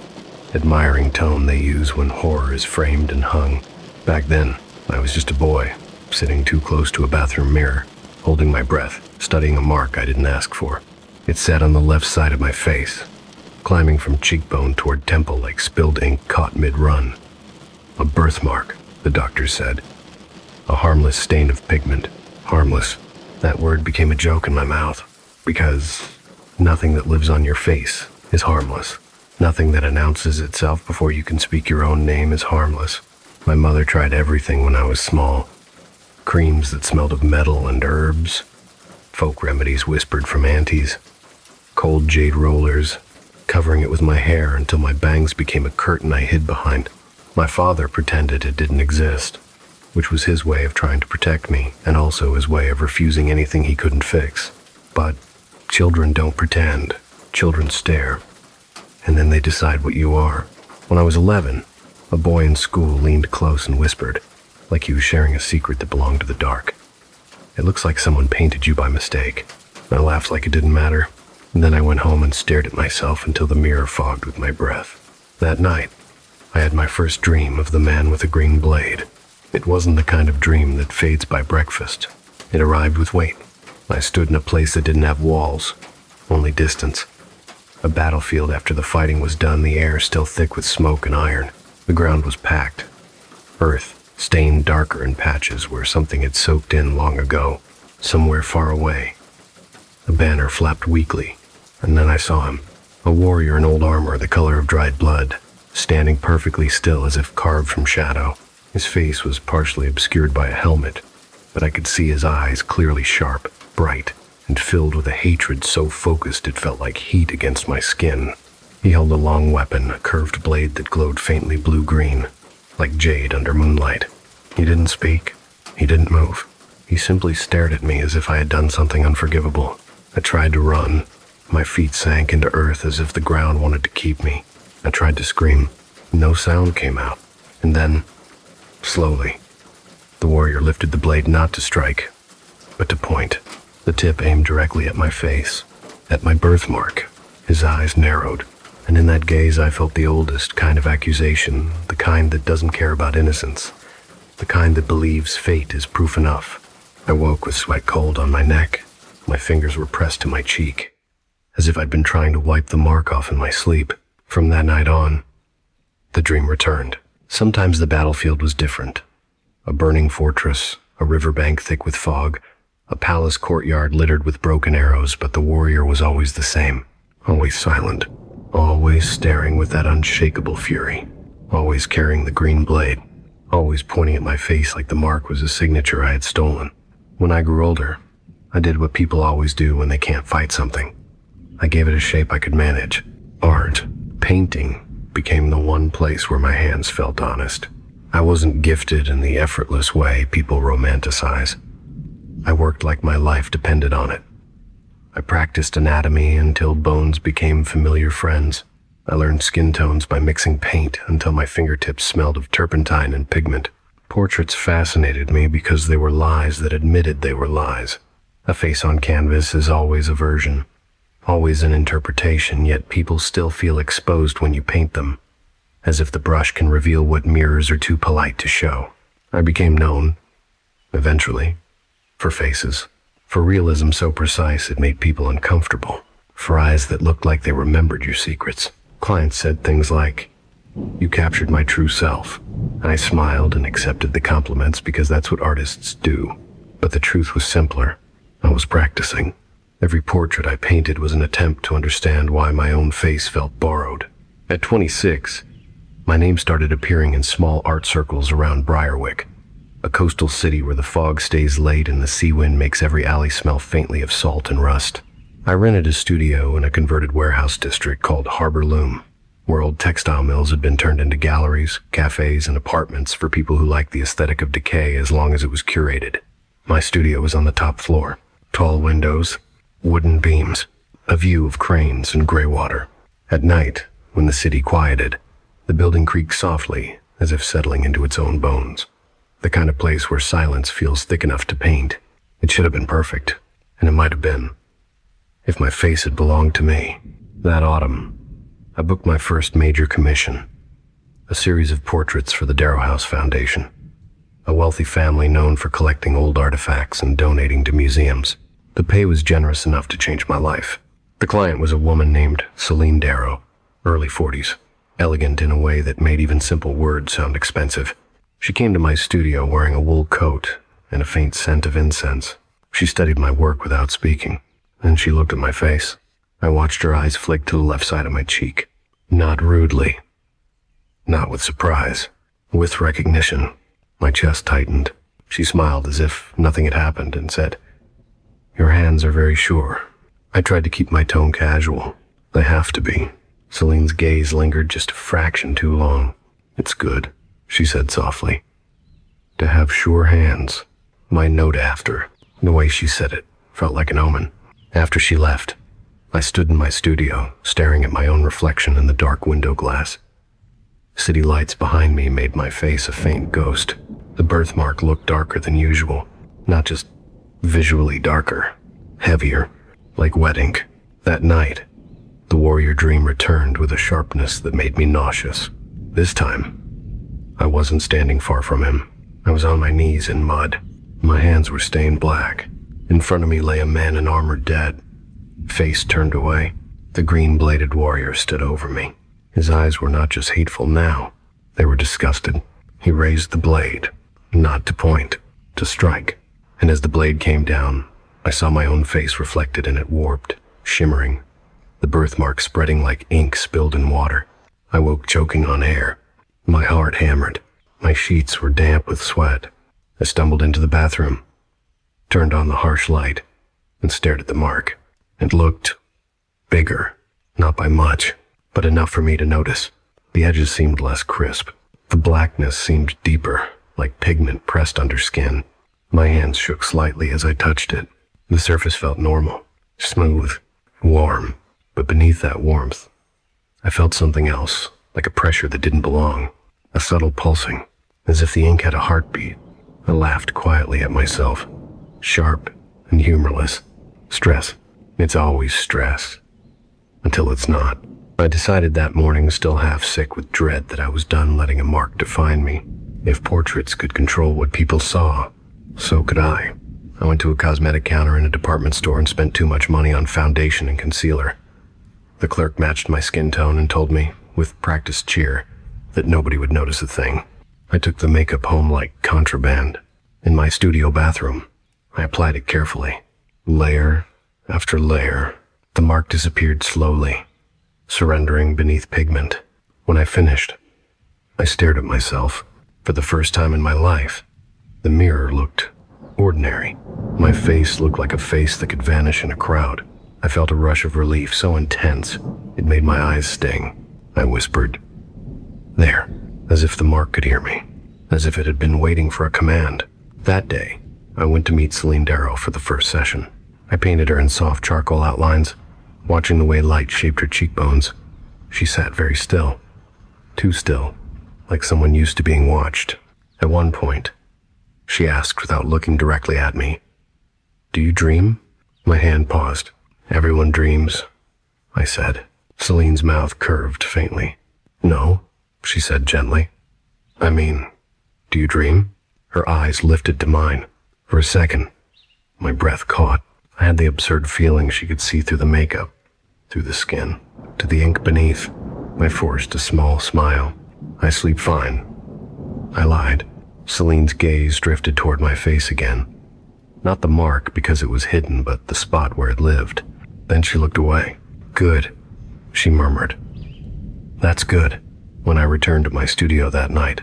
admiring tone they use when horror is framed and hung. Back then, I was just a boy, sitting too close to a bathroom mirror, holding my breath, studying a mark I didn't ask for. It sat on the left side of my face, climbing from cheekbone toward temple like spilled ink caught mid-run. A birthmark, the doctor said. A harmless stain of pigment. Harmless. That word became a joke in my mouth, because nothing that lives on your face is harmless. Nothing that announces itself before you can speak your own name is harmless. My mother tried everything when I was small. Creams that smelled of metal and herbs, folk remedies whispered from aunties, cold jade rollers, covering it with my hair until my bangs became a curtain I hid behind. My father pretended it didn't exist, which was his way of trying to protect me, and also his way of refusing anything he couldn't fix. But children don't pretend. Children stare, and then they decide what you are. When I was 11, a boy in school leaned close and whispered, like he was sharing a secret that belonged to the dark. "It looks like someone painted you by mistake." I laughed like it didn't matter, and then I went home and stared at myself until the mirror fogged with my breath. That night, I had my first dream of the man with a green blade. It wasn't the kind of dream that fades by breakfast. It arrived with weight. I stood in a place that didn't have walls, only distance. A battlefield after the fighting was done, the air still thick with smoke and iron. The ground was packed. Earth stained darker in patches where something had soaked in long ago, somewhere far away. A banner flapped weakly, and then I saw him, a warrior in old armor the color of dried blood, standing perfectly still as if carved from shadow. His face was partially obscured by a helmet, but I could see his eyes clearly sharp, bright, and filled with a hatred so focused it felt like heat against my skin. He held a long weapon, a curved blade that glowed faintly blue-green, like jade under moonlight. He didn't speak. He didn't move. He simply stared at me as if I had done something unforgivable. I tried to run. My feet sank into earth as if the ground wanted to keep me. I tried to scream. No sound came out. And then, slowly, the warrior lifted the blade not to strike, but to point. The tip aimed directly at my face, at my birthmark. His eyes narrowed, and in that gaze I felt the oldest kind of accusation, the kind that doesn't care about innocence, the kind that believes fate is proof enough. I woke with sweat cold on my neck. My fingers were pressed to my cheek, as if I'd been trying to wipe the mark off in my sleep. From that night on, the dream returned. Sometimes the battlefield was different. A burning fortress, a riverbank thick with fog, a palace courtyard littered with broken arrows, but the warrior was always the same, always silent, always staring with that unshakable fury, always carrying the green blade, always pointing at my face like the mark was a signature I had stolen. When I grew older, I did what people always do when they can't fight something. I gave it a shape I could manage. Art, painting, became the one place where my hands felt honest. I wasn't gifted in the effortless way people romanticize. I worked like my life depended on it. I practiced anatomy until bones became familiar friends. I learned skin tones by mixing paint until my fingertips smelled of turpentine and pigment. Portraits fascinated me because they were lies that admitted they were lies. A face on canvas is always a version, always an interpretation, yet people still feel exposed when you paint them, as if the brush can reveal what mirrors are too polite to show. I became known, eventually, for faces, for realism so precise it made people uncomfortable, for eyes that looked like they remembered your secrets. Clients said things like, "You captured my true self." I smiled and accepted the compliments because that's what artists do. But the truth was simpler. I was practicing. Every portrait I painted was an attempt to understand why my own face felt borrowed. At 26, my name started appearing in small art circles around Briarwick, a coastal city where the fog stays late and the sea wind makes every alley smell faintly of salt and rust. I rented a studio in a converted warehouse district called Harbor Loom, where old textile mills had been turned into galleries, cafes, and apartments for people who liked the aesthetic of decay as long as it was curated. My studio was on the top floor. Tall windows, wooden beams, a view of cranes and gray water. At night, when the city quieted, the building creaked softly, as if settling into its own bones. The kind of place where silence feels thick enough to paint. It should have been perfect, and it might have been, if my face had belonged to me. That autumn, I booked my first major commission, a series of portraits for the Darrow House Foundation, a wealthy family known for collecting old artifacts and donating to museums. The pay was generous enough to change my life. The client was a woman named Celine Darrow, early 40s, elegant in a way that made even simple words sound expensive. She came to my studio wearing a wool coat and a faint scent of incense. She studied my work without speaking. Then she looked at my face. I watched her eyes flick to the left side of my cheek. Not rudely, not with surprise, with recognition. My chest tightened. She smiled as if nothing had happened and said, "Your hands are very sure." I tried to keep my tone casual. They have to be. Celine's gaze lingered just a fraction too long. "It's good," she said softly. "To have sure hands." My note after, the way she said it, felt like an omen. After she left, I stood in my studio, staring at my own reflection in the dark window glass. City lights behind me made my face a faint ghost. The birthmark looked darker than usual, not just visually darker, heavier, like wet ink. That night, the warrior dream returned with a sharpness that made me nauseous. This time, I wasn't standing far from him. I was on my knees in mud. My hands were stained black. In front of me lay a man in armor dead, face turned away. The green-bladed warrior stood over me. His eyes were not just hateful now, they were disgusted. He raised the blade, not to point, to strike. And as the blade came down, I saw my own face reflected in it, warped, shimmering, the birthmark spreading like ink spilled in water. I woke choking on air. My heart hammered. My sheets were damp with sweat. I stumbled into the bathroom, turned on the harsh light, and stared at the mark. It looked bigger, not by much, but enough for me to notice. The edges seemed less crisp. The blackness seemed deeper, like pigment pressed under skin. My hands shook slightly as I touched it. The surface felt normal, smooth, warm, but beneath that warmth, I felt something else, like a pressure that didn't belong, a subtle pulsing, as if the ink had a heartbeat. I laughed quietly at myself, sharp and humorless. Stress. It's always stress. Until it's not. I decided that morning, still half sick with dread, that I was done letting a mark define me. If portraits could control what people saw, so could I. I went to a cosmetic counter in a department store and spent too much money on foundation and concealer. The clerk matched my skin tone and told me, with practiced cheer, that nobody would notice a thing. I took the makeup home like contraband. In my studio bathroom, I applied it carefully. Layer after layer, the mark disappeared slowly, surrendering beneath pigment. When I finished, I stared at myself. For the first time in my life, the mirror looked ordinary. My face looked like a face that could vanish in a crowd. I felt a rush of relief so intense, it made my eyes sting. I whispered, "There," as if the mark could hear me, as if it had been waiting for a command. That day, I went to meet Celine Darrow for the first session. I painted her in soft charcoal outlines, watching the way light shaped her cheekbones. She sat very still, too still, like someone used to being watched. At one point, she asked without looking directly at me, "Do you dream?" My hand paused. "Everyone dreams," I said. Celine's mouth curved faintly. "No," she said gently. "I mean, do you dream?" Her eyes lifted to mine. For a second, my breath caught. I had the absurd feeling she could see through the makeup, through the skin, to the ink beneath. I forced a small smile. "I sleep fine," I lied. Celine's gaze drifted toward my face again. Not the mark because it was hidden, but the spot where it lived. Then she looked away. "Good," she murmured. "That's good." When I returned to my studio that night,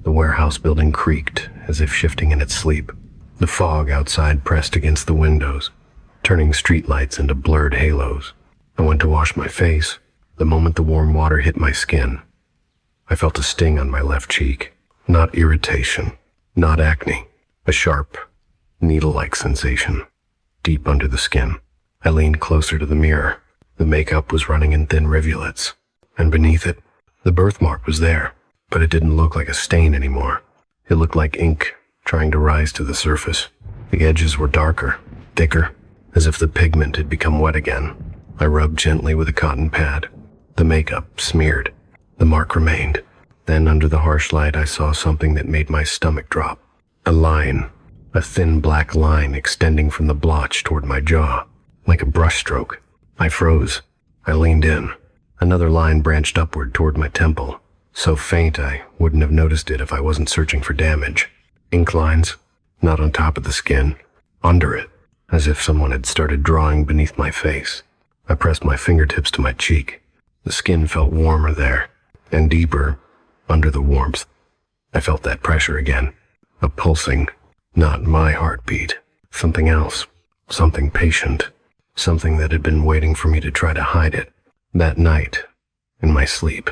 the warehouse building creaked as if shifting in its sleep. The fog outside pressed against the windows, turning streetlights into blurred halos. I went to wash my face. The moment the warm water hit my skin, I felt a sting on my left cheek. Not irritation, not acne, a sharp, needle-like sensation, deep under the skin. I leaned closer to the mirror. The makeup was running in thin rivulets, and beneath it, the birthmark was there, but it didn't look like a stain anymore. It looked like ink trying to rise to the surface. The edges were darker, thicker, as if the pigment had become wet again. I rubbed gently with a cotton pad. The makeup smeared. The mark remained. Then under the harsh light, I saw something that made my stomach drop. A line, a thin black line extending from the blotch toward my jaw, like a brushstroke. I froze. I leaned in. Another line branched upward toward my temple, so faint I wouldn't have noticed it if I wasn't searching for damage. Ink lines, not on top of the skin, under it, as if someone had started drawing beneath my face. I pressed my fingertips to my cheek. The skin felt warmer there, and deeper, under the warmth. I felt that pressure again, a pulsing, not my heartbeat, something else, something patient, something that had been waiting for me to try to hide it. That night, in my sleep,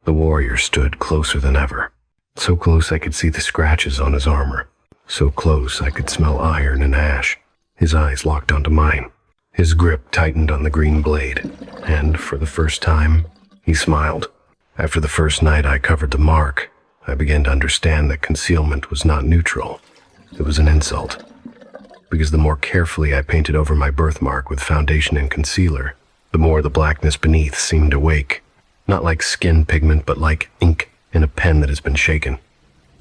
the warrior stood closer than ever, so close I could see the scratches on his armor, so close I could smell iron and ash. His eyes locked onto mine. His grip tightened on the green blade, and for the first time, he smiled. After the first night I covered the mark, I began to understand that concealment was not neutral. It was an insult. Because the more carefully I painted over my birthmark with foundation and concealer, the more the blackness beneath seemed awake. Not like skin pigment, but like ink in a pen that has been shaken.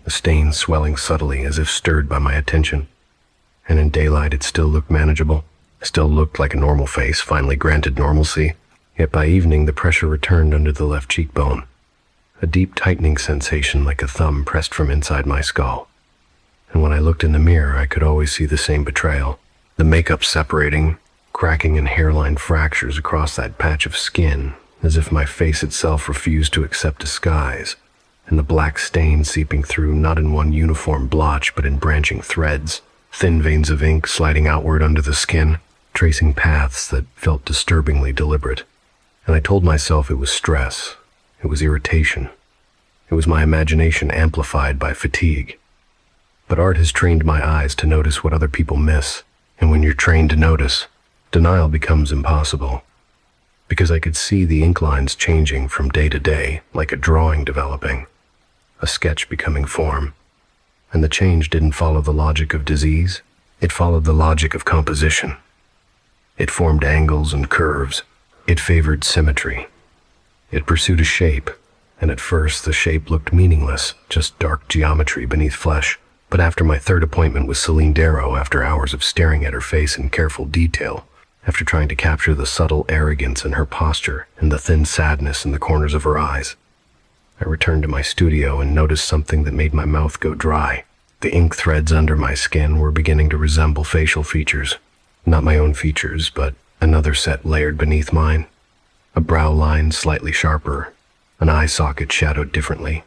The stain swelling subtly as if stirred by my attention. And in daylight it still looked manageable. Still looked like a normal face, finally granted normalcy. Yet by evening the pressure returned under the left cheekbone. A deep tightening sensation like a thumb pressed from inside my skull. And when I looked in the mirror I could always see the same betrayal. The makeup separating, cracking and hairline fractures across that patch of skin, as if my face itself refused to accept disguise. And the black stain seeping through not in one uniform blotch but in branching threads, thin veins of ink sliding outward under the skin, tracing paths that felt disturbingly deliberate. And I told myself it was stress, it was irritation, it was my imagination amplified by fatigue. But art has trained my eyes to notice what other people miss, and when you're trained to notice, denial becomes impossible. Because I could see the ink lines changing from day to day, like a drawing developing, a sketch becoming form. And the change didn't follow the logic of disease, it followed the logic of composition. It formed angles and curves. It favored symmetry. It pursued a shape, and at first the shape looked meaningless, just dark geometry beneath flesh. But after my third appointment with Celine Darrow, after hours of staring at her face in careful detail, after trying to capture the subtle arrogance in her posture and the thin sadness in the corners of her eyes, I returned to my studio and noticed something that made my mouth go dry. The ink threads under my skin were beginning to resemble facial features. Not my own features, but another set layered beneath mine. A brow line slightly sharper, an eye socket shadowed differently,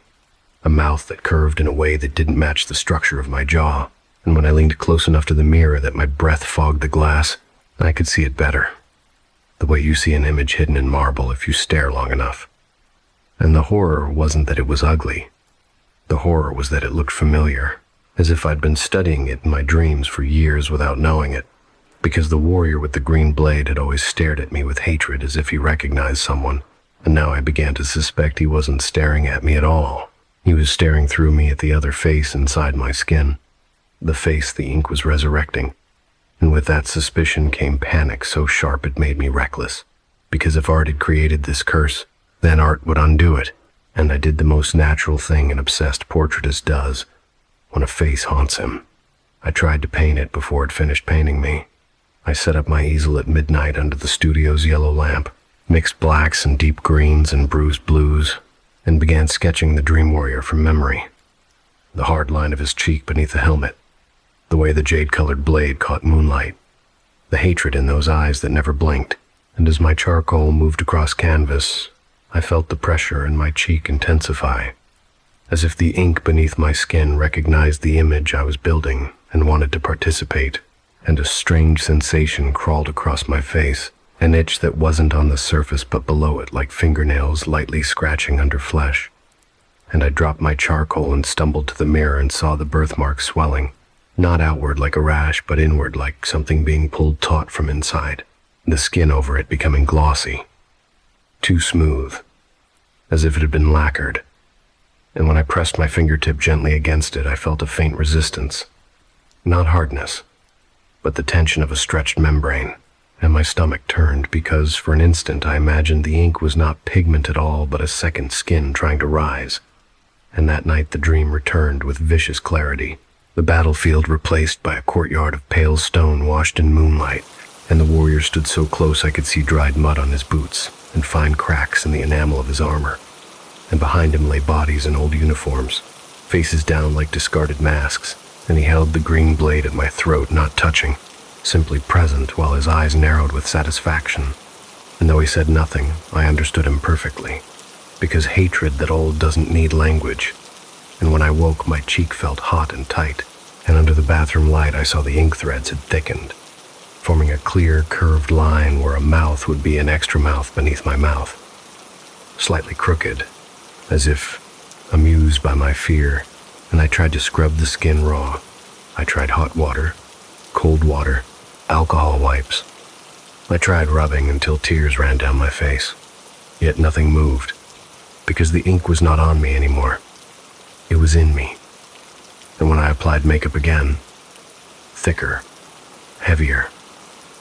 a mouth that curved in a way that didn't match the structure of my jaw. And when I leaned close enough to the mirror that my breath fogged the glass, I could see it better. The way you see an image hidden in marble if you stare long enough. And the horror wasn't that it was ugly. The horror was that it looked familiar, as if I'd been studying it in my dreams for years without knowing it. Because the warrior with the green blade had always stared at me with hatred as if he recognized someone, and now I began to suspect he wasn't staring at me at all. He was staring through me at the other face inside my skin, the face the ink was resurrecting. And with that suspicion came panic so sharp it made me reckless. Because if art had created this curse, then art would undo it, and I did the most natural thing an obsessed portraitist does when a face haunts him. I tried to paint it before it finished painting me. I set up my easel at midnight under the studio's yellow lamp, mixed blacks and deep greens and bruised blues, and began sketching the dream warrior from memory. The hard line of his cheek beneath the helmet, the way the jade-colored blade caught moonlight, the hatred in those eyes that never blinked, and as my charcoal moved across canvas, I felt the pressure in my cheek intensify, as if the ink beneath my skin recognized the image I was building and wanted to participate. And a strange sensation crawled across my face, an itch that wasn't on the surface but below it like fingernails lightly scratching under flesh. And I dropped my charcoal and stumbled to the mirror and saw the birthmark swelling, not outward like a rash but inward like something being pulled taut from inside, the skin over it becoming glossy, too smooth, as if it had been lacquered. And when I pressed my fingertip gently against it, I felt a faint resistance, not hardness, but the tension of a stretched membrane, and my stomach turned because for an instant I imagined the ink was not pigment at all but a second skin trying to rise. And that night the dream returned with vicious clarity, the battlefield replaced by a courtyard of pale stone washed in moonlight, and the warrior stood so close I could see dried mud on his boots and fine cracks in the enamel of his armor. And behind him lay bodies in old uniforms, faces down like discarded masks, and he held the green blade at my throat, not touching, simply present while his eyes narrowed with satisfaction. And though he said nothing, I understood him perfectly, because hatred that old doesn't need language. And when I woke, my cheek felt hot and tight, and under the bathroom light I saw the ink threads had thickened, forming a clear, curved line where a mouth would be an extra mouth beneath my mouth, slightly crooked, as if amused by my fear, and I tried to scrub the skin raw. I tried hot water, cold water, alcohol wipes. I tried rubbing until tears ran down my face, yet nothing moved, because the ink was not on me anymore. It was in me. And when I applied makeup again, thicker, heavier,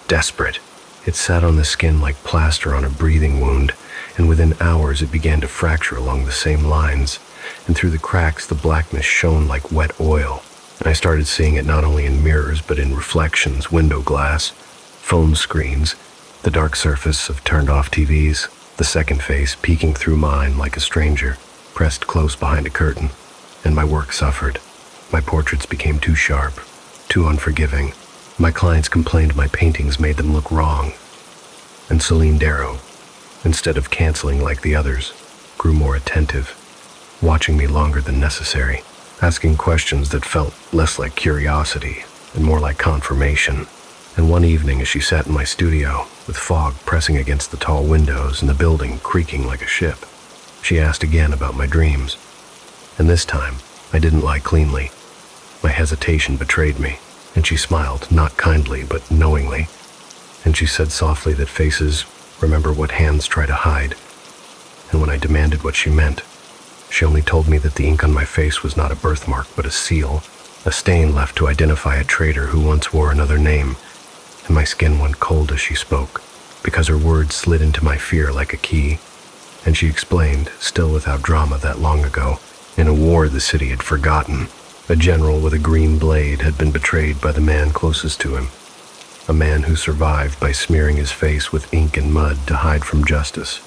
desperate, it sat on the skin like plaster on a breathing wound, and within hours it began to fracture along the same lines, and through the cracks the blackness shone like wet oil, and I started seeing it not only in mirrors but in reflections, window glass, phone screens, the dark surface of turned-off TVs, the second face peeking through mine like a stranger, pressed close behind a curtain, and my work suffered. My portraits became too sharp, too unforgiving. My clients complained my paintings made them look wrong. And Celine Darrow, instead of canceling like the others, grew more attentive, watching me longer than necessary, asking questions that felt less like curiosity and more like confirmation. And one evening, as she sat in my studio, with fog pressing against the tall windows and the building creaking like a ship, she asked again about my dreams. And this time, I didn't lie cleanly. My hesitation betrayed me, and she smiled, not kindly, but knowingly. And she said softly that faces remember what hands try to hide. And when I demanded what she meant, she only told me that the ink on my face was not a birthmark, but a seal, a stain left to identify a traitor who once wore another name. And my skin went cold as she spoke, because her words slid into my fear like a key. And she explained, still without drama, that long ago, in a war the city had forgotten, a general with a green blade had been betrayed by the man closest to him, a man who survived by smearing his face with ink and mud to hide from justice,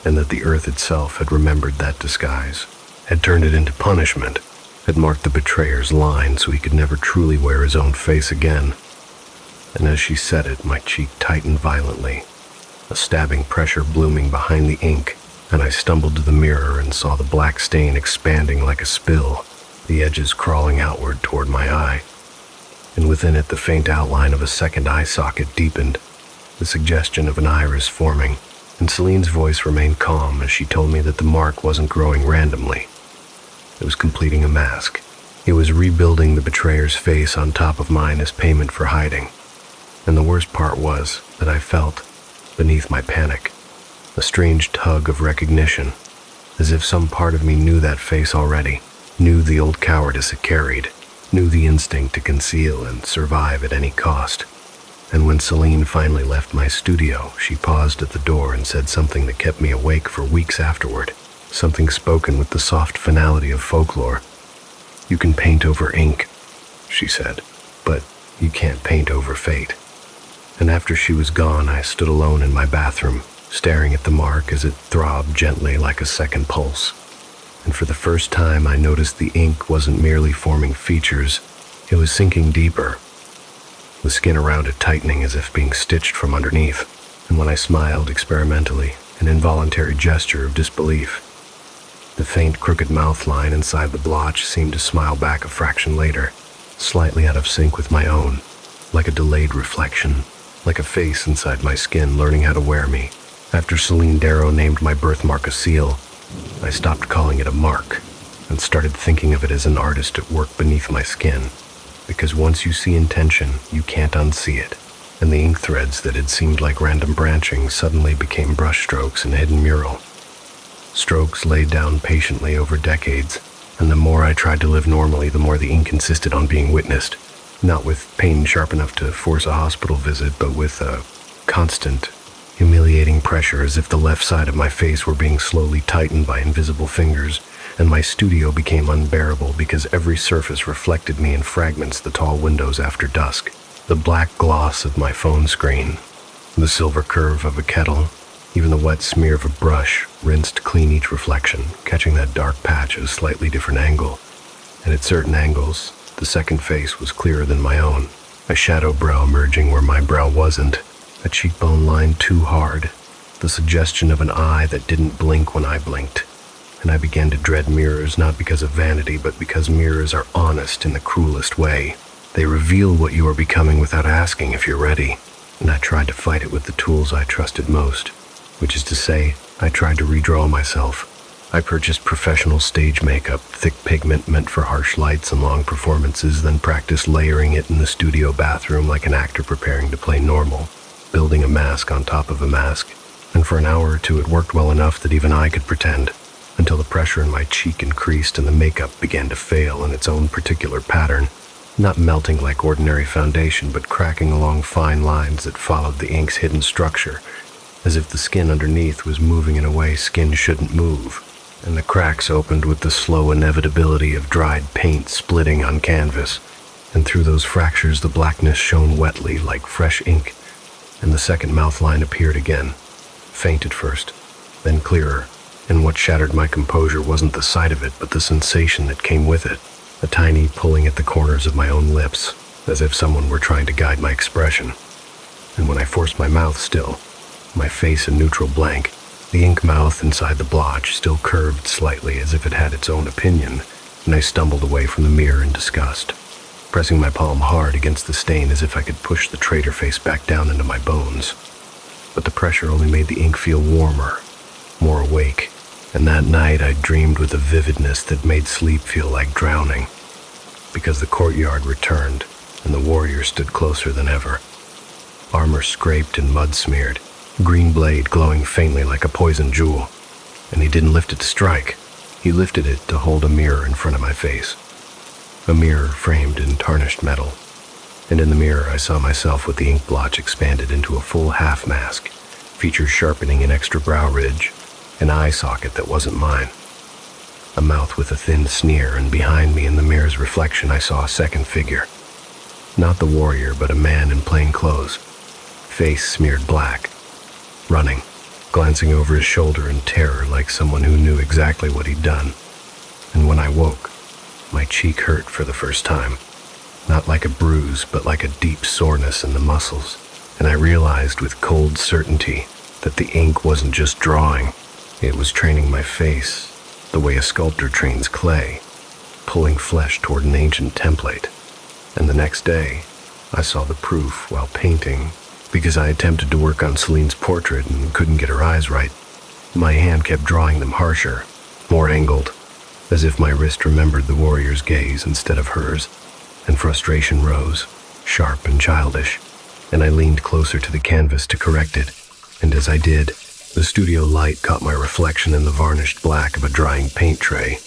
and that the earth itself had remembered that disguise, had turned it into punishment, had marked the betrayer's line so he could never truly wear his own face again. And as she said it, my cheek tightened violently, a stabbing pressure blooming behind the ink, and I stumbled to the mirror and saw the black stain expanding like a spill, the edges crawling outward toward my eye. And within it the faint outline of a second eye socket deepened, the suggestion of an iris forming, and Celine's voice remained calm as she told me that the mark wasn't growing randomly. It was completing a mask. It was rebuilding the betrayer's face on top of mine as payment for hiding. And the worst part was that I felt, beneath my panic, a strange tug of recognition, as if some part of me knew that face already, knew the old cowardice it carried, knew the instinct to conceal and survive at any cost. And when Celine finally left my studio, she paused at the door and said something that kept me awake for weeks afterward, something spoken with the soft finality of folklore. "You can paint over ink," she said, "but you can't paint over fate." And after she was gone, I stood alone in my bathroom, staring at the mark as it throbbed gently like a second pulse. And for the first time, I noticed the ink wasn't merely forming features, it was sinking deeper, the skin around it tightening as if being stitched from underneath. And when I smiled experimentally, an involuntary gesture of disbelief, the faint crooked mouth line inside the blotch seemed to smile back a fraction later, slightly out of sync with my own, like a delayed reflection, like a face inside my skin learning how to wear me. After Celine Darrow named my birthmark a seal, I stopped calling it a mark and started thinking of it as an artist at work beneath my skin, because once you see intention, you can't unsee it, and the ink threads that had seemed like random branching suddenly became brushstrokes in a hidden mural. Strokes laid down patiently over decades, and the more I tried to live normally, the more the ink insisted on being witnessed, not with pain sharp enough to force a hospital visit, but with a constant, humiliating pressure as if the left side of my face were being slowly tightened by invisible fingers, and my studio became unbearable because every surface reflected me in fragments, the tall windows after dusk, the black gloss of my phone screen, the silver curve of a kettle, even the wet smear of a brush rinsed clean each reflection, catching that dark patch at a slightly different angle. And at certain angles, the second face was clearer than my own, a shadow brow emerging where my brow wasn't, a cheekbone line too hard, the suggestion of an eye that didn't blink when I blinked. And I began to dread mirrors, not because of vanity, but because mirrors are honest in the cruelest way. They reveal what you are becoming without asking if you're ready. And I tried to fight it with the tools I trusted most, which is to say, I tried to redraw myself. I purchased professional stage makeup, thick pigment meant for harsh lights and long performances, then practiced layering it in the studio bathroom like an actor preparing to play normal, building a mask on top of a mask. And for an hour or two it worked well enough that even I could pretend, until the pressure in my cheek increased and the makeup began to fail in its own particular pattern, not melting like ordinary foundation, but cracking along fine lines that followed the ink's hidden structure, as if the skin underneath was moving in a way skin shouldn't move, and the cracks opened with the slow inevitability of dried paint splitting on canvas, and through those fractures the blackness shone wetly like fresh ink, and the second mouth line appeared again, faint at first, then clearer, and what shattered my composure wasn't the sight of it, but the sensation that came with it, a tiny pulling at the corners of my own lips, as if someone were trying to guide my expression. And when I forced my mouth still, my face a neutral blank, the ink mouth inside the blotch still curved slightly as if it had its own opinion, and I stumbled away from the mirror in disgust, pressing my palm hard against the stain as if I could push the traitor face back down into my bones. But the pressure only made the ink feel warmer, more awake, and that night I dreamed with a vividness that made sleep feel like drowning, because the courtyard returned and the warrior stood closer than ever, armor scraped and mud smeared, green blade glowing faintly like a poisoned jewel. And he didn't lift it to strike. He lifted it to hold a mirror in front of my face, a mirror framed in tarnished metal. And in the mirror I saw myself with the ink blotch expanded into a full half mask, features sharpening an extra brow ridge, an eye socket that wasn't mine, a mouth with a thin sneer, and behind me in the mirror's reflection I saw a second figure. Not the warrior, but a man in plain clothes, face smeared black, running, glancing over his shoulder in terror like someone who knew exactly what he'd done. And when I woke, my cheek hurt for the first time, not like a bruise, but like a deep soreness in the muscles, and I realized with cold certainty that the ink wasn't just drawing. It was training my face, the way a sculptor trains clay, pulling flesh toward an ancient template. And the next day, I saw the proof while painting, because I attempted to work on Celine's portrait and couldn't get her eyes right. My hand kept drawing them harsher, more angled, as if my wrist remembered the warrior's gaze instead of hers, and frustration rose, sharp and childish, and I leaned closer to the canvas to correct it, and as I did, the studio light caught my reflection in the varnished black of a drying paint tray,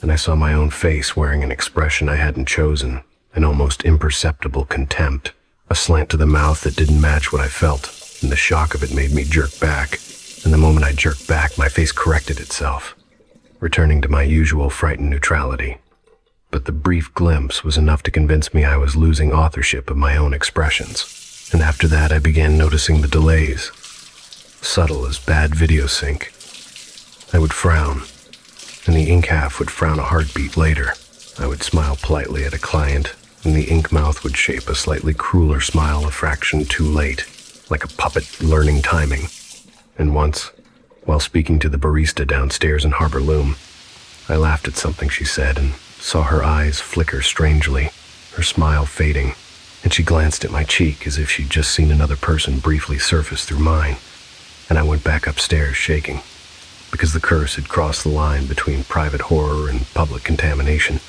and I saw my own face wearing an expression I hadn't chosen, an almost imperceptible contempt, a slant to the mouth that didn't match what I felt, and the shock of it made me jerk back, and the moment I jerked back, my face corrected itself, returning to my usual frightened neutrality. But the brief glimpse was enough to convince me I was losing authorship of my own expressions, and after that I began noticing the delays, subtle as bad video sync. I would frown, and the ink half would frown a heartbeat later. I would smile politely at a client, and the ink mouth would shape a slightly crueler smile a fraction too late, like a puppet learning timing. And once, while speaking to the barista downstairs in Harbor Loom, I laughed at something she said and saw her eyes flicker strangely, her smile fading, and she glanced at my cheek as if she'd just seen another person briefly surface through mine. And I went back upstairs shaking, because the curse had crossed the line between private horror and public contamination.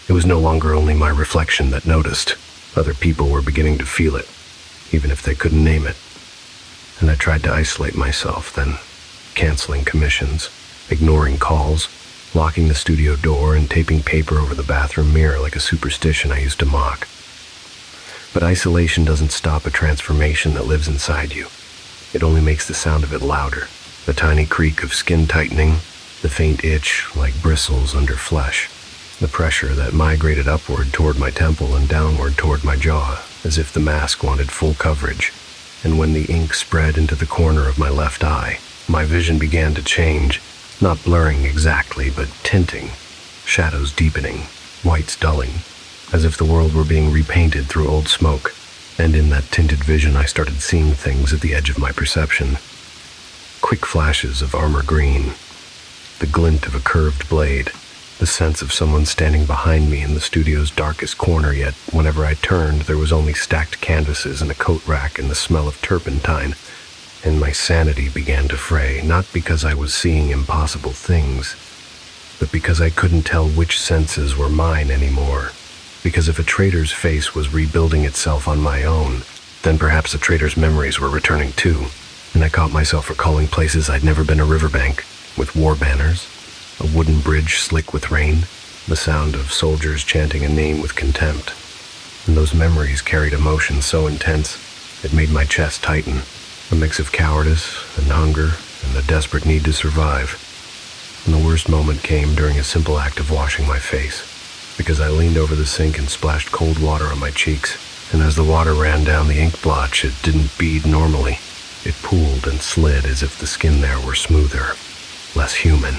It was no longer only my reflection that noticed. Other people were beginning to feel it, even if they couldn't name it. And I tried to isolate myself, then canceling commissions, ignoring calls, locking the studio door, and taping paper over the bathroom mirror like a superstition I used to mock. But isolation doesn't stop a transformation that lives inside you. It only makes the sound of it louder, the tiny creak of skin tightening, the faint itch like bristles under flesh, the pressure that migrated upward toward my temple and downward toward my jaw, as if the mask wanted full coverage. And when the ink spread into the corner of my left eye, my vision began to change, not blurring exactly, but tinting, shadows deepening, whites dulling, as if the world were being repainted through old smoke. And in that tinted vision I started seeing things at the edge of my perception. quick flashes of armor green, the glint of a curved blade, the sense of someone standing behind me in the studio's darkest corner, yet whenever I turned, there was only stacked canvases and a coat rack and the smell of turpentine, and my sanity began to fray, not because I was seeing impossible things, but because I couldn't tell which senses were mine anymore. Because if a traitor's face was rebuilding itself on my own, then perhaps the traitor's memories were returning too, and I caught myself recalling places I'd never been: a riverbank with war banners, a wooden bridge slick with rain, the sound of soldiers chanting a name with contempt. And those memories carried emotion so intense, it made my chest tighten, a mix of cowardice and hunger and the desperate need to survive. And the worst moment came during a simple act of washing my face, because I leaned over the sink and splashed cold water on my cheeks, and as the water ran down the ink blotch, it didn't bead normally. It pooled and slid as if the skin there were smoother, less human.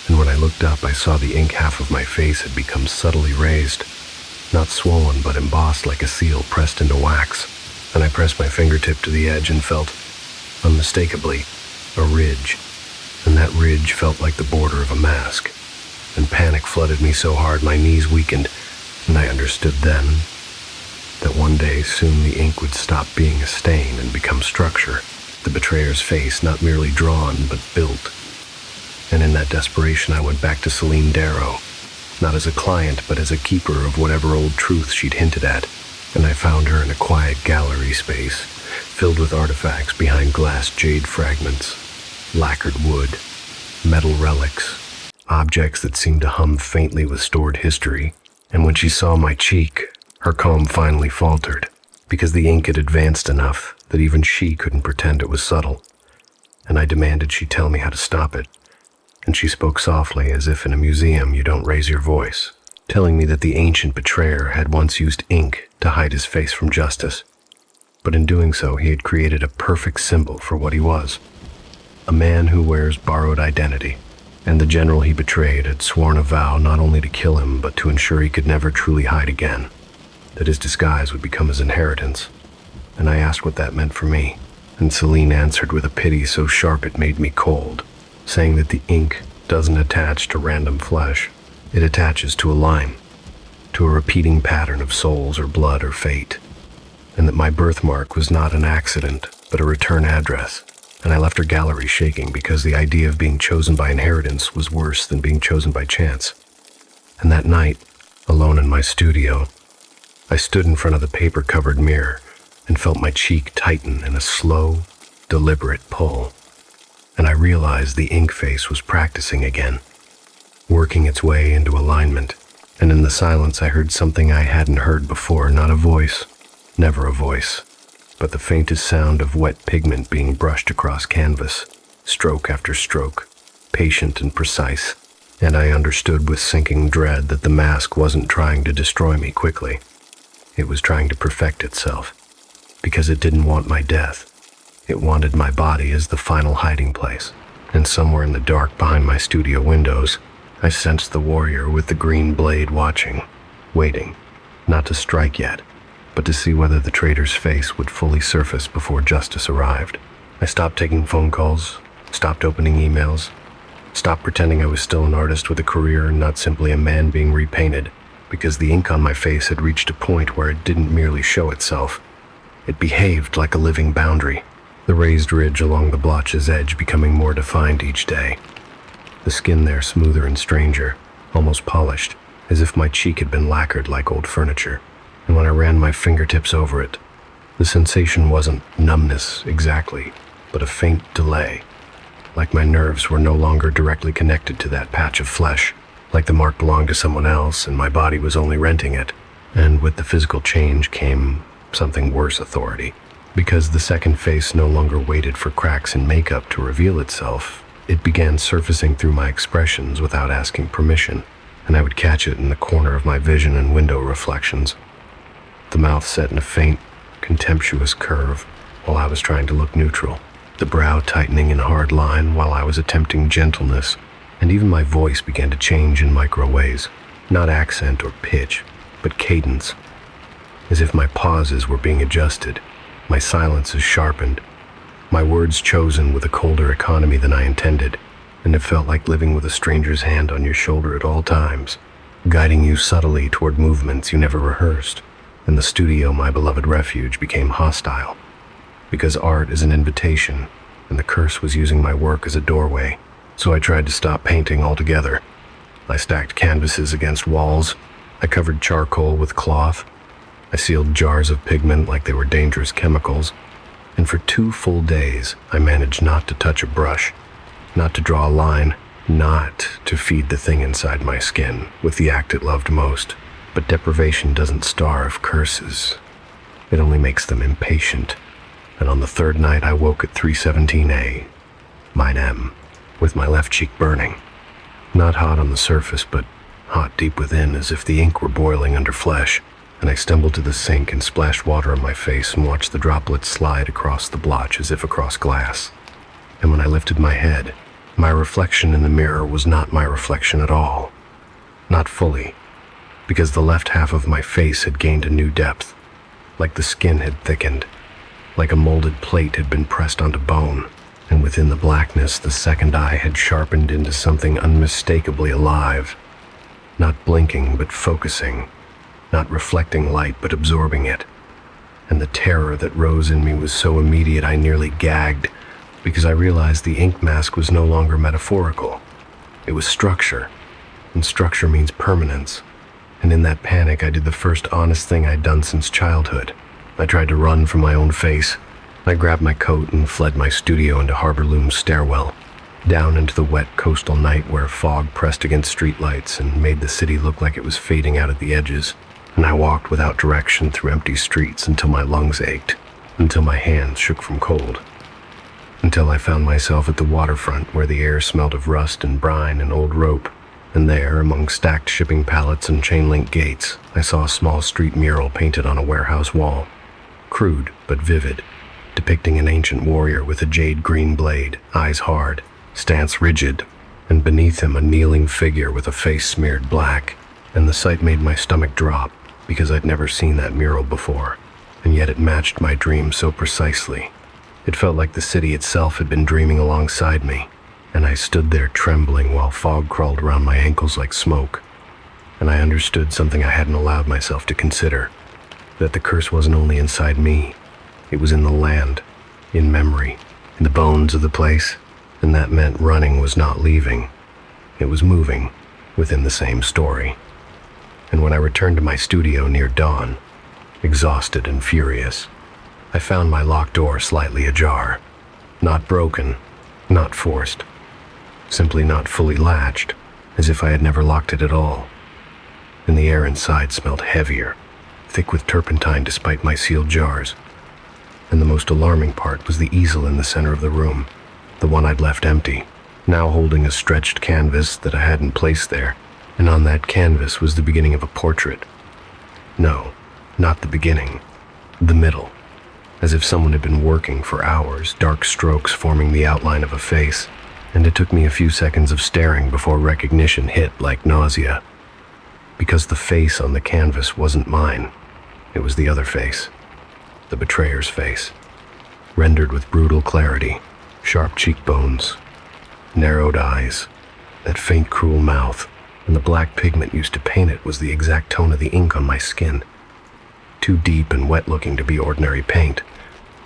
And when I looked up, I saw the ink half of my face had become subtly raised, not swollen, but embossed like a seal pressed into wax. And I pressed my fingertip to the edge and felt, unmistakably, a ridge. And that ridge felt like the border of a mask. And panic flooded me so hard my knees weakened, and I understood then that one day soon the ink would stop being a stain and become structure, the betrayer's face not merely drawn but built. And in that desperation I went back to Celine Darrow, not as a client but as a keeper of whatever old truth she'd hinted at, and I found her in a quiet gallery space, filled with artifacts behind glass jade fragments, lacquered wood, metal relics, objects that seemed to hum faintly with stored history. And when she saw my cheek, her calm finally faltered, because the ink had advanced enough that even she couldn't pretend it was subtle. And I demanded she tell me how to stop it. And she spoke softly, as if in a museum you don't raise your voice, telling me that the ancient betrayer had once used ink to hide his face from justice. But in doing so, he had created a perfect symbol for what he was: a man who wears borrowed identity. And the general he betrayed had sworn a vow not only to kill him, but to ensure he could never truly hide again, that his disguise would become his inheritance. And I asked what that meant for me, and Celine answered with a pity so sharp it made me cold, saying that the ink doesn't attach to random flesh. It attaches to a line, to a repeating pattern of souls or blood or fate, and that my birthmark was not an accident, but a return address. And I left her gallery shaking, because the idea of being chosen by inheritance was worse than being chosen by chance. And that night, alone in my studio, I stood in front of the paper-covered mirror and felt my cheek tighten in a slow, deliberate pull. And I realized the ink face was practicing again, working its way into alignment. And in the silence, I heard something I hadn't heard before, not a voice, never a voice, but the faintest sound of wet pigment being brushed across canvas, stroke after stroke, patient and precise. And I understood with sinking dread that the mask wasn't trying to destroy me quickly. It was trying to perfect itself, because it didn't want my death. It wanted my body as the final hiding place. And somewhere in the dark behind my studio windows, I sensed the warrior with the green blade watching, waiting, not to strike yet, but to see whether the traitor's face would fully surface before justice arrived. I stopped taking phone calls, stopped opening emails, stopped pretending I was still an artist with a career and not simply a man being repainted, because the ink on my face had reached a point where it didn't merely show itself. It behaved like a living boundary, the raised ridge along the blotch's edge becoming more defined each day. The skin there smoother and stranger, almost polished, as if my cheek had been lacquered like old furniture. And when I ran my fingertips over it, the sensation wasn't numbness exactly, but a faint delay, like my nerves were no longer directly connected to that patch of flesh, like the mark belonged to someone else and my body was only renting it. And with the physical change came something worse: authority. Because the second face no longer waited for cracks in makeup to reveal itself, it began surfacing through my expressions without asking permission, and I would catch it in the corner of my vision and window reflections. The mouth set in a faint, contemptuous curve while I was trying to look neutral, the brow tightening in a hard line while I was attempting gentleness, and even my voice began to change in micro ways, not accent or pitch, but cadence, as if my pauses were being adjusted, my silences sharpened, my words chosen with a colder economy than I intended, and it felt like living with a stranger's hand on your shoulder at all times, guiding you subtly toward movements you never rehearsed. And the studio, my beloved refuge, became hostile, because art is an invitation, and the curse was using my work as a doorway. So I tried to stop painting altogether. I stacked canvases against walls. I covered charcoal with cloth. I sealed jars of pigment like they were dangerous chemicals. And for 2 full days, I managed not to touch a brush, not to draw a line, not to feed the thing inside my skin with the act it loved most. But deprivation doesn't starve curses. It only makes them impatient. And on the 3rd night, I woke at 3:17 mine M, with my left cheek burning. Not hot on the surface, but hot deep within, as if the ink were boiling under flesh. And I stumbled to the sink and splashed water on my face and watched the droplets slide across the blotch as if across glass. And when I lifted my head, my reflection in the mirror was not my reflection at all. Not fully, because the left half of my face had gained a new depth, like the skin had thickened, like a molded plate had been pressed onto bone, and within the blackness the second eye had sharpened into something unmistakably alive, not blinking but focusing, not reflecting light but absorbing it. And the terror that rose in me was so immediate I nearly gagged, because I realized the ink mask was no longer metaphorical. It was structure, and structure means permanence. And in that panic, I did the first honest thing I'd done since childhood. I tried to run from my own face. I grabbed my coat and fled my studio into Harbor Loom's stairwell, down into the wet coastal night where fog pressed against streetlights and made the city look like it was fading out at the edges. And I walked without direction through empty streets until my lungs ached, until my hands shook from cold, until I found myself at the waterfront where the air smelled of rust and brine and old rope. And there, among stacked shipping pallets and chain-link gates, I saw a small street mural painted on a warehouse wall, crude but vivid, depicting an ancient warrior with a jade-green blade, eyes hard, stance rigid, and beneath him a kneeling figure with a face smeared black. And the sight made my stomach drop, because I'd never seen that mural before, and yet it matched my dream so precisely. It felt like the city itself had been dreaming alongside me, and I stood there trembling while fog crawled around my ankles like smoke. And I understood something I hadn't allowed myself to consider, that the curse wasn't only inside me, it was in the land, in memory, in the bones of the place, and that meant running was not leaving. It was moving within the same story. And when I returned to my studio near dawn, exhausted and furious, I found my locked door slightly ajar. Not broken, not forced, simply not fully latched, as if I had never locked it at all. And the air inside smelled heavier, thick with turpentine despite my sealed jars. And the most alarming part was the easel in the center of the room, the one I'd left empty, now holding a stretched canvas that I hadn't placed there. And on that canvas was the beginning of a portrait. No, not the beginning, the middle. As if someone had been working for hours, dark strokes forming the outline of a face. And it took me a few seconds of staring before recognition hit like nausea. Because the face on the canvas wasn't mine. It was the other face, the betrayer's face, rendered with brutal clarity, sharp cheekbones, narrowed eyes, that faint cruel mouth. And the black pigment used to paint it was the exact tone of the ink on my skin. Too deep and wet-looking to be ordinary paint.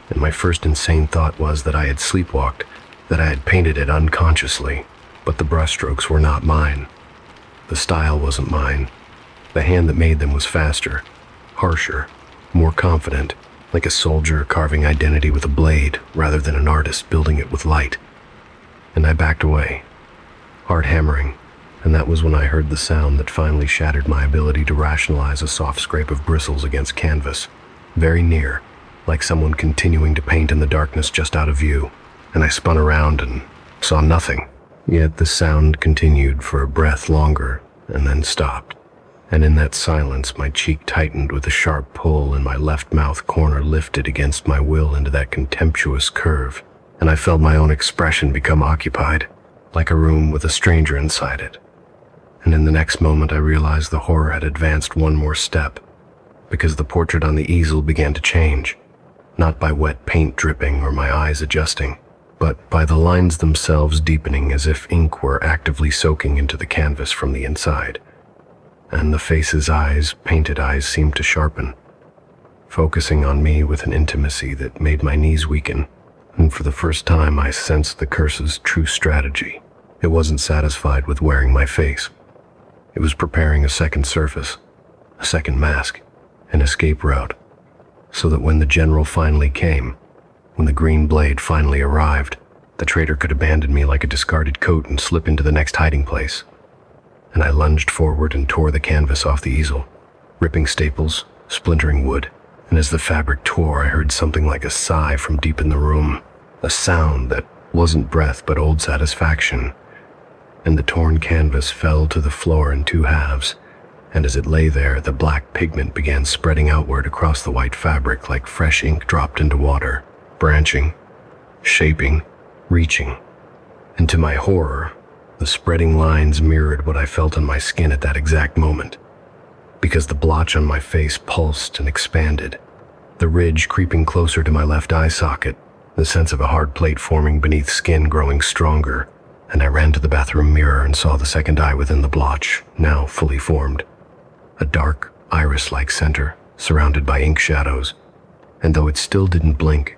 And my first insane thought was that I had sleepwalked, that I had painted it unconsciously. But the brushstrokes were not mine. The style wasn't mine. The hand that made them was faster, harsher, more confident, like a soldier carving identity with a blade rather than an artist building it with light. And I backed away, heart hammering. And that was when I heard the sound that finally shattered my ability to rationalize a soft scrape of bristles against canvas, very near, like someone continuing to paint in the darkness just out of view. And I spun around and saw nothing. Yet the sound continued for a breath longer and then stopped. And in that silence, my cheek tightened with a sharp pull and my left mouth corner lifted against my will into that contemptuous curve. And I felt my own expression become occupied, like a room with a stranger inside it. And in the next moment I realized the horror had advanced one more step, because the portrait on the easel began to change. not by wet paint dripping or my eyes adjusting, but by the lines themselves deepening as if ink were actively soaking into the canvas from the inside. And the face's eyes, painted eyes, seemed to sharpen, focusing on me with an intimacy that made my knees weaken. And for the first time, I sensed the curse's true strategy. It wasn't satisfied with wearing my face. It was preparing a second surface, a second mask, an escape route, so that when the general finally came, when the green blade finally arrived, the traitor could abandon me like a discarded coat and slip into the next hiding place. And I lunged forward and tore the canvas off the easel, ripping staples, splintering wood, and as the fabric tore, I heard something like a sigh from deep in the room, a sound that wasn't breath but old satisfaction. And the torn canvas fell to the floor in two halves, and as it lay there, the black pigment began spreading outward across the white fabric like fresh ink dropped into water, branching, shaping, reaching. And to my horror, the spreading lines mirrored what I felt on my skin at that exact moment, because the blotch on my face pulsed and expanded, the ridge creeping closer to my left eye socket, the sense of a hard plate forming beneath skin growing stronger, and I ran to the bathroom mirror and saw the second eye within the blotch, now fully formed. A dark, iris-like center, surrounded by ink shadows, and though it still didn't blink,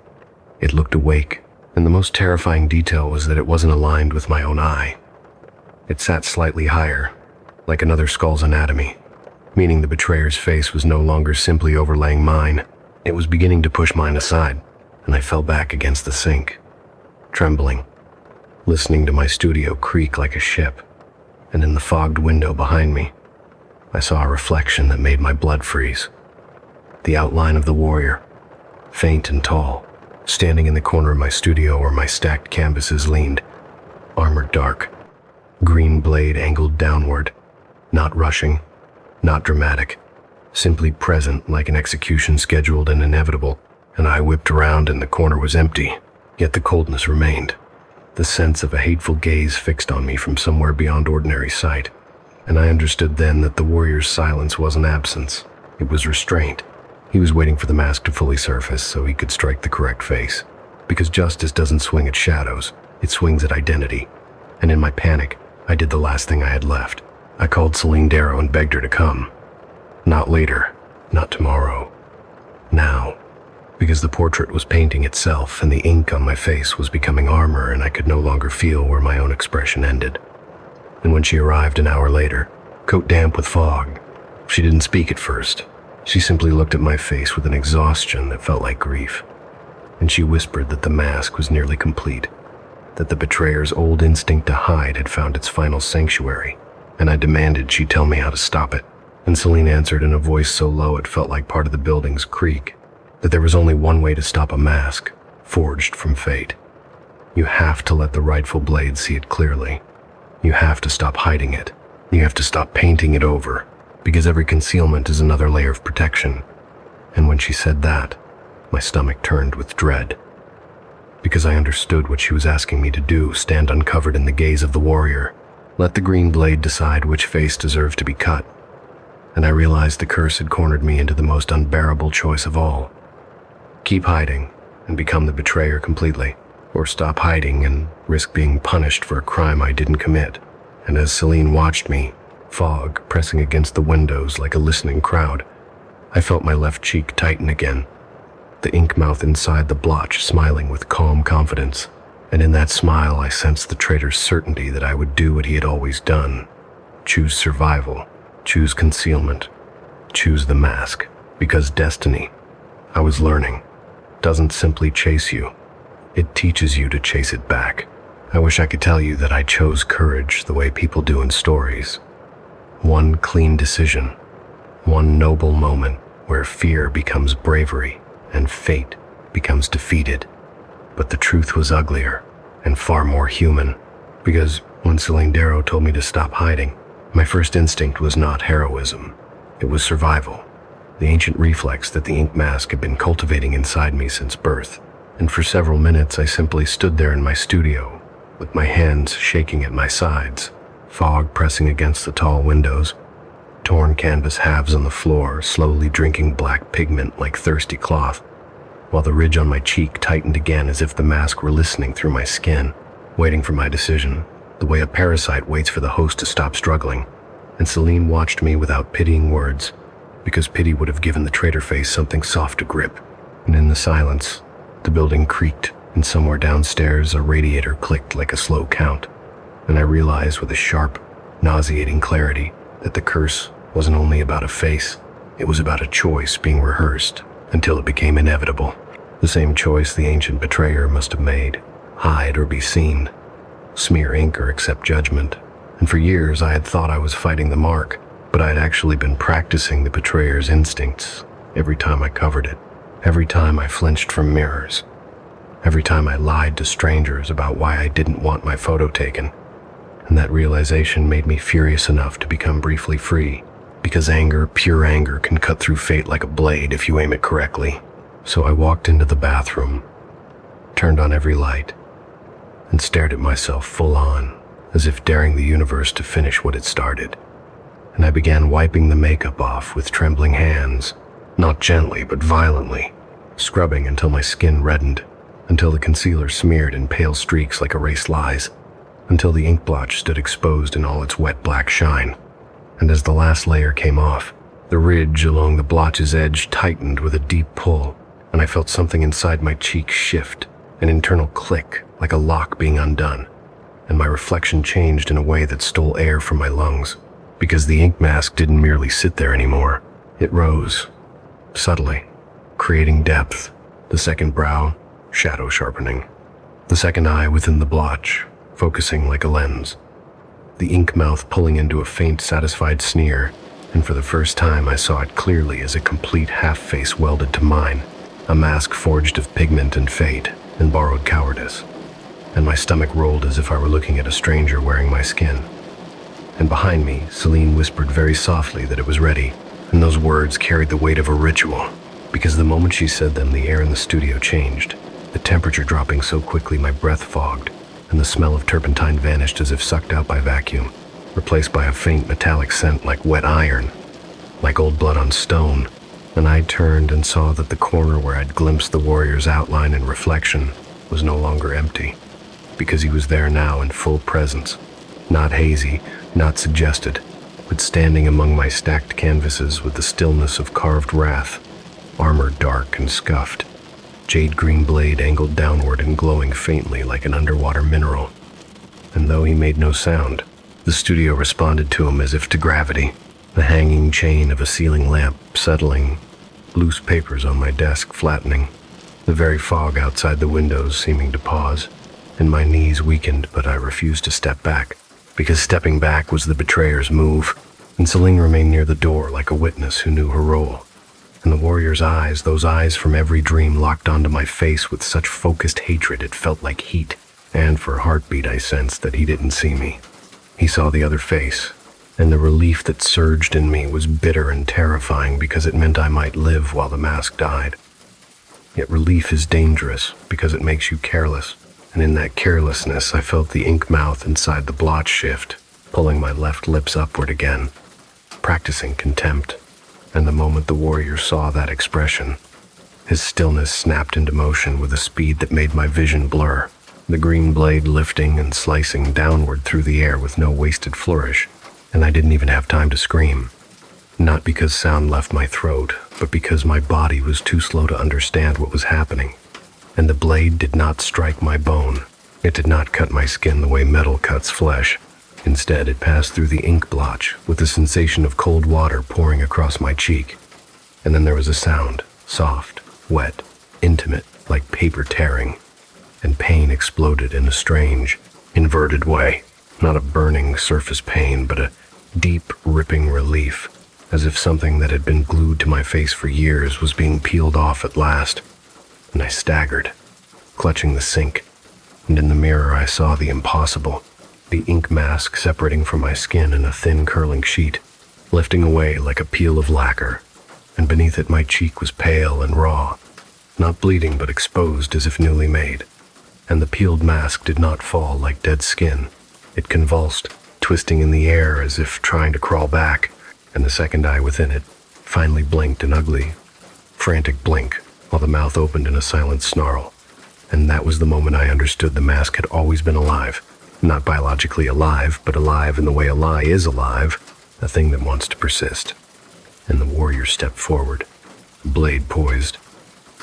it looked awake, and the most terrifying detail was that it wasn't aligned with my own eye. It sat slightly higher, like another skull's anatomy, meaning the betrayer's face was no longer simply overlaying mine. It was beginning to push mine aside, and I fell back against the sink, trembling, listening to my studio creak like a ship, and in the fogged window behind me, I saw a reflection that made my blood freeze. The outline of the warrior, faint and tall, standing in the corner of my studio where my stacked canvases leaned, armored dark, green blade angled downward, not rushing, not dramatic, simply present like an execution scheduled and inevitable. And I whipped around and the corner was empty, yet the coldness remained, the sense of a hateful gaze fixed on me from somewhere beyond ordinary sight. And I understood then that the warrior's silence wasn't absence, it was restraint. He was waiting for the mask to fully surface so he could strike the correct face. Because justice doesn't swing at shadows, it swings at identity. And in my panic, I did the last thing I had left. I called Celine Darrow and begged her to come. Not later, not tomorrow. Now. Because the portrait was painting itself and the ink on my face was becoming armor and I could no longer feel where my own expression ended. And when she arrived an hour later, coat damp with fog, she didn't speak at first. She simply looked at my face with an exhaustion that felt like grief. And she whispered that the mask was nearly complete, that the betrayer's old instinct to hide had found its final sanctuary, and I demanded she tell me how to stop it. And Celine answered in a voice so low it felt like part of the building's creak, that there was only one way to stop a mask, forged from fate. You have to let the rightful blade see it clearly. You have to stop hiding it. You have to stop painting it over, because every concealment is another layer of protection. And when she said that, my stomach turned with dread. Because I understood what she was asking me to do, stand uncovered in the gaze of the warrior, let the green blade decide which face deserved to be cut. And I realized the curse had cornered me into the most unbearable choice of all. Keep hiding and become the betrayer completely, or stop hiding and risk being punished for a crime I didn't commit. And as Celine watched me, fog pressing against the windows like a listening crowd, I felt my left cheek tighten again, the ink mouth inside the blotch smiling with calm confidence. And in that smile I sensed the traitor's certainty that I would do what he had always done. Choose survival, choose concealment, choose the mask, because destiny, I was learning, doesn't simply chase you. It teaches you to chase it back. I wish I could tell you that I chose courage the way people do in stories. One clean decision, one noble moment where fear becomes bravery and fate becomes defeated. But the truth was uglier and far more human, because when Celine Darrow told me to stop hiding, my first instinct was not heroism. It was survival. The ancient reflex that the ink mask had been cultivating inside me since birth. And for several minutes I simply stood there in my studio, with my hands shaking at my sides, fog pressing against the tall windows, torn canvas halves on the floor, slowly drinking black pigment like thirsty cloth. while the ridge on my cheek tightened again as if the mask were listening through my skin, waiting for my decision, the way a parasite waits for the host to stop struggling. And Celine watched me without pitying words, because pity would have given the traitor face something soft to grip. And in the silence, the building creaked, and somewhere downstairs a radiator clicked like a slow count. And I realized with a sharp, nauseating clarity that the curse wasn't only about a face, it was about a choice being rehearsed until it became inevitable. The same choice the ancient betrayer must have made: hide or be seen, smear ink or accept judgment. And for years I had thought I was fighting the mark, but I had actually been practicing the betrayer's instincts every time I covered it, every time I flinched from mirrors, every time I lied to strangers about why I didn't want my photo taken. And that realization made me furious enough to become briefly free, because anger, pure anger, can cut through fate like a blade if you aim it correctly. So I walked into the bathroom, turned on every light, and stared at myself full on, as if daring the universe to finish what it started. And I began wiping the makeup off with trembling hands, not gently but violently, scrubbing until my skin reddened, until the concealer smeared in pale streaks like erased lies, until the ink blotch stood exposed in all its wet black shine. And as the last layer came off, the ridge along the blotch's edge tightened with a deep pull, and I felt something inside my cheek shift, an internal click like a lock being undone. And my reflection changed in a way that stole air from my lungs, because the ink mask didn't merely sit there anymore. It rose, subtly, creating depth, the second brow, shadow sharpening, the second eye within the blotch, focusing like a lens, the ink mouth pulling into a faint, satisfied sneer, and for the first time I saw it clearly as a complete half-face welded to mine, a mask forged of pigment and fate and borrowed cowardice. And my stomach rolled as if I were looking at a stranger wearing my skin. And behind me, Celine whispered very softly that it was ready, and those words carried the weight of a ritual, because the moment she said them, the air in the studio changed, the temperature dropping so quickly my breath fogged, and the smell of turpentine vanished as if sucked out by vacuum, replaced by a faint metallic scent like wet iron, like old blood on stone. And I turned and saw that the corner where I'd glimpsed the warrior's outline and reflection was no longer empty, because he was there now in full presence, not hazy, not suggested, but standing among my stacked canvases with the stillness of carved wrath, armor dark and scuffed, jade green blade angled downward and glowing faintly like an underwater mineral. And though he made no sound, the studio responded to him as if to gravity, the hanging chain of a ceiling lamp settling, loose papers on my desk flattening, the very fog outside the windows seeming to pause, and my knees weakened, but I refused to step back, because stepping back was the betrayer's move, and Celine remained near the door like a witness who knew her role. And the warrior's eyes, those eyes from every dream, locked onto my face with such focused hatred it felt like heat, and for a heartbeat I sensed that he didn't see me. He saw the other face, and the relief that surged in me was bitter and terrifying because it meant I might live while the mask died. Yet relief is dangerous because it makes you careless, and in that carelessness I felt the ink mouth inside the blotch shift, pulling my left lips upward again, practicing contempt. And the moment the warrior saw that expression, his stillness snapped into motion with a speed that made my vision blur, the green blade lifting and slicing downward through the air with no wasted flourish, and I didn't even have time to scream. Not because sound left my throat, but because my body was too slow to understand what was happening. And the blade did not strike my bone. It did not cut my skin the way metal cuts flesh. Instead, it passed through the ink blotch with the sensation of cold water pouring across my cheek. And then there was a sound, soft, wet, intimate, like paper tearing. And pain exploded in a strange, inverted way. Not a burning surface pain, but a deep, ripping relief, as if something that had been glued to my face for years was being peeled off at last. And I staggered, clutching the sink, and in the mirror I saw the impossible, the ink mask separating from my skin in a thin curling sheet, lifting away like a peel of lacquer, and beneath it my cheek was pale and raw, not bleeding but exposed as if newly made. And the peeled mask did not fall like dead skin. It convulsed, twisting in the air as if trying to crawl back, and the second eye within it finally blinked an ugly, frantic blink, while the mouth opened in a silent snarl. And that was the moment I understood the mask had always been alive. Not biologically alive, but alive in the way a lie is alive, a thing that wants to persist. And the warrior stepped forward, blade poised,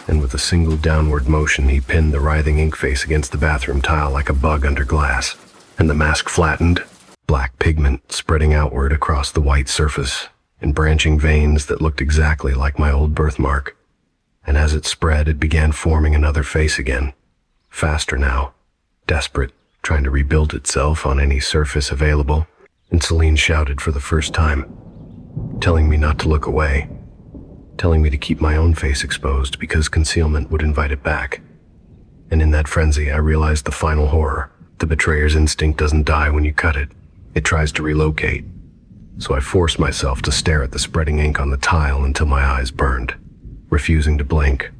and with a single downward motion he pinned the writhing ink face against the bathroom tile like a bug under glass. And the mask flattened, black pigment spreading outward across the white surface, in branching veins that looked exactly like my old birthmark. And as it spread, it began forming another face again, faster now, desperate, trying to rebuild itself on any surface available. And Celine shouted for the first time, telling me not to look away, telling me to keep my own face exposed because concealment would invite it back. And in that frenzy, I realized the final horror. The betrayer's instinct doesn't die when you cut it. It tries to relocate. So I forced myself to stare at the spreading ink on the tile until my eyes burned, refusing to blink,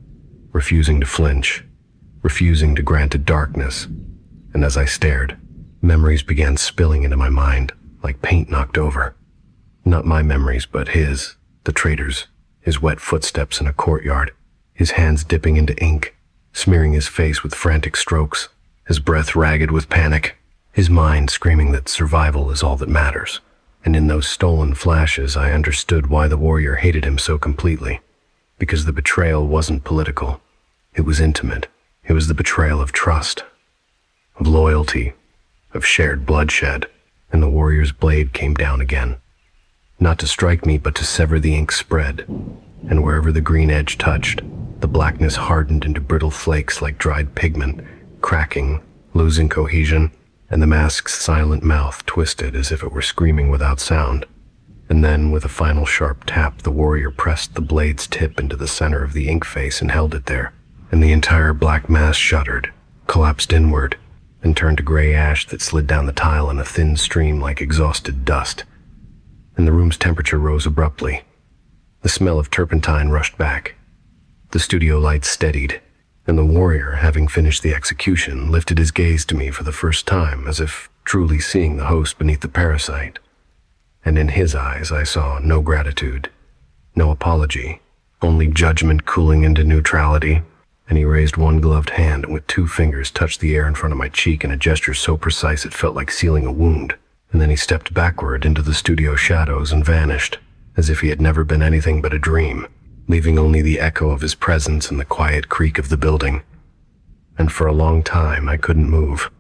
refusing to flinch, refusing to grant it darkness. And as I stared, memories began spilling into my mind like paint knocked over. Not my memories, but his, the traitor's, his wet footsteps in a courtyard, his hands dipping into ink, smearing his face with frantic strokes, his breath ragged with panic, his mind screaming that survival is all that matters. And in those stolen flashes, I understood why the warrior hated him so completely. Because the betrayal wasn't political. It was intimate. It was the betrayal of trust, of loyalty, of shared bloodshed. And the warrior's blade came down again. Not to strike me, but to sever the ink spread. And wherever the green edge touched, the blackness hardened into brittle flakes like dried pigment, cracking, losing cohesion, and the mask's silent mouth twisted as if it were screaming without sound. And then, with a final sharp tap, the warrior pressed the blade's tip into the center of the ink face and held it there. And the entire black mass shuddered, collapsed inward, and turned to gray ash that slid down the tile in a thin stream like exhausted dust. And the room's temperature rose abruptly. The smell of turpentine rushed back. The studio lights steadied, and the warrior, having finished the execution, lifted his gaze to me for the first time, as if truly seeing the host beneath the parasite. And in his eyes I saw no gratitude, no apology, only judgment cooling into neutrality. And he raised one gloved hand and with two fingers touched the air in front of my cheek in a gesture so precise it felt like sealing a wound. And then he stepped backward into the studio shadows and vanished, as if he had never been anything but a dream, leaving only the echo of his presence and the quiet creak of the building. And for a long time, I couldn't move.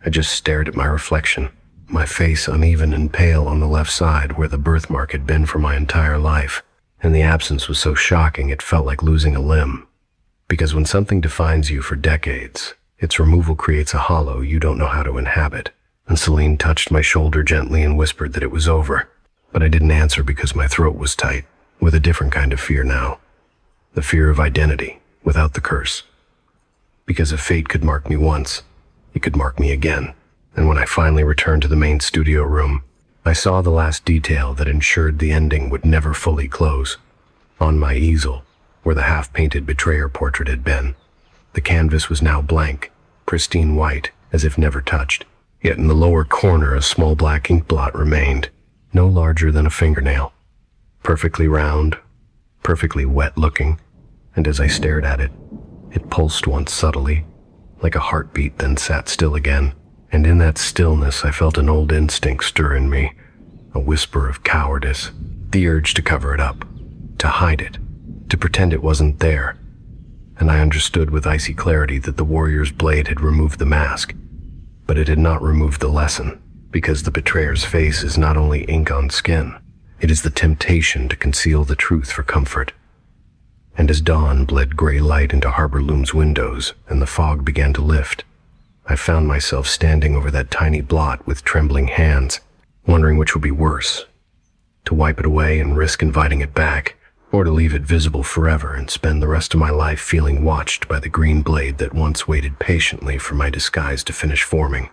I just stared at my reflection, my face uneven and pale on the left side where the birthmark had been for my entire life. And the absence was so shocking it felt like losing a limb. Because when something defines you for decades, its removal creates a hollow you don't know how to inhabit. And Celine touched my shoulder gently and whispered that it was over. But I didn't answer because my throat was tight, with a different kind of fear now. The fear of identity, without the curse. Because if fate could mark me once, it could mark me again. And when I finally returned to the main studio room, I saw the last detail that ensured the ending would never fully close. On my easel, where the half-painted betrayer portrait had been, the canvas was now blank, pristine white, as if never touched. Yet in the lower corner, a small black ink blot remained, no larger than a fingernail. Perfectly round, perfectly wet-looking, and as I stared at it, it pulsed once subtly, like a heartbeat, then sat still again. And in that stillness, I felt an old instinct stir in me, a whisper of cowardice, the urge to cover it up, to hide it, to pretend it wasn't there. And I understood with icy clarity that the warrior's blade had removed the mask, but it had not removed the lesson, because the betrayer's face is not only ink on skin, it is the temptation to conceal the truth for comfort. And as dawn bled gray light into Harbor Loom's windows and the fog began to lift, I found myself standing over that tiny blot with trembling hands, wondering which would be worse, to wipe it away and risk inviting it back, or to leave it visible forever and spend the rest of my life feeling watched by the green blade that once waited patiently for my disguise to finish forming.